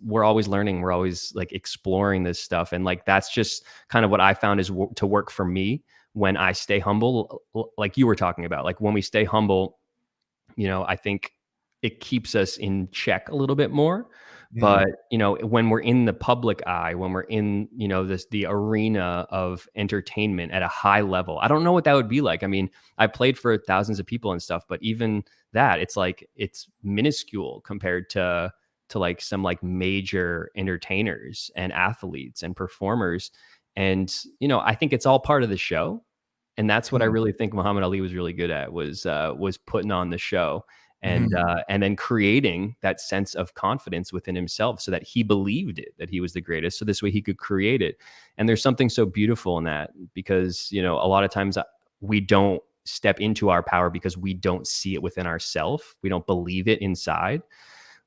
we're always learning. We're always like exploring this stuff. And like, that's just kind of what I found is to work for me when I stay humble, like you were talking about. Like when we stay humble, I think it keeps us in check a little bit more. But when we're in the public eye, when we're in the arena of entertainment at a high level, I don't know what that would be like. I mean, I played for thousands of people and stuff, but even that, it's minuscule compared to like some like major entertainers and athletes and performers. And I think it's all part of the show. And that's what I really think Muhammad Ali was really good at, was putting on the show. And then creating that sense of confidence within himself, so that he believed it, that he was the greatest. So this way he could create it. And there's something so beautiful in that, because, a lot of times we don't step into our power because we don't see it within ourselves. We don't believe it inside,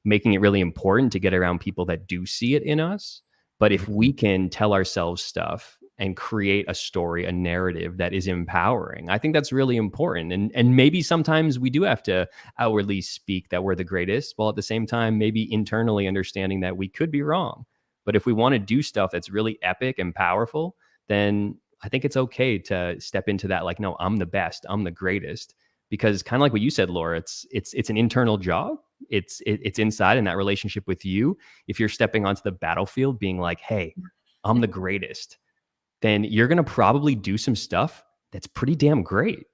making it really important to get around people that do see it in us. But if we can tell ourselves stuff and create a story, a narrative that is empowering, I think that's really important. And maybe sometimes we do have to outwardly speak that we're the greatest, while at the same time, maybe internally understanding that we could be wrong. But if we want to do stuff that's really epic and powerful, then I think it's okay to step into that. Like, no, I'm the best, I'm the greatest. Because kind of like what you said, Laura, it's an internal job. It's inside in that relationship with you. If you're stepping onto the battlefield being like, hey, I'm the greatest, then you're going to probably do some stuff that's pretty damn great.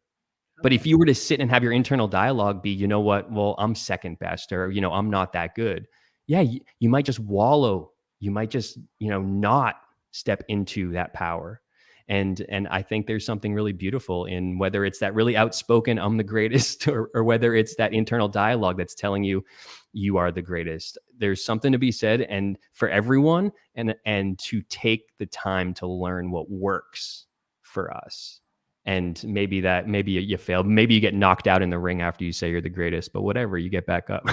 But if you were to sit and have your internal dialogue be, you know what, well, I'm second best, or, I'm not that good. Yeah, you might just wallow. You might just, not step into that power. And I think there's something really beautiful in whether it's that really outspoken, I'm the greatest, or whether it's that internal dialogue that's telling you, you are the greatest. There's something to be said, and for everyone, and to take the time to learn what works for us. And maybe you failed. Maybe you get knocked out in the ring after you say you're the greatest, but whatever, you get back up.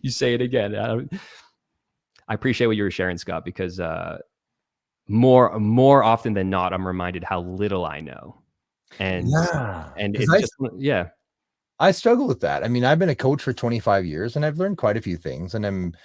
You say it again. I appreciate what you were sharing, Scott, because more often than not, I'm reminded how little I know. And it's I struggle with that. I mean, I've been a coach for 25 years and I've learned quite a few things. And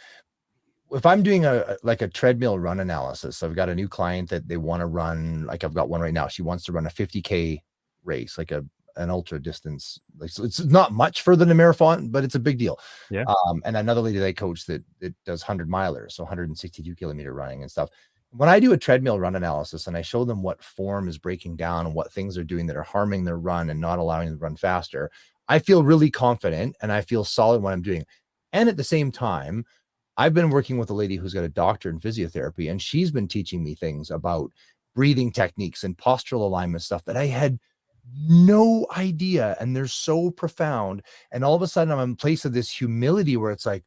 if I'm doing a treadmill run analysis, I've got a new client that they want to run, like I've got one right now. She wants to run a 50K race, like an ultra distance. Like, so it's not much further than a marathon, but it's a big deal. Yeah. And another lady that I coach that does 100 milers, so 162 kilometer running and stuff. When I do a treadmill run analysis and I show them what form is breaking down and what things they're doing that are harming their run and not allowing them to run faster, I feel really confident and I feel solid when I'm doing. And at the same time, I've been working with a lady who's got a doctorate in physiotherapy, and she's been teaching me things about breathing techniques and postural alignment stuff that I had no idea. And they're so profound. And all of a sudden I'm in a place of this humility where it's like,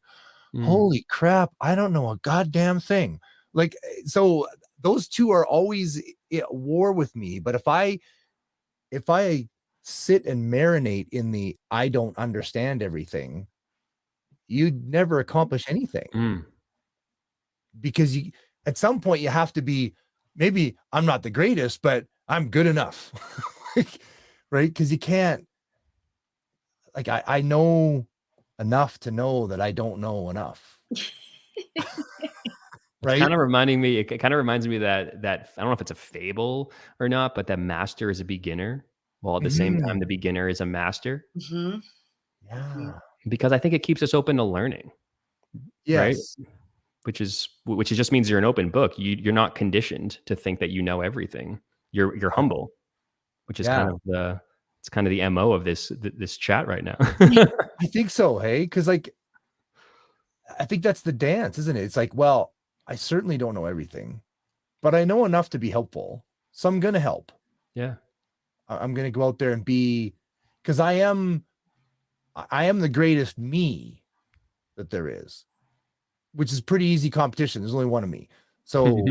holy crap, I don't know a goddamn thing. Like, so those two are always at war with me. But if I sit and marinate in the I don't understand everything, you'd never accomplish anything. Because you, at some point you have to be, maybe I'm not the greatest, but I'm good enough. Right? Because you can't, like, I know enough to know that I don't know enough. Right? Kind of reminding me, it kind of reminds me that I don't know if it's a fable or not, but that master is a beginner, while at the same time the beginner is a master. Mhm. Yeah. Because I think it keeps us open to learning. Right? Yes. Which just means you're an open book. You're not conditioned to think that you know everything. You're humble, which is kind of the MO of this chat right now. I think so. Hey, because like, I think that's the dance, isn't it? It's like, well, I certainly don't know everything, but I know enough to be helpful. So I'm going to help. Yeah. I'm going to go out there and be, because I am the greatest me that there is, which is pretty easy competition. There's only one of me. So,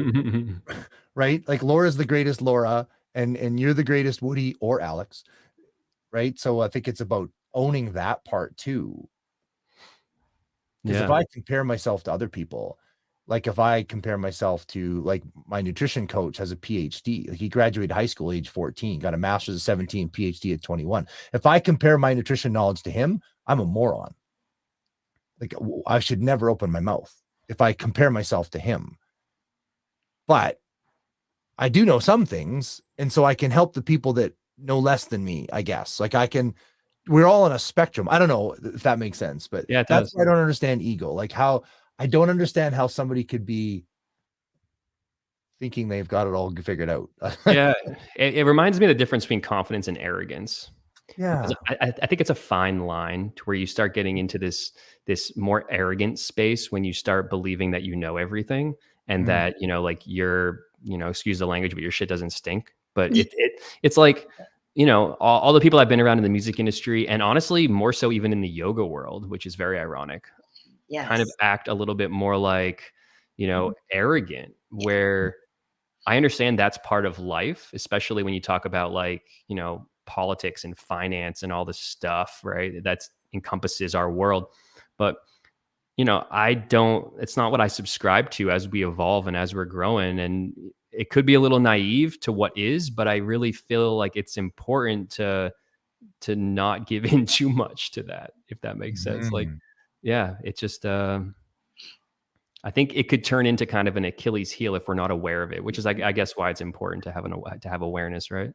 right? Like Laura's the greatest Laura, and you're the greatest Woody or Alex, right? So I think it's about owning that part too. Because if I compare myself to other people, like if I compare myself to, like, my nutrition coach has a PhD, like he graduated high school age 14, got a master's at 17, PhD at 21. If I compare my nutrition knowledge to him, I'm a moron. Like, I should never open my mouth if I compare myself to him. But I do know some things, and so I can help the people that know less than me, I guess. Like we're all on a spectrum. I don't know if that makes sense, but Yeah, it that's does. why I don't understand ego. Like, how I don't understand how somebody could be thinking they've got it all figured out. Yeah, it reminds me of the difference between confidence and arrogance. Yeah. Because I think it's a fine line to where you start getting into this more arrogant space when you start believing that you know everything, and that, like, you're, excuse the language, but your shit doesn't stink. But it's like, all the people I've been around in the music industry, and honestly more so even in the yoga world, which is very ironic, kind of Yes. act a little bit more like, arrogant, where I understand that's part of life, especially when you talk about, like, politics and finance and all this stuff, right? That's encompasses our world. But, it's not what I subscribe to as we evolve and as we're growing. And it could be a little naive to what is, but I really feel like it's important to not give in too much to that, if that makes sense. Like, yeah, it just, I think it could turn into kind of an Achilles heel if we're not aware of it, which is, I guess, why it's important to have awareness, right?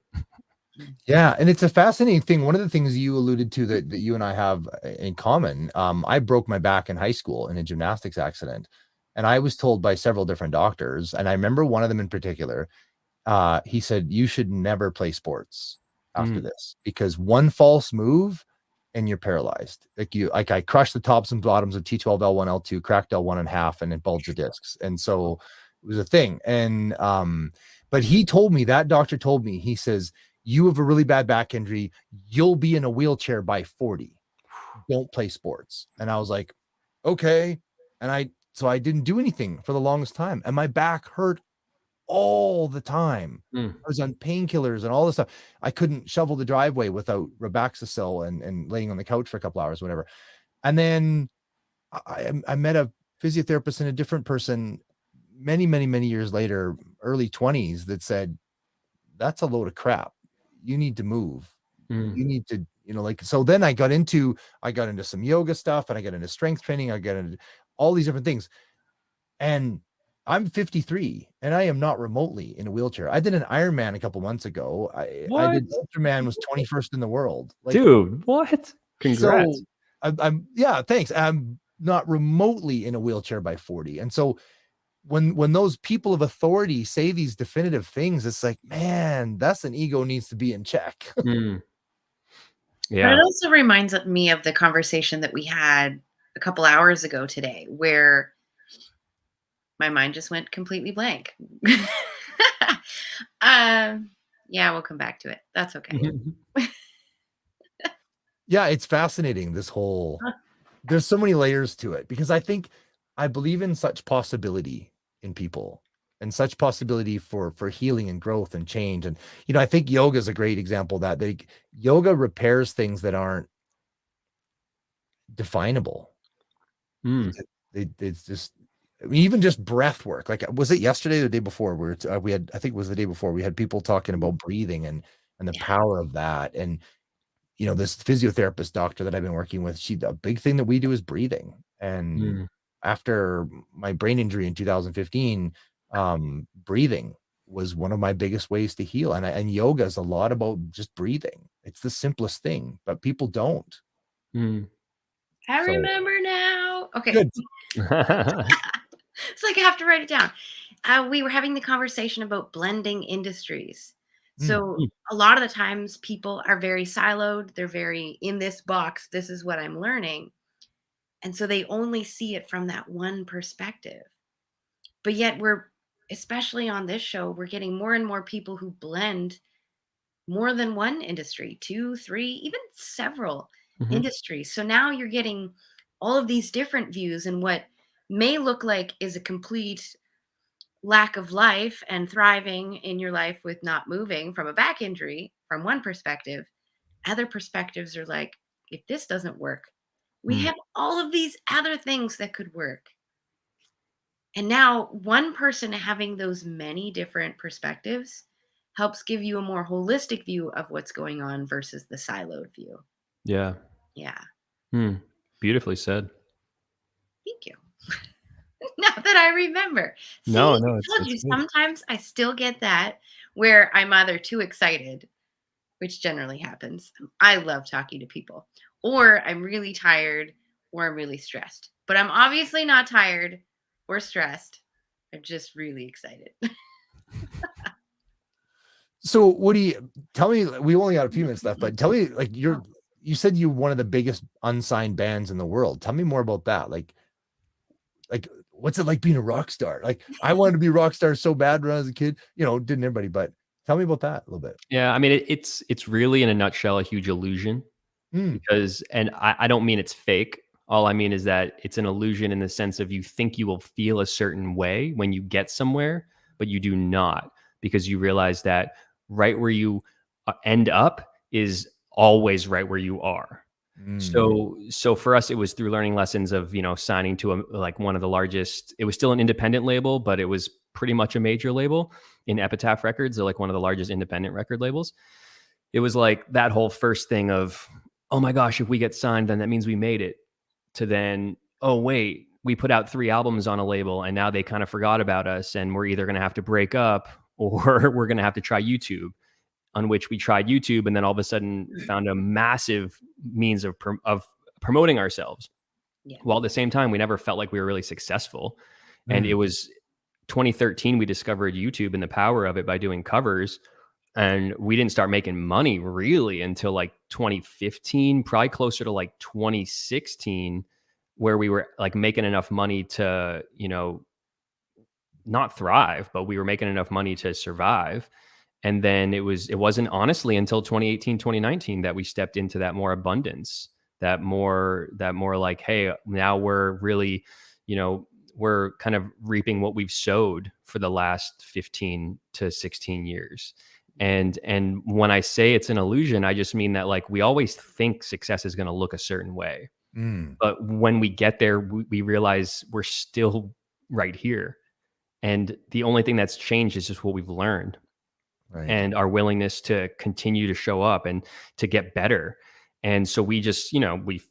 Yeah, and it's a fascinating thing. One of the things you alluded to that you and I have in common, I broke my back in high school in a gymnastics accident, and I was told by several different doctors, and I remember one of them in particular, he said, you should never play sports after this, because one false move and you're paralyzed. Like I crushed the tops and bottoms of T12, L1, L2, cracked L1 in half, and it bulged the discs. And so it was a thing. And but that doctor told me, he says, you have a really bad back injury, you'll be in a wheelchair by 40. Don't play sports. And I was like, okay. And so I didn't do anything for the longest time, and my back hurt all the time. I was on painkillers and all this stuff. I couldn't shovel the driveway without Robaxacil and laying on the couch for a couple hours, whatever. And then I met a physiotherapist and a different person many, many, many years later, early 20s, that said, that's a load of crap. You need to move. You need to, like, so then I got into some yoga stuff, and I got into strength training. I got into all these different things. And I'm 53 and I am not remotely in a wheelchair. I did an Ironman a couple months ago. I did Ultraman, was 21st in the world. Like, dude, what? Congrats. So I'm yeah, thanks. I'm not remotely in a wheelchair by 40. And so when those people of authority say these definitive things, it's like, man, that's an ego needs to be in check. Yeah. But it also reminds me of the conversation that we had a couple hours ago today, where my mind just went completely blank. Yeah, we'll come back to it. That's okay. Yeah, it's fascinating, this whole there's so many layers to it, because I believe in such possibility in people, and such possibility for healing and growth and change. And I think yoga is a great example of that. Yoga repairs things that aren't definable. Mm. It's just, I mean, even just breath work. Like, was it yesterday or the day before? We had, I think it was the day before, we had people talking about breathing and the power of that. And this physiotherapist doctor that I've been working with, a big thing that we do is breathing. And after my brain injury in 2015, breathing was one of my biggest ways to heal. And yoga is a lot about just breathing. It's the simplest thing, but people don't. I So- remember now. Okay. Good. It's like I have to write it down. We were having the conversation about blending industries. So a lot of the times people are very siloed. They're very in this box. This is what I'm learning. And so they only see it from that one perspective. But yet especially on this show, we're getting more and more people who blend more than one industry, 2, 3, even several industries. So now you're getting all of these different views, and what may look like is a complete lack of life and thriving in your life with not moving from a back injury from one perspective. Other perspectives are like, if this doesn't work, we have all of these other things that could work. And now one person having those many different perspectives helps give you a more holistic view of what's going on versus the siloed view. Yeah. Yeah. Beautifully said. Thank you. Now that I remember. See, No, I it's told you, good. sometimes I still get that where I'm either too excited, which generally happens. I love talking to people, or I'm really tired, or I'm really stressed. But I'm obviously not tired or stressed. I'm just really excited. So what do you tell me? We only got a few minutes left, but tell me, like, you said you're one of the biggest unsigned bands in the world. Tell me more about that. Like what's it like being a rock star? Like, I wanted to be a rock star so bad when I was a kid, didn't everybody? But tell me about that a little bit. Yeah, I mean, it's really, in a nutshell, a huge illusion. Because, and I don't mean it's fake. All I mean is that it's an illusion in the sense of you think you will feel a certain way when you get somewhere, but you do not, because you realize that right where you end up is always right where you are. So for us, it was through learning lessons of, signing to like one of the largest, it was still an independent label, but it was pretty much a major label in Epitaph Records. They're like one of the largest independent record labels. It was like that whole first thing of, oh my gosh, if we get signed, then that means we made it, to then, oh wait, we put out 3 albums on a label and now they kind of forgot about us and we're either going to have to break up or we're going to have to try YouTube, on which we tried YouTube and then all of a sudden found a massive means of promoting ourselves. Yeah. While at the same time, we never felt like we were really successful. And it was 2013, we discovered YouTube and the power of it by doing covers. And we didn't start making money really until like 2015, probably closer to like 2016, where we were like making enough money to, not thrive, but we were making enough money to survive. And then it wasn't honestly until 2018, 2019 that we stepped into that more abundance, that more like, hey, now we're really, we're kind of reaping what we've sowed for the last 15 to 16 years. And when I say it's an illusion, I just mean that, like, we always think success is going to look a certain way. But when we get there, we realize we're still right here. And the only thing that's changed is just what we've learned. Right. And our willingness to continue to show up and to get better. And so we just,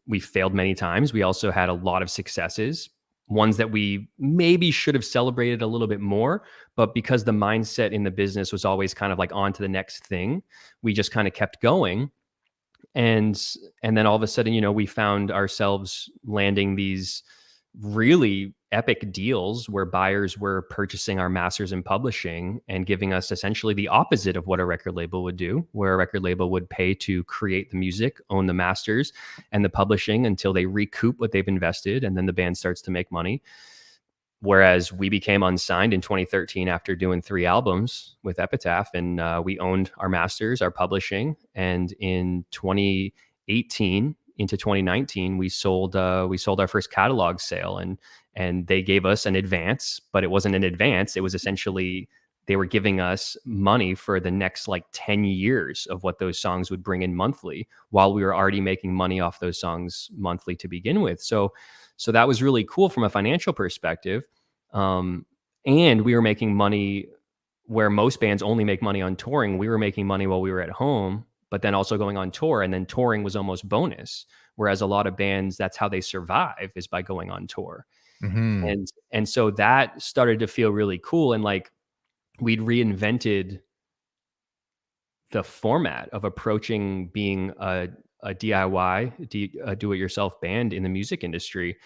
we failed many times. We also had a lot of successes, ones that we maybe should have celebrated a little bit more, but because the mindset in the business was always kind of like on to the next thing, we just kind of kept going. And then all of a sudden, we found ourselves landing these really epic deals where buyers were purchasing our masters and publishing and giving us essentially the opposite of what a record label would do, where a record label would pay to create the music, own the masters and the publishing until they recoup what they've invested, and then the band starts to make money. Whereas we became unsigned in 2013 after doing 3 albums with Epitaph, and we owned our masters, our publishing. And in 2018 into 2019, we sold our first catalog sale, and they gave us an advance, but it wasn't an advance. It was essentially they were giving us money for the next like 10 years of what those songs would bring in monthly, while we were already making money off those songs monthly to begin with. So that was really cool from a financial perspective. And we were making money where most bands only make money on touring. We were making money while we were at home, but then also going on tour. And then touring was almost bonus. Whereas a lot of bands, that's how they survive, is by going on tour. Mhm. And so that started to feel really cool. And like we'd reinvented the format of approaching being a DIY, a do-it-yourself band in the music industry.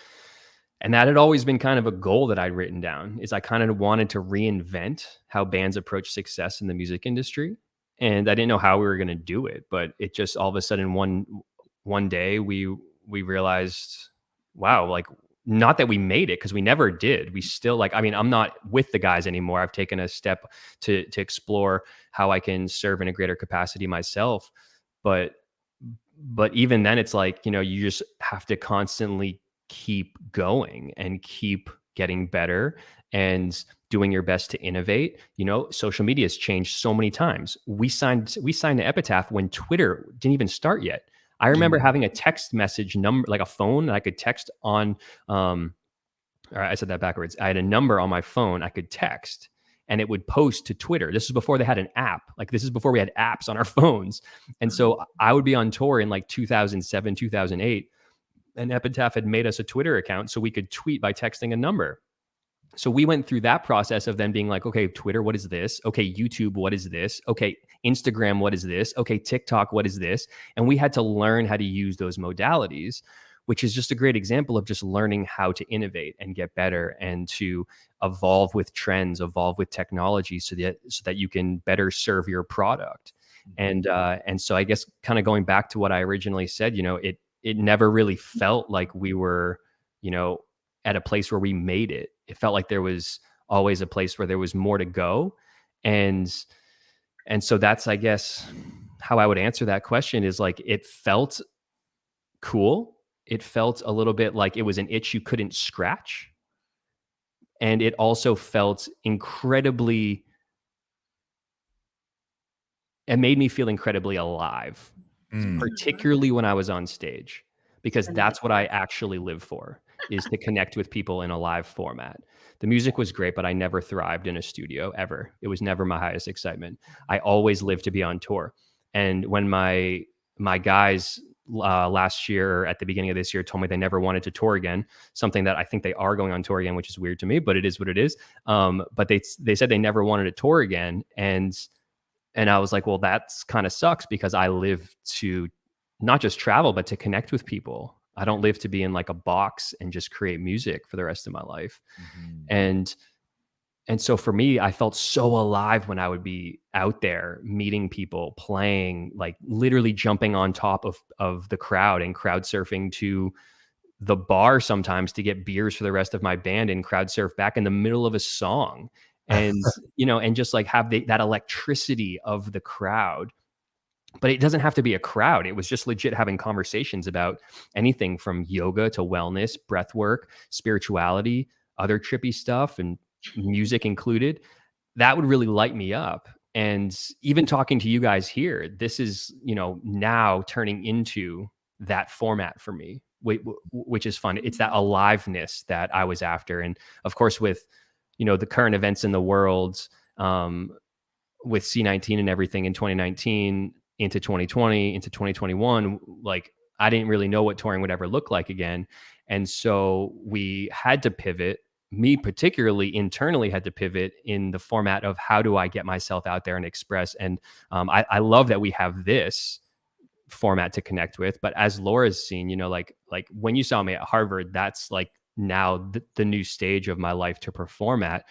And that had always been kind of a goal that I'd written down, is I kind of wanted to reinvent how bands approach success in the music industry. And I didn't know how we were going to do it, but it just all of a sudden one day we realized, wow, like, not that we made it, because we never did. We still, like, I mean, I'm not with the guys anymore. I've taken a step to explore how I can serve in a greater capacity myself. But even then, it's like, you just have to constantly keep going and keep getting better and doing your best to innovate. Social media has changed so many times. We signed to Epitaph when Twitter didn't even start yet. I remember having a text message number, like a phone that I could text on. Or I said that backwards. I had a number on my phone I could text, and it would post to Twitter. This is before they had an app. Like, this is before we had apps on our phones. And so I would be on tour in like 2007, 2008, and Epitaph had made us a Twitter account so we could tweet by texting a number. So we went through that process of then being like, okay, Twitter, what is this? Okay, YouTube, what is this? Okay, Instagram, what is this? Okay, TikTok, what is this? And we had to learn how to use those modalities, which is just a great example of just learning how to innovate and get better and to evolve with trends, evolve with technology, so that you can better serve your product. And so I guess kind of going back to what I originally said, it never really felt like we were, at a place where we made it. It felt like there was always a place where there was more to go. And so that's, I guess, how I would answer that question, is like, it felt cool. It felt a little bit like it was an itch you couldn't scratch. And it also felt it made me feel incredibly alive, particularly when I was on stage, because that's what I actually live for, is to connect with people in a live format. The music was great, but I never thrived in a studio ever. It was never my highest excitement. I always lived to be on tour. And when my guys last year, or at the beginning of this year, told me they never wanted to tour again, something that I think they are going on tour again, which is weird to me, but it is what it is. But they said they never wanted to tour again. And I was like, well, that's kind of sucks, because I live to not just travel, but to connect with people. I don't live to be in like a box and just create music for the rest of my life. And so for me, I felt so alive when I would be out there meeting people, playing, like literally jumping on top of the crowd and crowd surfing to the bar sometimes to get beers for the rest of my band, and crowd surf back in the middle of a song. And, and just like have that electricity of the crowd. But it doesn't have to be a crowd. It was just legit having conversations about anything from yoga to wellness, breath work, spirituality, other trippy stuff, and music included. That would really light me up. And even talking to you guys here, this is, now turning into that format for me, which is fun. It's that aliveness that I was after. And of course, with, the current events in the world, with C19 and everything in 2019 into 2020, into 2021, like, I didn't really know what touring would ever look like again. And so we had to pivot. Me particularly internally had to pivot in the format of, how do I get myself out there and express? And I love that we have this format to connect with. But as Laura's seen, like when you saw me at Harvard, that's like now the new stage of my life to perform at,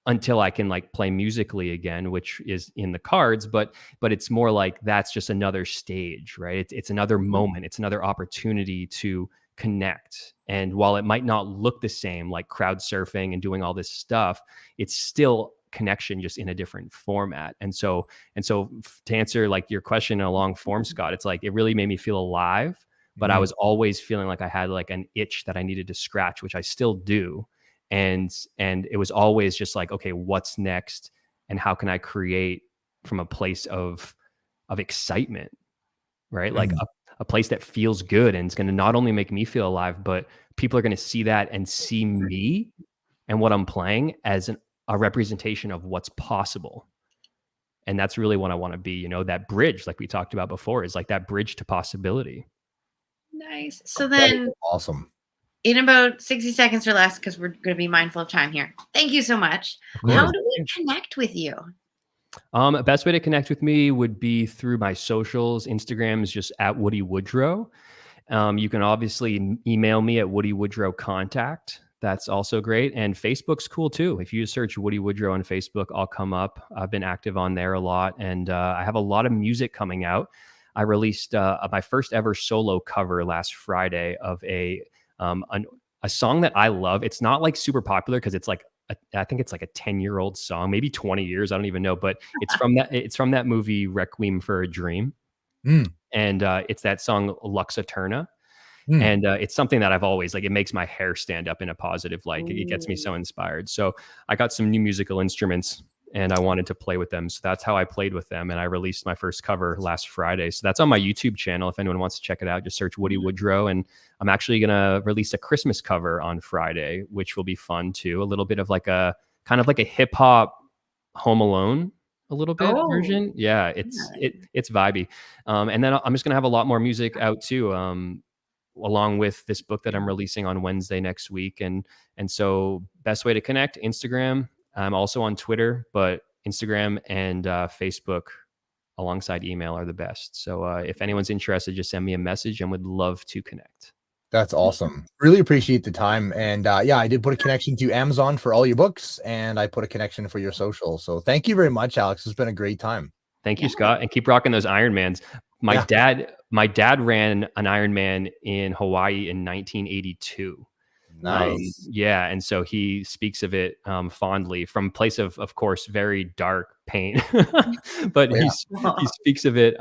until I can like play musically again, which is in the cards, but it's more like that's just another stage, right? It's another moment. It's another opportunity to connect. And while it might not look the same, like crowd surfing and doing all this stuff, it's still connection, just in a different format. And so to answer like your question in a long form, Scott, it's like it really made me feel alive, but I was always feeling like I had like an itch that I needed to scratch, which I still do. And it was always just like, okay, what's next, and how can I create from a place of excitement, right? Like a place that feels good, and it's going to not only make me feel alive, but people are going to see that and see me and what I'm playing as a representation of what's possible. And that's really what I want to be, you know, that bridge, like we talked about before, is like that bridge to possibility. Nice. So then, awesome. In about 60 seconds or less, because we're going to be mindful of time here. Thank you so much. How do we connect with you? Best way to connect with me would be through my socials. Instagram is just at Woody Woodrow. You can obviously email me at woodywoodrowcontact. That's also great. And Facebook's cool too. If you search Woody Woodrow on Facebook, I'll come up. I've been active on there a lot, and I have a lot of music coming out. I released my first ever solo cover last Friday of a song that I love. It's not like super popular because it's like I think it's like a 10-year-old song, maybe 20 years. I don't even know, but it's from that movie Requiem for a Dream. And it's that song Lux Eterna. And it's something that I've always like, it makes my hair stand up in a positive light. It gets me so inspired. So I got some new musical instruments and I wanted to play with them. So that's how I played with them. And I released my first cover last Friday. So that's on my YouTube channel. If anyone wants to check it out, just search Woody Woodrow. And I'm actually going to release a Christmas cover on Friday, which will be fun too. A little bit of like a kind of like a hip hop Home Alone, a little bit version. Yeah, it's vibey. And then I'm just going to have a lot more music out too. Along with this book that I'm releasing on Wednesday next week. And so best way to connect, Instagram. I'm also on Twitter, but Instagram and Facebook alongside email are the best. So if anyone's interested, just send me a message and would love to connect. That's awesome. Really appreciate the time. And yeah, I did put a connection to Amazon for all your books, and I put a connection for your social. So thank you very much, Alex. It's been a great time. Thank you, Scott, and keep rocking those Ironmans. My dad ran an Ironman in Hawaii in 1982. Nice. Yeah, and so he speaks of it fondly from a place of course, very dark pain, but he speaks of it,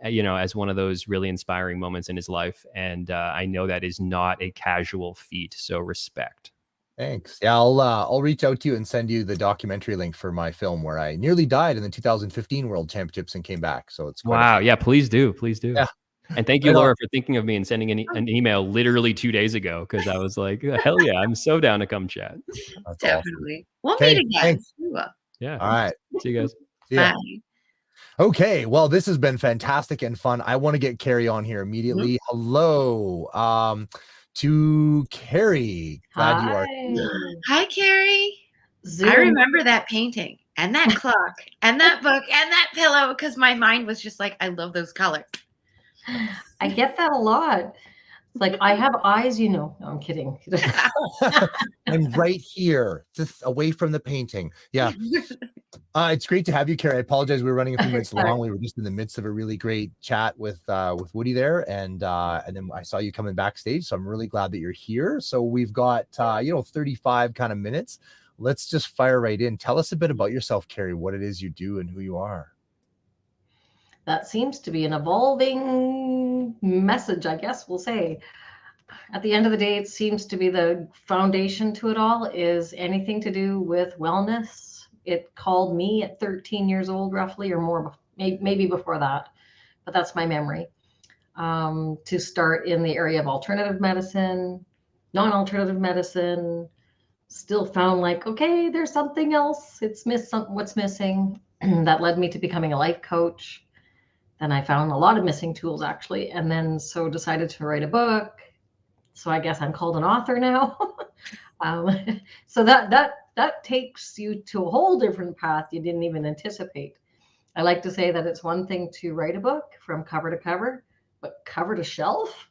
you know, as one of those really inspiring moments in his life. And I know that is not a casual feat. So respect. Thanks. Yeah, I'll reach out to you and send you the documentary link for my film where I nearly died in the 2015 World Championships and came back. So it's wow. Yeah, please do. Yeah. And thank you, Right Laura, on. for thinking of me and sending an email literally 2 days ago, because I was like, hell yeah, I'm so down to come chat. That's Definitely. awesome. We'll meet again. Thanks. We will. Yeah. All right. See you guys. See ya. Bye. Okay, well, this has been fantastic and fun. I want to get Karie on here immediately. Hello, to Karie. Glad you are here. Hi, Karie. Zoom. I remember that painting and that clock and that book and that pillow because my mind was just like, I love those colors. I get that a lot. It's like, I have eyes, you know. No, I'm kidding. I'm right here, just away from the painting. Yeah. It's great to have you, Karie. I apologize. We were running a few minutes long. We were just in the midst of a really great chat with Woody there. And then I saw you coming backstage. So I'm really glad that you're here. So we've got, 35 kind of minutes. Let's just fire right in. Tell us a bit about yourself, Karie, what it is you do and who you are. That seems to be an evolving message, I guess we'll say. At the end of the day, it seems to be the foundation to it all is anything to do with wellness. It called me at 13 years old, roughly, or more, maybe before that, but that's my memory, to start in the area of alternative medicine, non-alternative medicine, still found like, okay, there's something else. What's missing. That led me to becoming a life coach. Then I found a lot of missing tools, actually, and then so decided to write a book. So I guess I'm called an author now. So that takes you to a whole different path you didn't even anticipate. I like to say that it's one thing to write a book from cover to cover, but cover to shelf,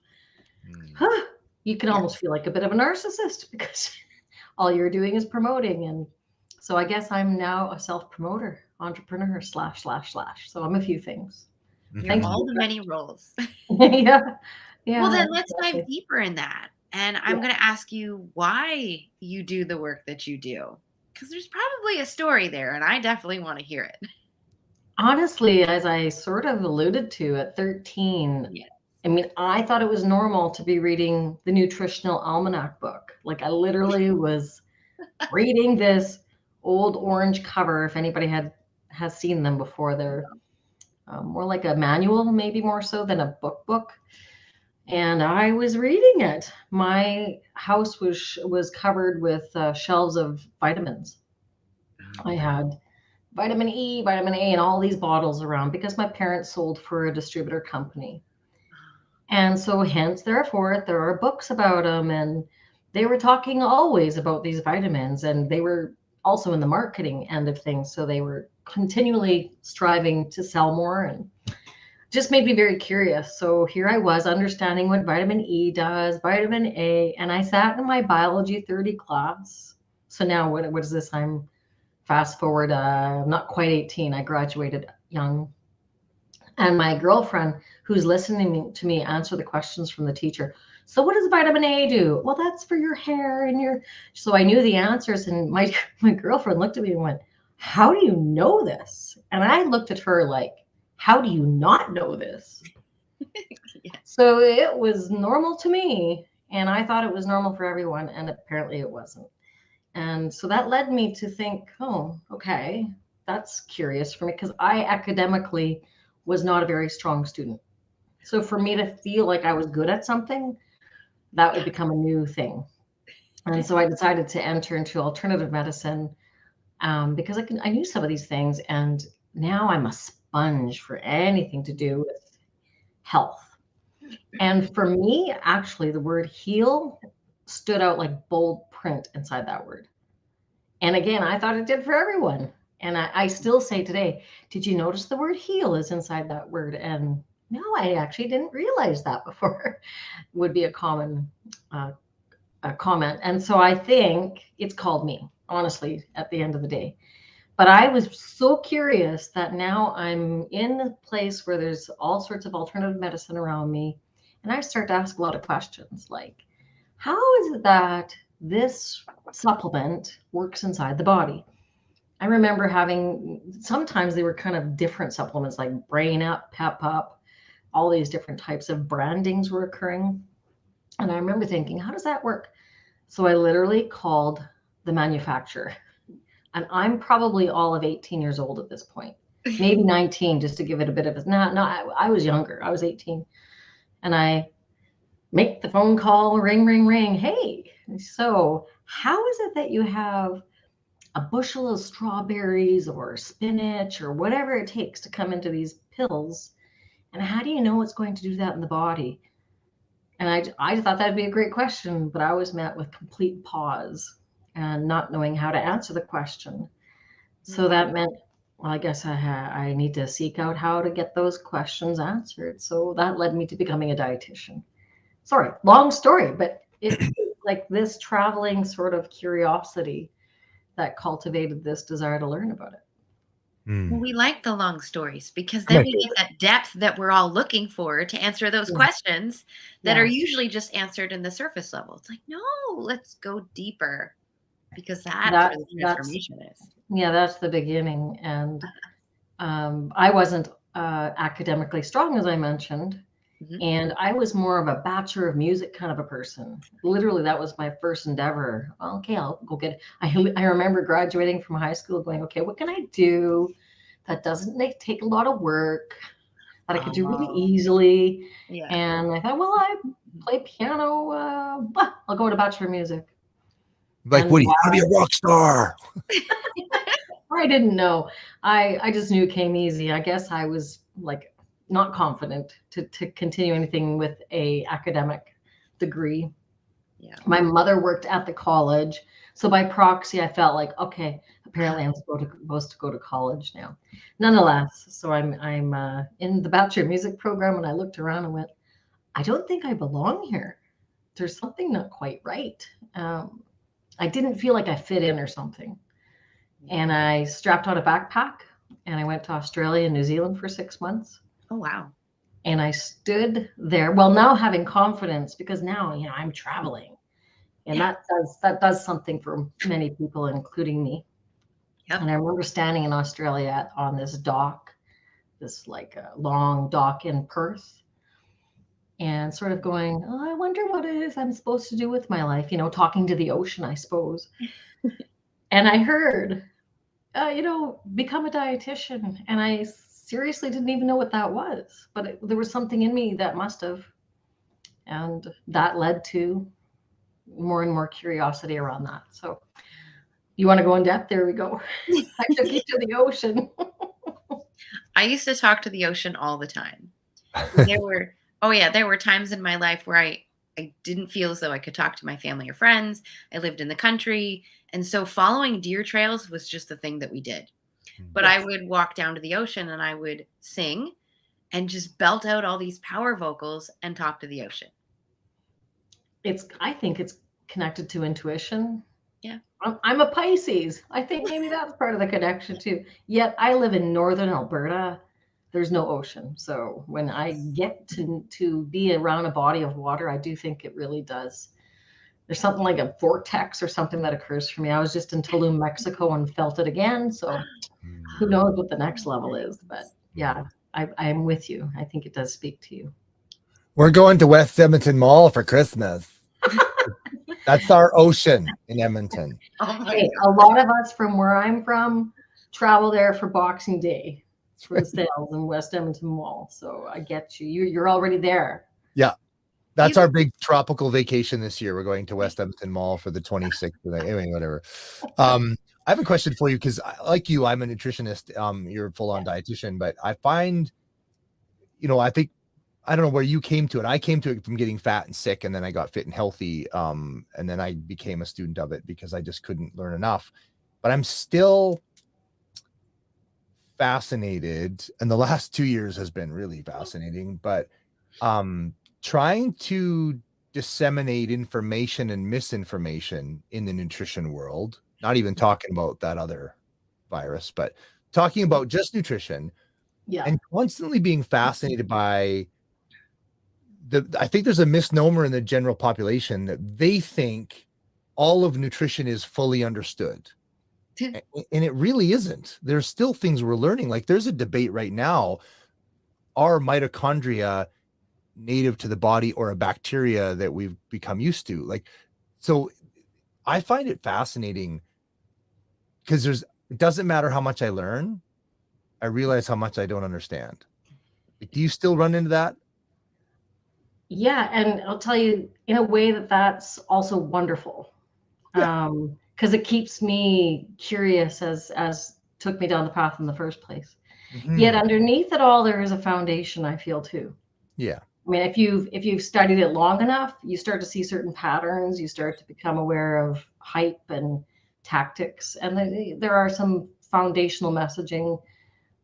you can almost feel like a bit of a narcissist because all you're doing is promoting. And so I guess I'm now a self-promoter, entrepreneur / So I'm a few things. You're all the many roles. Yeah. Yeah. Well, then let's exactly. dive deeper in that. And I'm going to ask you why you do the work that you do. Because there's probably a story there, and I definitely want to hear it. Honestly, as I sort of alluded to at 13, Yeah. I mean, I thought it was normal to be reading the Nutritional Almanac book. Like I literally was reading this old orange cover. If anybody has seen them before, they're more like a manual, maybe more so than a book. And I was reading it. My house was covered with shelves of vitamins. I had vitamin E, vitamin A, and all these bottles around because my parents sold for a distributor company. And so, hence, therefore, there are books about them. And they were talking always about these vitamins, and they were also in the marketing end of things. So, they were continually striving to sell more and just made me very curious. So, here I was understanding what vitamin E does, vitamin A, and I sat in my biology 30 class. So, now what is this? I'm fast forward, not quite 18. I graduated young. And my girlfriend, who's listening to me answer the questions from the teacher. So what does vitamin A do? Well, that's for your hair and your. So I knew the answers, and my girlfriend looked at me and went, "How do you know this?" And I looked at her like, "How do you not know this?" Yeah. So it was normal to me, and I thought it was normal for everyone, and apparently it wasn't. And so that led me to think, oh, okay, that's curious for me because I academically was not a very strong student. So for me to feel like I was good at something, that would become a new thing. And so I decided to enter into alternative medicine because I knew some of these things. And now I'm a sponge for anything to do with health. And for me, actually, the word heal stood out like bold print inside that word. And again, I thought it did for everyone. And I still say today, did you notice the word heal is inside that word? And no, I actually didn't realize that before would be a common comment. And so I think it's called me, honestly, at the end of the day. But I was so curious that now I'm in a place where there's all sorts of alternative medicine around me. And I start to ask a lot of questions like, how is it that this supplement works inside the body? I remember having, sometimes they were kind of different supplements like Brain Up, Pep Up, all these different types of brandings were occurring. And I remember thinking, how does that work? So I literally called the manufacturer. And I'm probably all of 18 years old at this point, maybe 19, just to give it a bit of a, no, I was younger. I was 18. And I make the phone call, ring, ring, ring. Hey, so how is it that you have a bushel of strawberries or spinach or whatever it takes to come into these pills? And how do you know it's going to do that in the body? And I thought that'd be a great question, but I was met with complete pause and not knowing how to answer the question. So that meant, well, I guess I need to seek out how to get those questions answered. So that led me to becoming a dietitian. Sorry, long story, but it's like this traveling sort of curiosity that cultivated this desire to learn about it. Well, we like the long stories because then we get that depth that we're all looking for to answer those questions that are usually just answered in the surface level. It's like, no, let's go deeper because that's where the transformation is. Yeah, that's the beginning. And I wasn't academically strong, as I mentioned. And I was more of a Bachelor of Music kind of a person. Literally, that was my first endeavor. Well, okay, I'll go get it. I remember graduating from high school going, okay, what can I do that doesn't take a lot of work, that I could do really easily? Yeah. And I thought, well, I play piano. I'll go to Bachelor of Music. Like, what do you want to be a rock star? I didn't know. I just knew it came easy. I guess I was like not confident to continue anything with a academic degree. Yeah. My mother worked at the college, so by proxy, I felt like, okay, apparently I'm supposed to go to college now. Nonetheless, so I'm in the Bachelor of Music program, and I looked around and went, I don't think I belong here. There's something not quite right. I didn't feel like I fit in or something. And I strapped on a backpack and I went to Australia and New Zealand for 6 months. Oh, wow. And I stood there, well, now having confidence, because now, you know, I'm traveling, and that does something for many people, including me. Yep. And I remember standing in Australia on this dock, this like a long dock in Perth, and sort of going, oh, I wonder what it is I'm supposed to do with my life, you know, talking to the ocean, I suppose. And I heard, you know, become a dietitian. And I seriously didn't even know what that was, but there was something in me that must have. And that led to more and more curiosity around that. So you want to go in depth? There we go. I took you to the ocean. I used to talk to the ocean all the time. There were times in my life where I didn't feel as though I could talk to my family or friends. I lived in the country. And so following deer trails was just the thing that we did. But I would walk down to the ocean and I would sing and just belt out all these power vocals and talk to the ocean. I think it's connected to intuition. Yeah. I'm a Pisces. I think maybe that's part of the connection too. Yet I live in northern Alberta. There's no ocean. So when I get to be around a body of water, I do think it really does. There's something like a vortex or something that occurs for me. I was just in Tulum, Mexico, and felt it again. So who knows what the next level is? But yeah, I'm with you. I think it does speak to you. We're going to West Edmonton Mall for Christmas. That's our ocean in Edmonton. Hey, a lot of us from where I'm from travel there for Boxing Day for the sales in West Edmonton Mall. So I get you. You're already there. Yeah. That's our big tropical vacation this year. We're going to West Edmonton Mall for the 26th. Anyway, whatever. I have a question for you because, like you, I'm a nutritionist. You're a full-on dietitian, but I find, you know, I don't know where you came to it. I came to it from getting fat and sick, and then I got fit and healthy. And then I became a student of it because I just couldn't learn enough. But I'm still fascinated, and the last 2 years has been really fascinating. But trying to disseminate information and misinformation in the nutrition world, not even talking about that other virus, but talking about just nutrition, and constantly being fascinated by I think there's a misnomer in the general population that they think all of nutrition is fully understood. And it really isn't. There's still things we're learning. Like there's a debate right now. Are mitochondria native to the body or a bacteria that we've become used to? Like, so I find it fascinating because it doesn't matter how much I learn, I realize how much I don't understand. Like, do you still run into that? Yeah, and I'll tell you, in a way that's also wonderful, because it keeps me curious as took me down the path in the first place. Yet underneath it all, there is a foundation, I feel too. Yeah. I mean, if you've studied it long enough, you start to see certain patterns. You start to become aware of hype and tactics, and there are some foundational messaging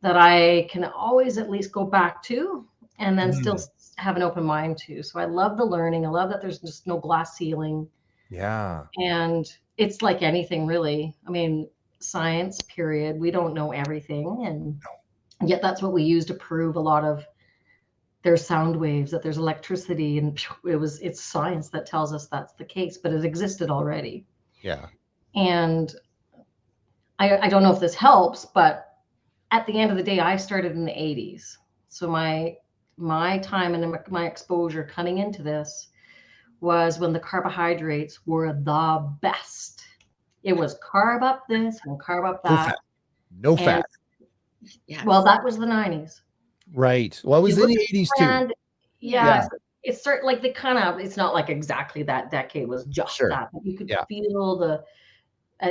that I can always at least go back to, and then still have an open mind to. So I love the learning. I love that there's just no glass ceiling. Yeah. And it's like anything really. I mean, science, period. We don't know everything. And yet that's what we use to prove a lot of there's sound waves, that there's electricity, and it's science that tells us that's the case, but it existed already. Yeah. And I don't know if this helps, but at the end of the day, I started in the 80s. So my time and my exposure coming into this was when the carbohydrates were the best. It was carb up this and carb up that. No fat. Yeah. Well, that was the 90s. Right. Well, it was in the 80s too. Yeah. It's certain, like it's not like exactly that decade was just that, but you could feel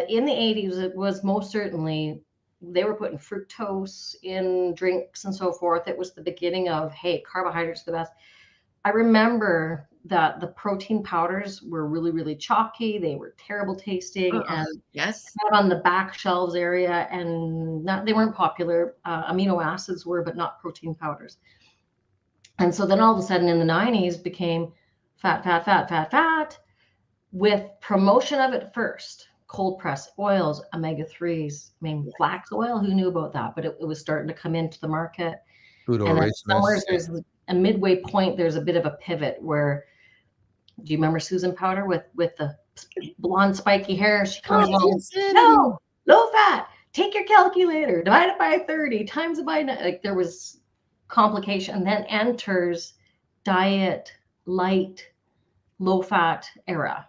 in the 80s, it was most certainly, they were putting fructose in drinks and so forth. It was the beginning of, hey, carbohydrates are the best. I remember that the protein powders were really, really chalky. They were terrible tasting, and on the back shelves area, and they weren't popular. Amino acids were, but not protein powders. And so then all of a sudden in the 90s became fat, with promotion of it first. Cold press oils, omega-3s. I mean, flax oil, who knew about that? But it was starting to come into the market. Food and then somewhere a midway point, there's a bit of a pivot where, do you remember Susan Powder with the blonde spiky hair? She comes along, no, low fat, take your calculator, divide it by 30, times it by 9. Like there was complication. And then enters diet, light, low fat era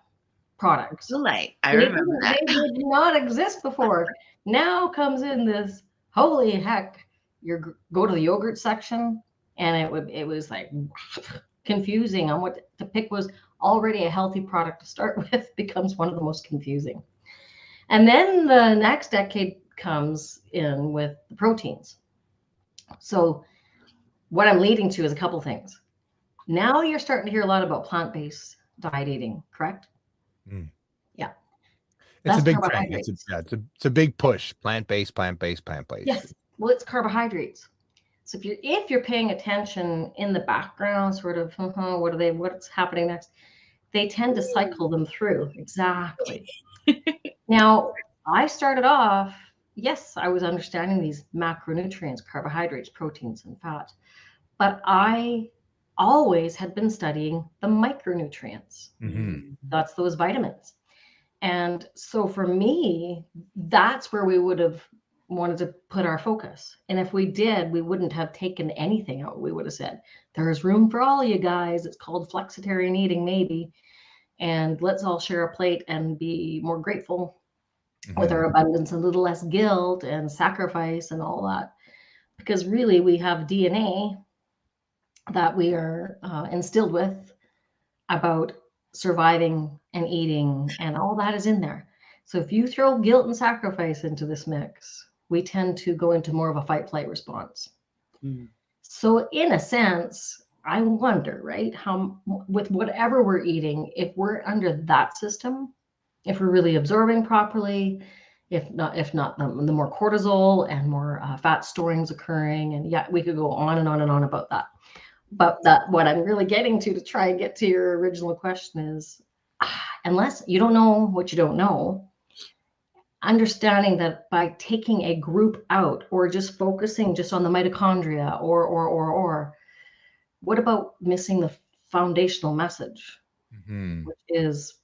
products. Like, I remember that. They did not exist before. Now comes in this, holy heck, go to the yogurt section, and it was like confusing on what to pick. Was already a healthy product to start with becomes one of the most confusing. And then the next decade comes in with the proteins. So what I'm leading to is a couple things. Now you're starting to hear a lot about plant-based diet eating, correct? Mm. Yeah. It's a big trend. It's a big push. Plant-based. Yes. Well, it's carbohydrates. So if you're paying attention in the background, sort of, what's happening next, they tend to cycle them through. Exactly. Now, I started off, yes, I was understanding these macronutrients, carbohydrates, proteins, and fat, but I always had been studying the micronutrients. Mm-hmm. That's those vitamins. And so for me, that's where we would have wanted to put our focus. And if we did, we wouldn't have taken anything out. We would have said, there's room for all you guys. It's called flexitarian eating, maybe. And let's all share a plate and be more grateful with our abundance, and a little less guilt and sacrifice and all that. Because really, we have DNA that we are instilled with about surviving and eating, and all that is in there. So if you throw guilt and sacrifice into this mix, we tend to go into more of a fight flight response. So in a sense, I wonder, right, how with whatever we're eating, if we're under that system, if we're really absorbing properly, if not the more cortisol and more fat storings occurring, and yeah, we could go on and on and on about that. But what I'm really getting to try and get to your original question is, unless you don't know what you don't know, understanding that by taking a group out or just focusing just on the mitochondria or what about missing the foundational message, which is,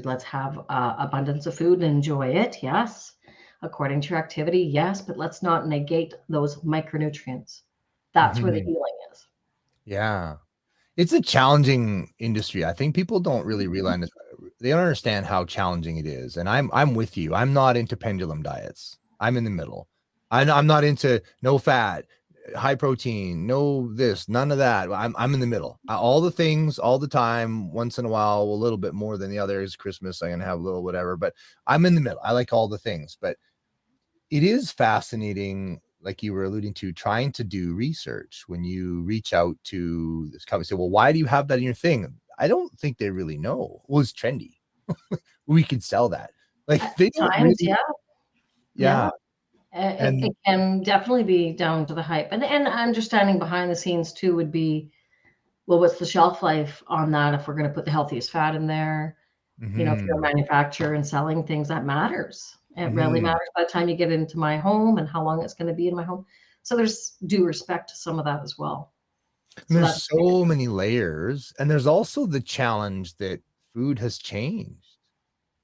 let's have abundance of food and enjoy it. Yes. According to your activity. Yes. But let's not negate those micronutrients. That's where the healing is. Yeah. It's a challenging industry. I think people don't really realize, they don't understand how challenging it is. And I'm with you. I'm not into pendulum diets. I'm in the middle. I'm not into no fat, high protein, no this, none of that. I'm in the middle. All the things, all the time, once in a while, a little bit more than the others. Christmas, I'm gonna have a little whatever, but I'm in the middle. I like all the things, but it is fascinating, like you were alluding to, trying to do research when you reach out to this company, say, well, why do you have that in your thing? I don't think they really know. Well, it's trendy. We could sell that. Like they don't Times, really, yeah. It can definitely be down to the hype, and understanding behind the scenes too would be, well, what's the shelf life on that? If we're going to put the healthiest fat in there, you know, if you're a manufacturer and selling things, that matters. It really matters by the time you get into my home and how long it's going to be in my home. So there's due respect to some of that as well. So there's so many layers, and there's also the challenge that food has changed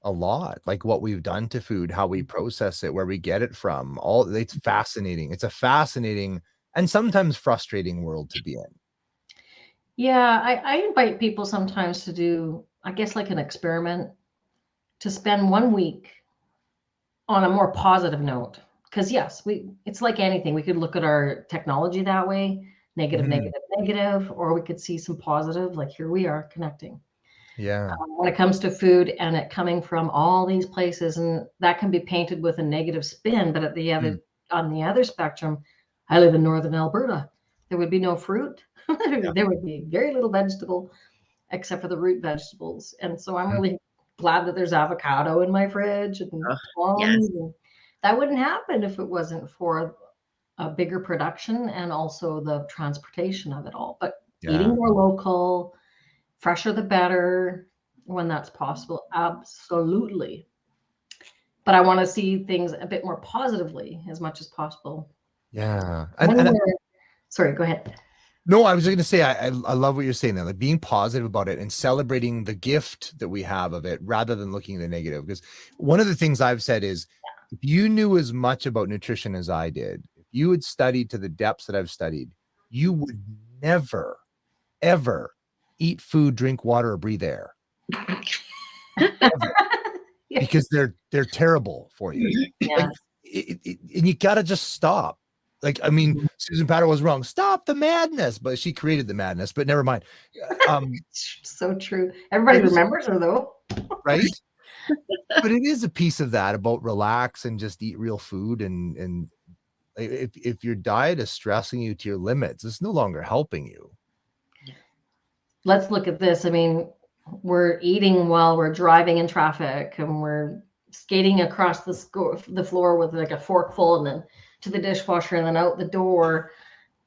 a lot, like what we've done to food, how we process it, where we get it from. It's fascinating. It's a fascinating and sometimes frustrating world to be in. Yeah, I invite people sometimes to do, I guess, like an experiment, to spend 1 week on a more positive note. Because yes, it's like anything. We could look at our technology that way, negative, or we could see some positive, like here we are connecting. Yeah. When it comes to food and it coming from all these places, and that can be painted with a negative spin, but on the other spectrum, I live in northern Alberta. There would be no fruit. There would be very little vegetable except for the root vegetables. And so I'm really glad that there's avocado in my fridge and plums. And that wouldn't happen if it wasn't for a bigger production and also the transportation of it all. But eating more local, fresher the better when that's possible. Absolutely. But I want to see things a bit more positively as much as possible. Yeah. Sorry, go ahead. No, I was going to say, I love what you're saying there, like being positive about it and celebrating the gift that we have of it rather than looking at the negative. Because one of the things I've said is, if you knew as much about nutrition as I did, if you had studied to the depths that I've studied, you would never, ever eat food, drink water, or breathe air. Because they're terrible for you. Yeah. Like, and you got to just stop. Like, I mean, Susan Patter was wrong. Stop the madness, but she created the madness. But never mind. So true. Everybody remembers her though, right? But it is a piece of that about relax and just eat real food. And if your diet is stressing you to your limits, it's no longer helping you. Let's look at this. I mean, we're eating while we're driving in traffic, and we're skating across the floor with like a forkful, and then to the dishwasher, and then out the door.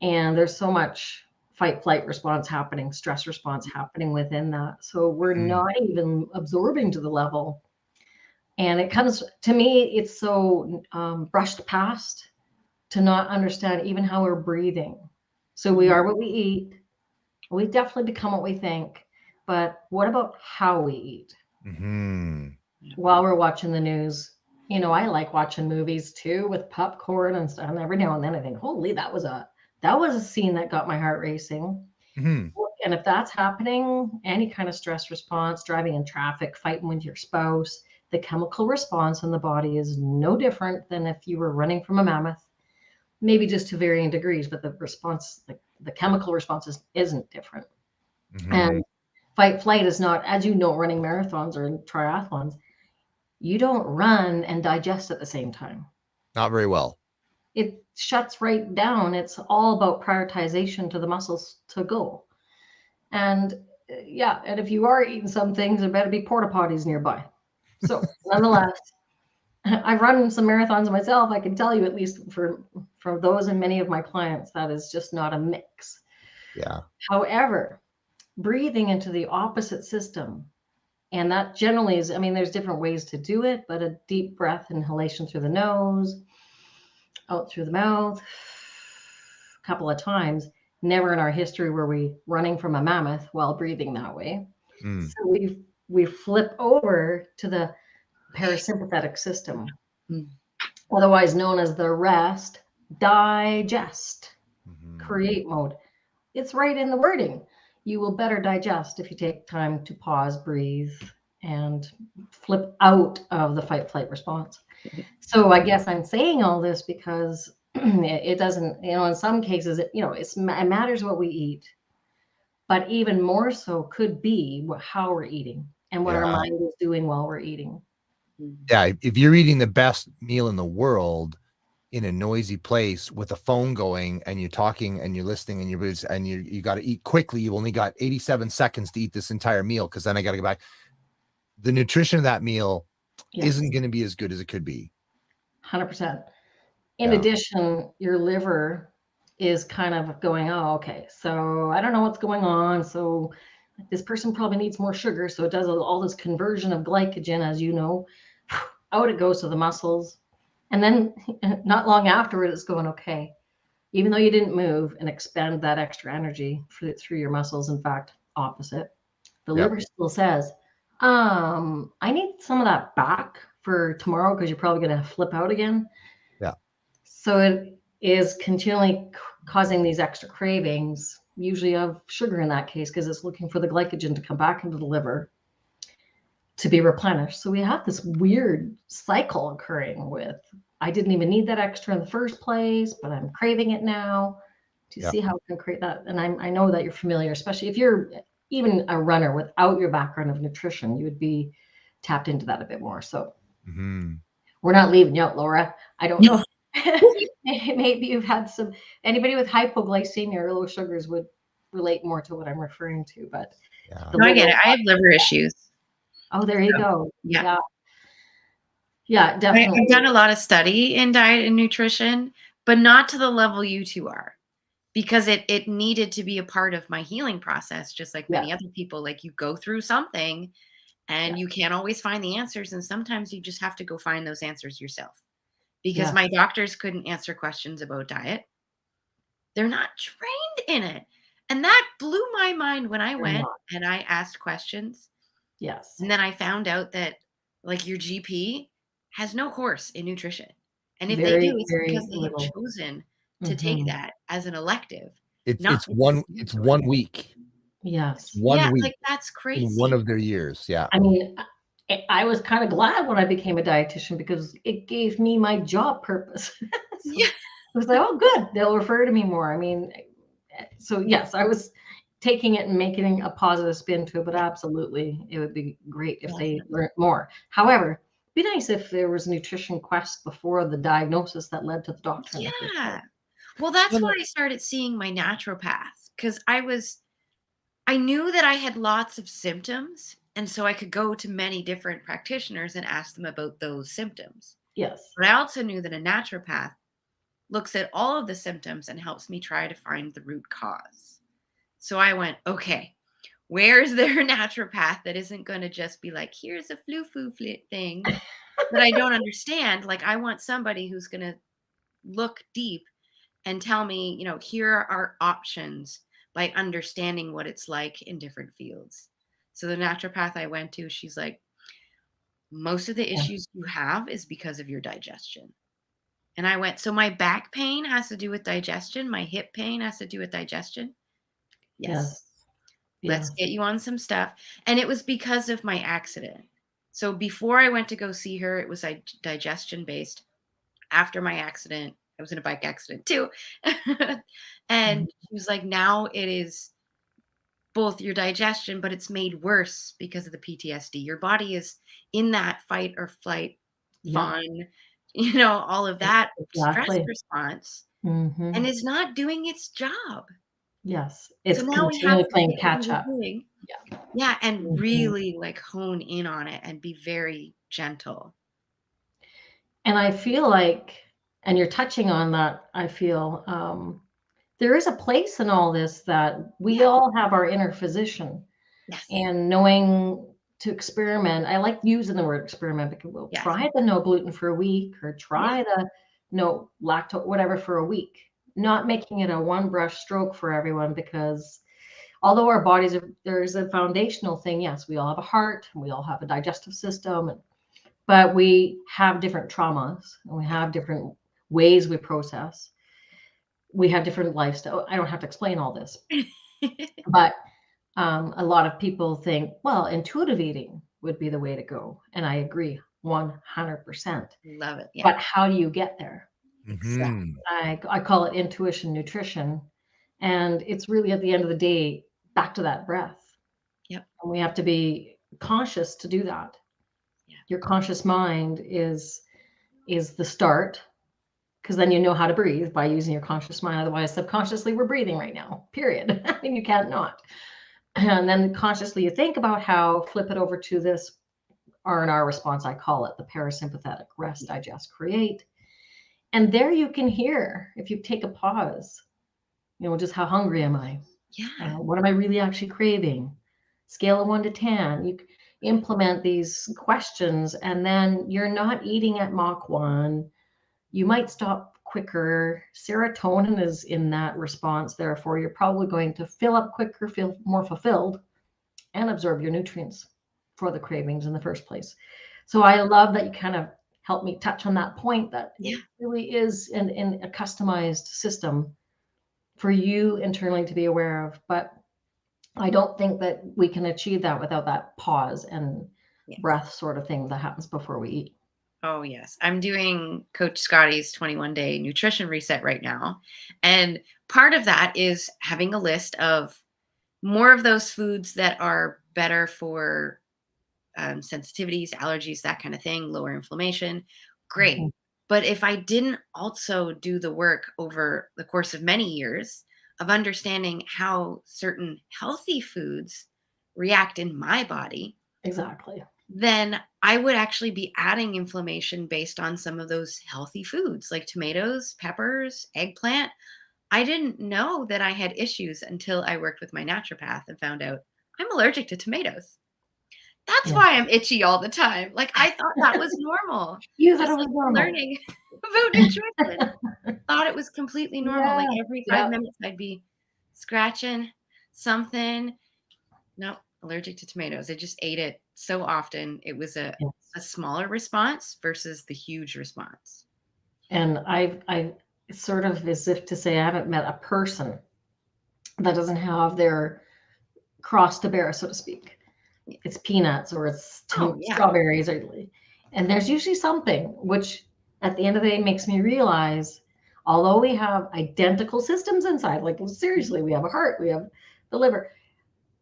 And there's so much fight, flight response happening, stress response happening within that. So we're not even absorbing to the level. And it comes to me, it's so brushed past to not understand even how we're breathing. So we are what we eat. We definitely become what we think. But what about how we eat? While we're watching the news, you know, I like watching movies too with popcorn and stuff. And every now and then I think, holy, that was a scene that got my heart racing. And if that's happening, any kind of stress response, driving in traffic, fighting with your spouse, the chemical response in the body is no different than if you were running from a mammoth, maybe just to varying degrees, but the response, the chemical response isn't different. And fight flight is not, as you know, running marathons or triathlons, you don't run and digest at the same time. Not very well. It shuts right down. It's all about prioritization to the muscles to go. And and if you are eating some things, there better be porta potties nearby. So nonetheless, I've run some marathons myself. I can tell you, at least for those and many of my clients, that is just not a mix. Yeah. However, breathing into the opposite system, and that generally is, I mean, there's different ways to do it, but a deep breath, inhalation through the nose, out through the mouth, a couple of times. Never in our history were we running from a mammoth while breathing that way. So we flip over to the parasympathetic system, otherwise known as the rest, digest, create mode. It's right in the wording. You will better digest if you take time to pause, breathe, and flip out of the fight flight response. So I guess I'm saying all this because it doesn't, you know, in some cases, it matters what we eat, but even more so could be how we're eating and what our mind is doing while we're eating. Yeah. If you're eating the best meal in the world in a noisy place with a phone going and you're talking and you're listening and you got to eat quickly, you only got 87 seconds to eat this entire meal, because then I got to go back. The nutrition of that meal isn't going to be as good as it could be. 100%. In addition, your liver is kind of going, oh, okay, so I don't know what's going on. So this person probably needs more sugar. So it does all this conversion of glycogen, as you know, out it goes to the muscles. And then not long afterward, it's going, okay, even though you didn't move and expend that extra energy through your muscles, in fact, opposite, the liver still says, I need some of that back for tomorrow because you're probably going to flip out again. Yeah. So it is continually causing these extra cravings, usually of sugar in that case, because it's looking for the glycogen to come back into the liver to be replenished. So we have this weird cycle occurring with, I didn't even need that extra in the first place, but I'm craving it now. Do you see how it can create that? And I know that you're familiar, especially if you're even a runner without your background of nutrition, you would be tapped into that a bit more. So we're not leaving you out, Laura. I don't know. Maybe you've had anybody with hypoglycemia or low sugars would relate more to what I'm referring to, but no, I get it. I have liver issues. Oh, there you go. Yeah. Yeah, definitely. I've done a lot of study in diet and nutrition, but not to the level you two are, because it needed to be a part of my healing process, just like many other people. Like, you go through something and you can't always find the answers. And sometimes you just have to go find those answers yourself, because my doctors couldn't answer questions about diet. They're not trained in it. And that blew my mind when I Very went much. and I asked questions. Yes. And then I found out that like your GP has no course in nutrition. And if they do, Very, it's because very they have little. chosen to take Mhm. that as an elective, It's not it's because one they it's enjoy it. 1 week. It's Yes. 1 Yeah, week like that's in one crazy. of their years. Yeah. I mean, I was kind of glad when I became a dietitian because it gave me my job purpose. So Yeah. it was like, oh, good. They'll refer to me more. I mean, so yes, I was taking it and making a positive spin to it, but absolutely, it would be great if they Definitely. learned more. However, it'd be nice if there was a nutrition quest before the diagnosis that led to the doctor in the first Yeah. place. Well, that's Well, why I started seeing my naturopath because I knew that I had lots of symptoms. And so I could go to many different practitioners and ask them about those symptoms. Yes. But I also knew that a naturopath looks at all of the symptoms and helps me try to find the root cause. So I went, okay, where is there a naturopath that isn't going to just be like, here's a flu thing that I don't understand? Like, I want somebody who's going to look deep and tell me, here are options by understanding what it's like in different fields. So the naturopath I went to, she's like, most of the Yeah. issues you have is because of your digestion. And I went, so my back pain has to do with digestion. My hip pain has to do with digestion. Yes. Yes. Let's Yes. get you on some stuff. And it was because of my accident. So before I went to go see her, it was digestion based. After my accident, I was in a bike accident too. And she was like, now it is both your digestion, but it's made worse because of the PTSD. Your body is in that fight or flight, Yeah. fawn, all of that stress Exactly. response Mhm. and is not doing its job. Yes. So It's now we have continually to playing get what catch we're up. doing. Yeah. Yeah, and Mhm. really like hone in on it and be very gentle. And I feel like, and you're touching on that, I feel there is a place in all this that we Yeah. all have our inner physician, Yes. and knowing to experiment. I like using the word experiment because we'll Yes. try the no gluten for a week or try the no lactose, whatever, for a week, not making it a one brush stroke for everyone, because although our bodies there's a foundational thing. Yes, we all have a heart and we all have a digestive system, but we have different traumas and we have different ways we process. We have different lifestyle. I don't have to explain all this, but a lot of people think, well, intuitive eating would be the way to go. And I agree 100%. Love it. Yeah. But how do you get there? Mhm. I call it intuition nutrition. And it's really, at the end of the day, back to that breath. Yep. And we have to be conscious to do that. Yeah. Your conscious mind is the start, because then you know how to breathe by using your conscious mind. Otherwise, subconsciously, we're breathing right now, period. I mean, you can't not. And then consciously you think about how, flip it over to this R&R response, I call it the parasympathetic: rest, digest, create. And there you can hear, if you take a pause, just how hungry am I? Yeah. What am I really actually craving? Scale of 1 to 10. You implement these questions, and then you're not eating at Mach 1. You might stop quicker. Serotonin is in that response. Therefore, you're probably going to fill up quicker, feel more fulfilled, and absorb your nutrients for the cravings in the first place. So I love that you kind of helped me touch on that point, that it really is in a customized system for you internally to be aware of. But I don't think that we can achieve that without that pause and breath sort of thing that happens before we eat. Oh, yes. I'm doing Coach Scotty's 21-day nutrition reset right now. And part of that is having a list of more of those foods that are better for sensitivities, allergies, that kind of thing, lower inflammation. Great. Mhm. But if I didn't also do the work over the course of many years of understanding how certain healthy foods react in my body, Exactly. then I would actually be adding inflammation based on some of those healthy foods like tomatoes, peppers, eggplant. I didn't know that I had issues until I worked with my naturopath and found out I'm allergic to tomatoes. That's Yeah. why I'm itchy all the time. Like, I thought that was normal. You thought Just it was like normal. learning about nutrition. Thought it was completely normal. Like Yeah. every 5 Yeah. minutes I'd be scratching. something. No, allergic to tomatoes. I just ate it so often. It was a smaller response versus the huge response. And I sort of, as if to say, I haven't met a person that doesn't have their cross to bear, so to speak. It's peanuts or it's strawberries, and there's usually something which at the end of the day makes me realize, although we have identical systems inside, like seriously, we have a heart, we have the liver,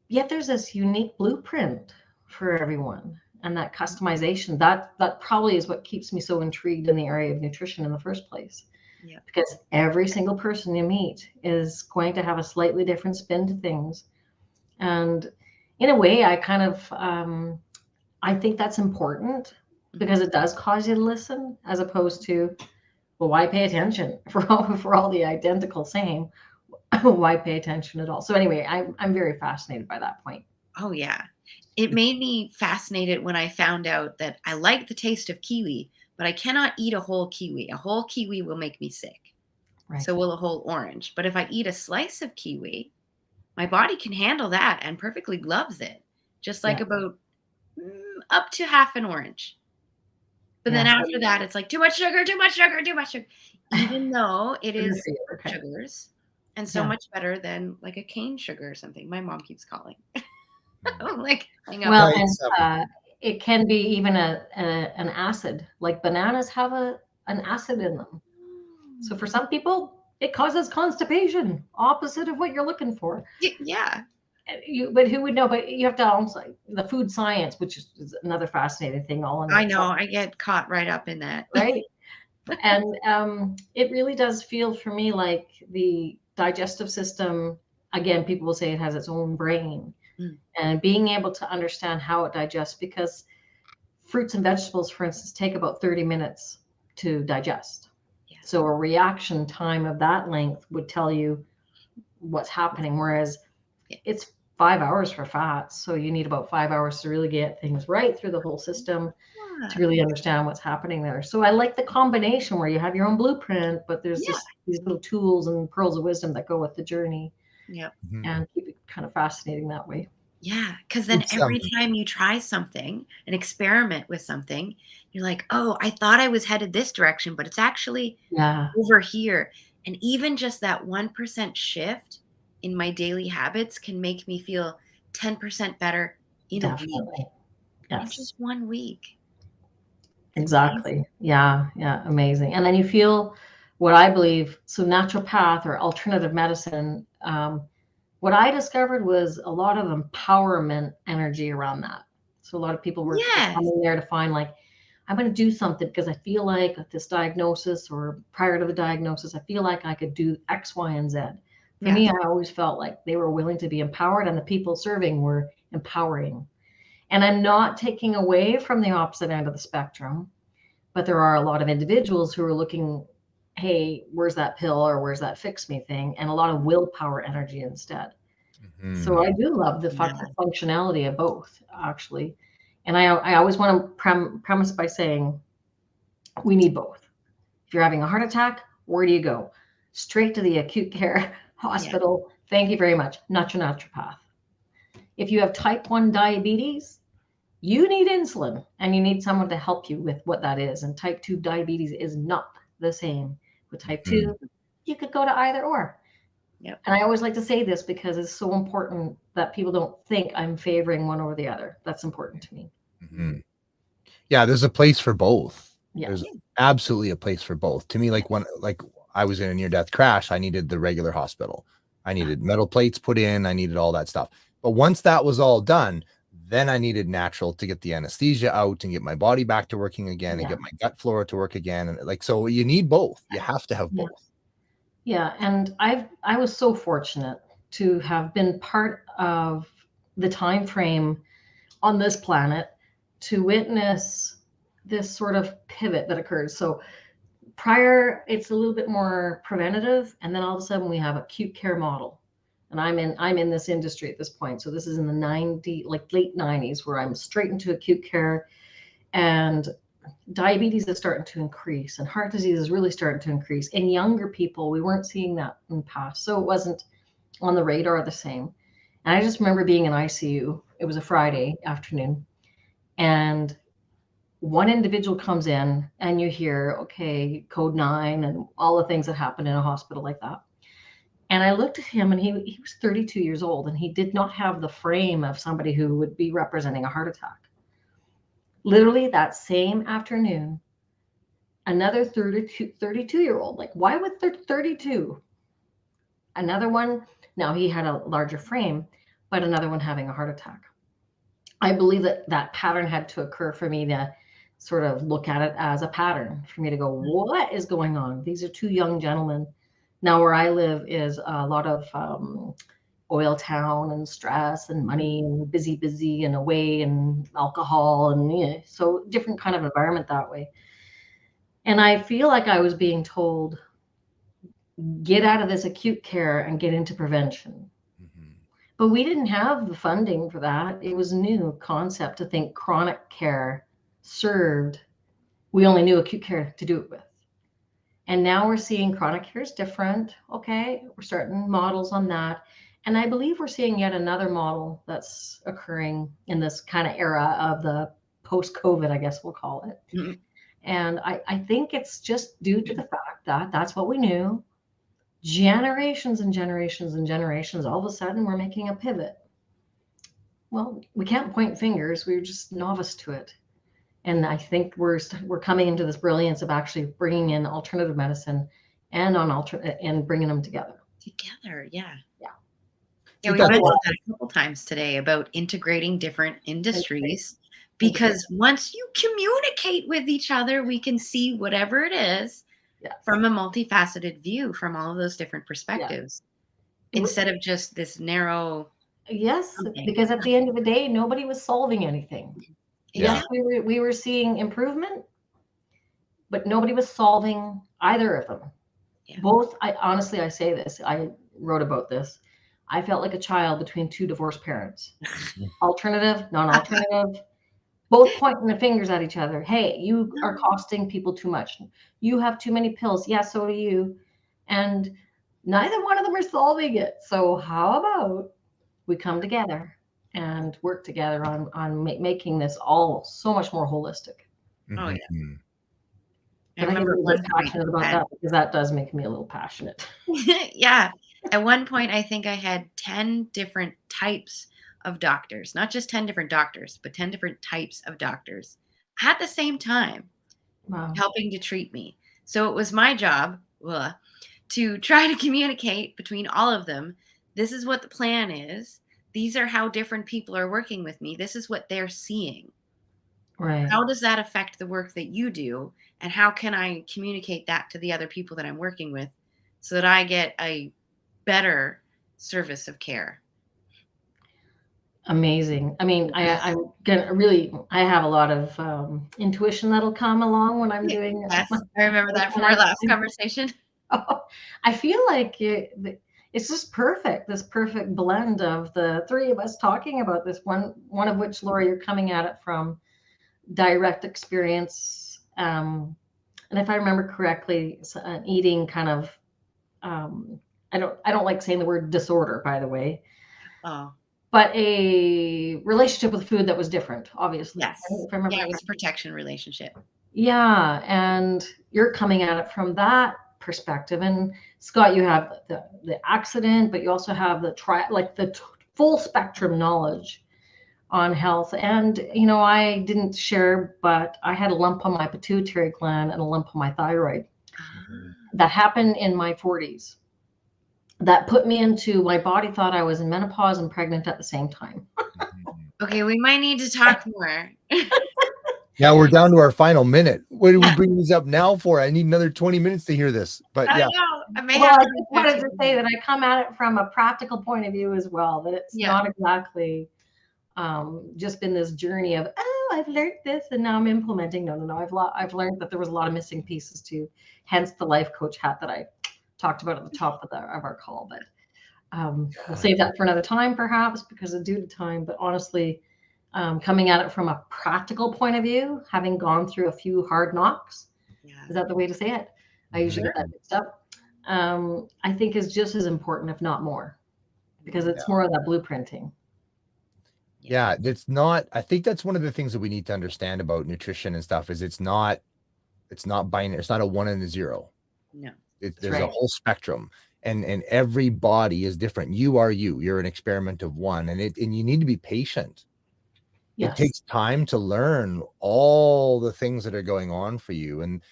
yet there's this unique blueprint for everyone. And that customization, that probably is what keeps me so intrigued in the area of nutrition in the first place. Yeah. Because every single person you meet is going to have a slightly different spin to things. And in a way, I kind of, I think that's important because it does cause you to listen, as opposed to, well, why pay attention for all the identical same? Why pay attention at all? So anyway, I'm very fascinated by that point. Oh yeah. It made me fascinated when I found out that I like the taste of kiwi, but I cannot eat a whole kiwi. A whole kiwi will make me sick. Right. So will a whole orange. But if I eat a slice of kiwi, my body can handle that and perfectly loves it. Just like about up to half an orange. But then after that, it's like too much sugar, too much sugar, too much sugar. Even though it is sugars and so much better than like a cane sugar or something. My mom keeps calling. Like, hang up. Well, and it can be even an acid. Like bananas have an acid in them. So for some people, it causes constipation, opposite of what you're looking for. Yeah. But who would know? But you have to also the food science, which is another fascinating thing. I know. I get caught right up in that. Right. And it really does feel for me like the digestive system, again, people will say it has its own brain. And being able to understand how it digests, because fruits and vegetables, for instance, take about 30 minutes to digest. Yeah. So a reaction time of that length would tell you what's happening, whereas it's 5 hours for fats. So you need about 5 hours to really get things right through the whole system to really understand what's happening there. So I like the combination where you have your own blueprint, but there's these little tools and pearls of wisdom that go with the journey. Yep. And keep it kind of fascinating that way. Yeah, because then every time you try something, an experiment with something, you're like, oh, I thought I was headed this direction, but it's actually over here. And even just that 1% shift in my daily habits can make me feel 10% better in a week. Yes. In just 1 week. Exactly. Yeah. Amazing. And then you feel what I believe, so naturopath or alternative medicine, what I discovered was a lot of empowerment energy around that. So a lot of people were coming there to find like, I'm going to do something because I feel like this diagnosis or prior to the diagnosis, I feel like I could do X, Y, and Z. For me, I always felt like they were willing to be empowered and the people serving were empowering. And I'm not taking away from the opposite end of the spectrum, but there are a lot of individuals who are looking, hey, where's that pill or where's that fix me thing? And a lot of willpower energy instead. So I do love the functionality of both, actually. And I always want to premise by saying we need both. If you're having a heart attack, where do you go? Straight to the acute care hospital. Yeah. Thank you very much. Not your naturopath. If you have type 1 diabetes, you need insulin and you need someone to help you with what that is. And type 2 diabetes is not the same. With type 2, you could go to either or. Yep. And I always like to say this because it's so important that people don't think I'm favoring one over the other. That's important to me. Yeah, there's a place for both. Yeah. There's absolutely a place for both. To me, like when I was in a near-death crash, I needed the regular hospital. I needed metal plates put in. I needed all that stuff. But once that was all done, then I needed natural to get the anesthesia out and get my body back to working again and get my gut flora to work again. And so you need both. You have to have both. Yeah. And I was so fortunate to have been part of the time frame on this planet to witness this sort of pivot that occurred. So prior, it's a little bit more preventative. And then all of a sudden we have acute care model. And I'm in this industry at this point. So this is in the late 90s, where I'm straight into acute care, and diabetes is starting to increase and heart disease is really starting to increase. In younger people, we weren't seeing that in the past. So it wasn't on the radar the same. And I just remember being in ICU. It was a Friday afternoon. And one individual comes in and you hear, okay, code 9 and all the things that happen in a hospital like that. And I looked at him and he was 32 years old and he did not have the frame of somebody who would be representing a heart attack. Literally that same afternoon, another 32-year-old, like why would 32? Another one, now he had a larger frame, but another one having a heart attack. I believe that pattern had to occur for me to sort of look at it as a pattern, for me to go, what is going on? These are two young gentlemen. Now where I live is a lot of oil town and stress and money and busy and away and alcohol and so different kind of environment that way. And I feel like I was being told, get out of this acute care and get into prevention. But we didn't have the funding for that. It was a new concept to think chronic care served. We only knew acute care to do it with. And now we're seeing chronic care is different. Okay, we're starting models on that. And I believe we're seeing yet another model that's occurring in this kind of era of the post-COVID, I guess we'll call it. Mm-hmm. And I think it's just due to the fact that that's what we knew. Generations and generations and generations, all of a sudden we're making a pivot. Well, we can't point fingers. We're just novice to it. And I think we're coming into this brilliance of actually bringing in alternative medicine and bringing them together. Yeah. Yeah, we mentioned that a couple times today about integrating different industries, because once you communicate with each other, we can see whatever it is from a multifaceted view from all of those different perspectives, instead of just this narrow. Yes, because at the end of the day, nobody was solving anything. Yes, we were seeing improvement, but nobody was solving either of them. Both, I say this, I wrote about this. I felt like a child between two divorced parents. Alternative, non-alternative, both pointing the fingers at each other. Hey, you are costing people too much. You have too many pills. Yeah, so do you. And neither one of them are solving it. So how about we come together and work together on making this all so much more holistic. Oh, yeah. I remember passionate about that because that does make me a little passionate. Yeah. At one point, I think I had 10 different types of doctors, not just 10 different doctors, but 10 different types of doctors at the same time helping to treat me. So it was my job to try to communicate between all of them. This is what the plan is. These are how different people are working with me. This is what they're seeing. Right. How does that affect the work that you do? And how can I communicate that to the other people that I'm working with so that I get a better service of care? Amazing. I mean, I'm gonna I have a lot of intuition that'll come along when I'm doing. Yes, I remember that from our last conversation. I feel like it's just perfect. This perfect blend of the three of us talking about this. One of which, Laura, you're coming at it from direct experience, and if I remember correctly, it's an eating kind of. I don't like saying the word disorder, by the way. Oh. But a relationship with food that was different, obviously. Yes. If I remember it was a protection relationship. Yeah, and you're coming at it from that perspective. And Scott, you have the accident, but you also have the full spectrum knowledge on health. And I didn't share, but I had a lump on my pituitary gland and a lump on my thyroid. That happened in my 40s. That put me into, my body thought I was in menopause and pregnant at the same time. Okay, we might need to talk more. Yeah, we're down to our final minute. What do we bring this up now for? I need another 20 minutes to hear this. But I just wanted to say that I come at it from a practical point of view as well, that it's not exactly just been this journey of, I've learned this and now I'm implementing. No. I've learned that there was a lot of missing pieces too, hence the life coach hat that I talked about at the top of our call. But we'll save that for another time, perhaps, because of due to time. But honestly, coming at it from a practical point of view, having gone through a few hard knocks, is that the way to say it? I usually get that mixed up. I think is just as important, if not more. because it's more of that blueprinting. Yeah, it's not. I think that's one of the things that we need to understand about nutrition and stuff is it's not binary. It's not a 1 and a 0. No. There's a whole spectrum, and every body is different. You are you. You're an experiment of one, and you need to be patient. Yes. It takes time to learn all the things that are going on for you, and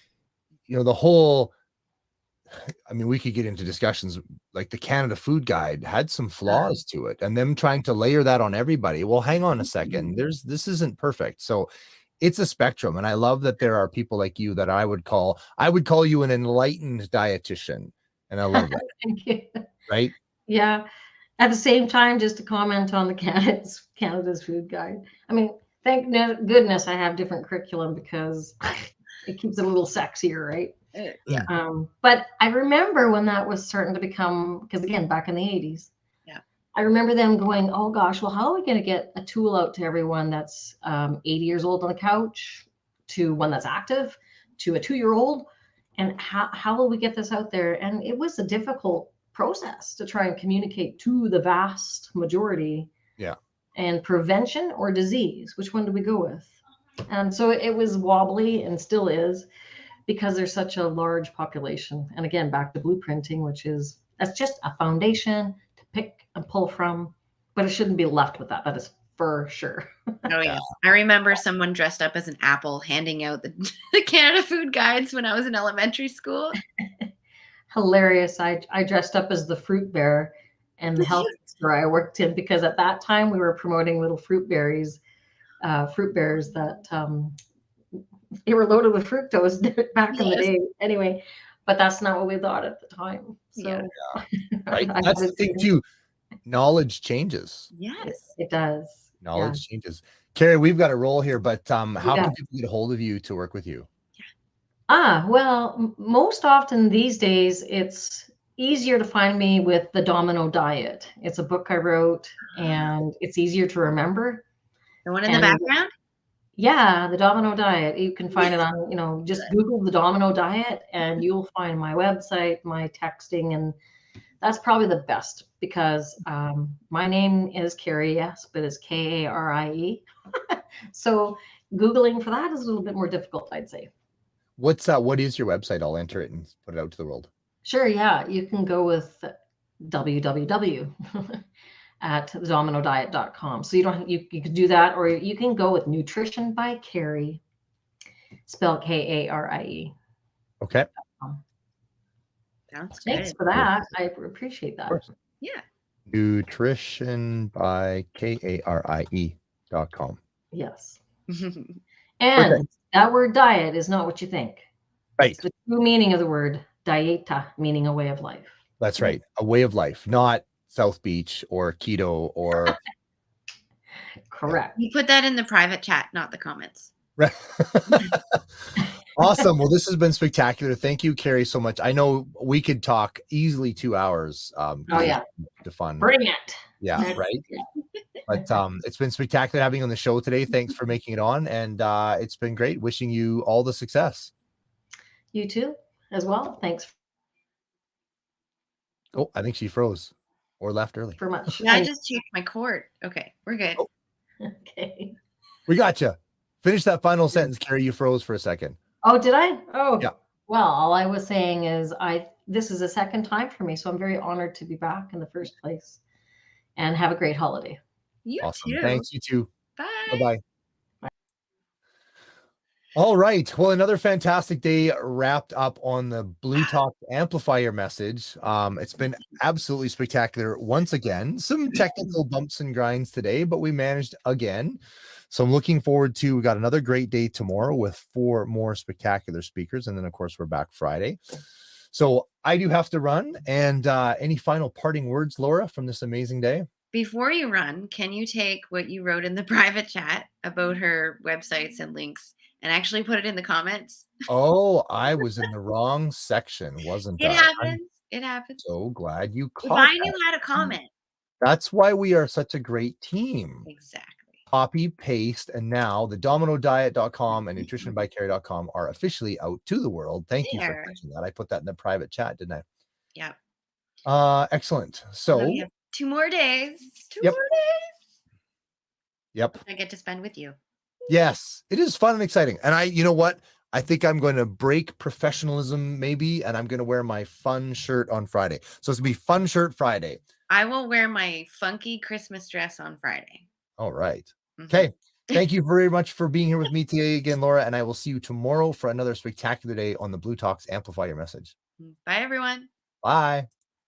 the whole. I mean, we could get into discussions like the Canada Food Guide had some flaws to it, and them trying to layer that on everybody. Well, hang on a second. This isn't perfect. So it's a spectrum. And I love that there are people like you that I would call you an enlightened dietitian. And I love that. Thank you. Right? Yeah. At the same time, just to comment on the Canada's Food Guide. I mean, thank goodness I have different curriculum because it keeps it a little sexier, right? Yeah. But I remember when that was starting to become, because again, back in the 80s, I remember them going, oh gosh, well, how are we going to get a tool out to everyone that's 80 years old on the couch, to one that's active, to a 2-year-old? And how will we get this out there? And it was a difficult process to try and communicate to the vast majority. Yeah. And prevention or disease, which one do we go with? And so it was wobbly and still is, because there's such a large population. And again, back to blueprinting, that's just a foundation to pick and pull from, but it shouldn't be left with that. That is for sure. Oh yeah. I remember someone dressed up as an apple handing out the Canada Food Guides when I was in elementary school. Hilarious. I dressed up as the fruit bear in the health store I worked in, because at that time we were promoting little fruit bears that they were loaded with fructose back in the day. Anyway, but that's not what we thought at the time. So right. That's the thing too. Knowledge changes. Yes, it does. Knowledge changes. Karie, we've got a roll here, but how can people get a hold of you to work with you? Well, most often these days, it's easier to find me with the Domino Diet. It's a book I wrote, and it's easier to remember. The one in the background? Yeah, the Domino Diet. You can find it on, just Google the Domino Diet and you'll find my website, my texting, and that's probably the best, because my name is Karie, yes, but it's Karie. So Googling for that is a little bit more difficult, I'd say. What is your website? I'll enter it and put it out to the world. Sure, yeah. You can go with www. at thedominodiet.com. So you can do that, or you can go with Nutrition by Karie, spelled Karie. Okay. Sounds Thanks good. for that. I appreciate that. Yeah. Nutrition by Karie.com. Yes. And that word diet is not what you think. Right. It's the true meaning of the word dieta, meaning a way of life. That's right. A way of life, not South Beach or keto or. Correct. You put that in the private chat, not the comments. Right. Awesome. Well, this has been spectacular. Thank you, Karie, so much. I know we could talk easily 2 hours. Oh yeah. The fun. Bring it. Yeah. Right. But it's been spectacular having you on the show today. Thanks for making it on. And it's been great. Wishing you all the success. You too, as well. Thanks. Oh, I think she froze or left early. For much. Yeah, I just changed my cord. Okay, we're good. Oh. Okay. We got you. Finish that final sentence, Karie. You froze for a second. Oh, did I? Oh, yeah. Well, all I was saying is this is a second time for me, so I'm very honored to be back in the first place. And have a great holiday. You awesome. too. Thanks. You too. Bye. Bye-bye. All right. Well, another fantastic day wrapped up on the Blue Talk amplifier message. It's been absolutely spectacular once again. Some technical bumps and grinds today, but we managed again. So I'm looking forward to, we got another great day tomorrow with 4 more spectacular speakers. And then, of course, we're back Friday. So I do have to run. And any final parting words, Laura, from this amazing day? Before you run, can you take what you wrote in the private chat about her websites and links and actually put it in the comments? Oh, I was in the wrong section, wasn't I? It happens. It happens. So glad you If caught I knew that. how to comment. That's why we are such a great team. Exactly. Copy, paste, and now the dominodiet.com and nutritionbykarie.com are officially out to the world. Thank you for catching that. I put that in the private chat, didn't I? Yep. Excellent. So we have 2 more days. 2 Yep. more days. Yep. I get to spend with you. Yes, it is fun and exciting. And you know what? I think I'm going to break professionalism maybe, and I'm going to wear my fun shirt on Friday. So it's going to be Fun Shirt Friday. I will wear my funky Christmas dress on Friday. All right. Mhm. Okay. Thank you very much for being here with me today again, Laura, and I will see you tomorrow for another spectacular day on the Blue Talks Amplify Your Message. Bye, everyone. Bye.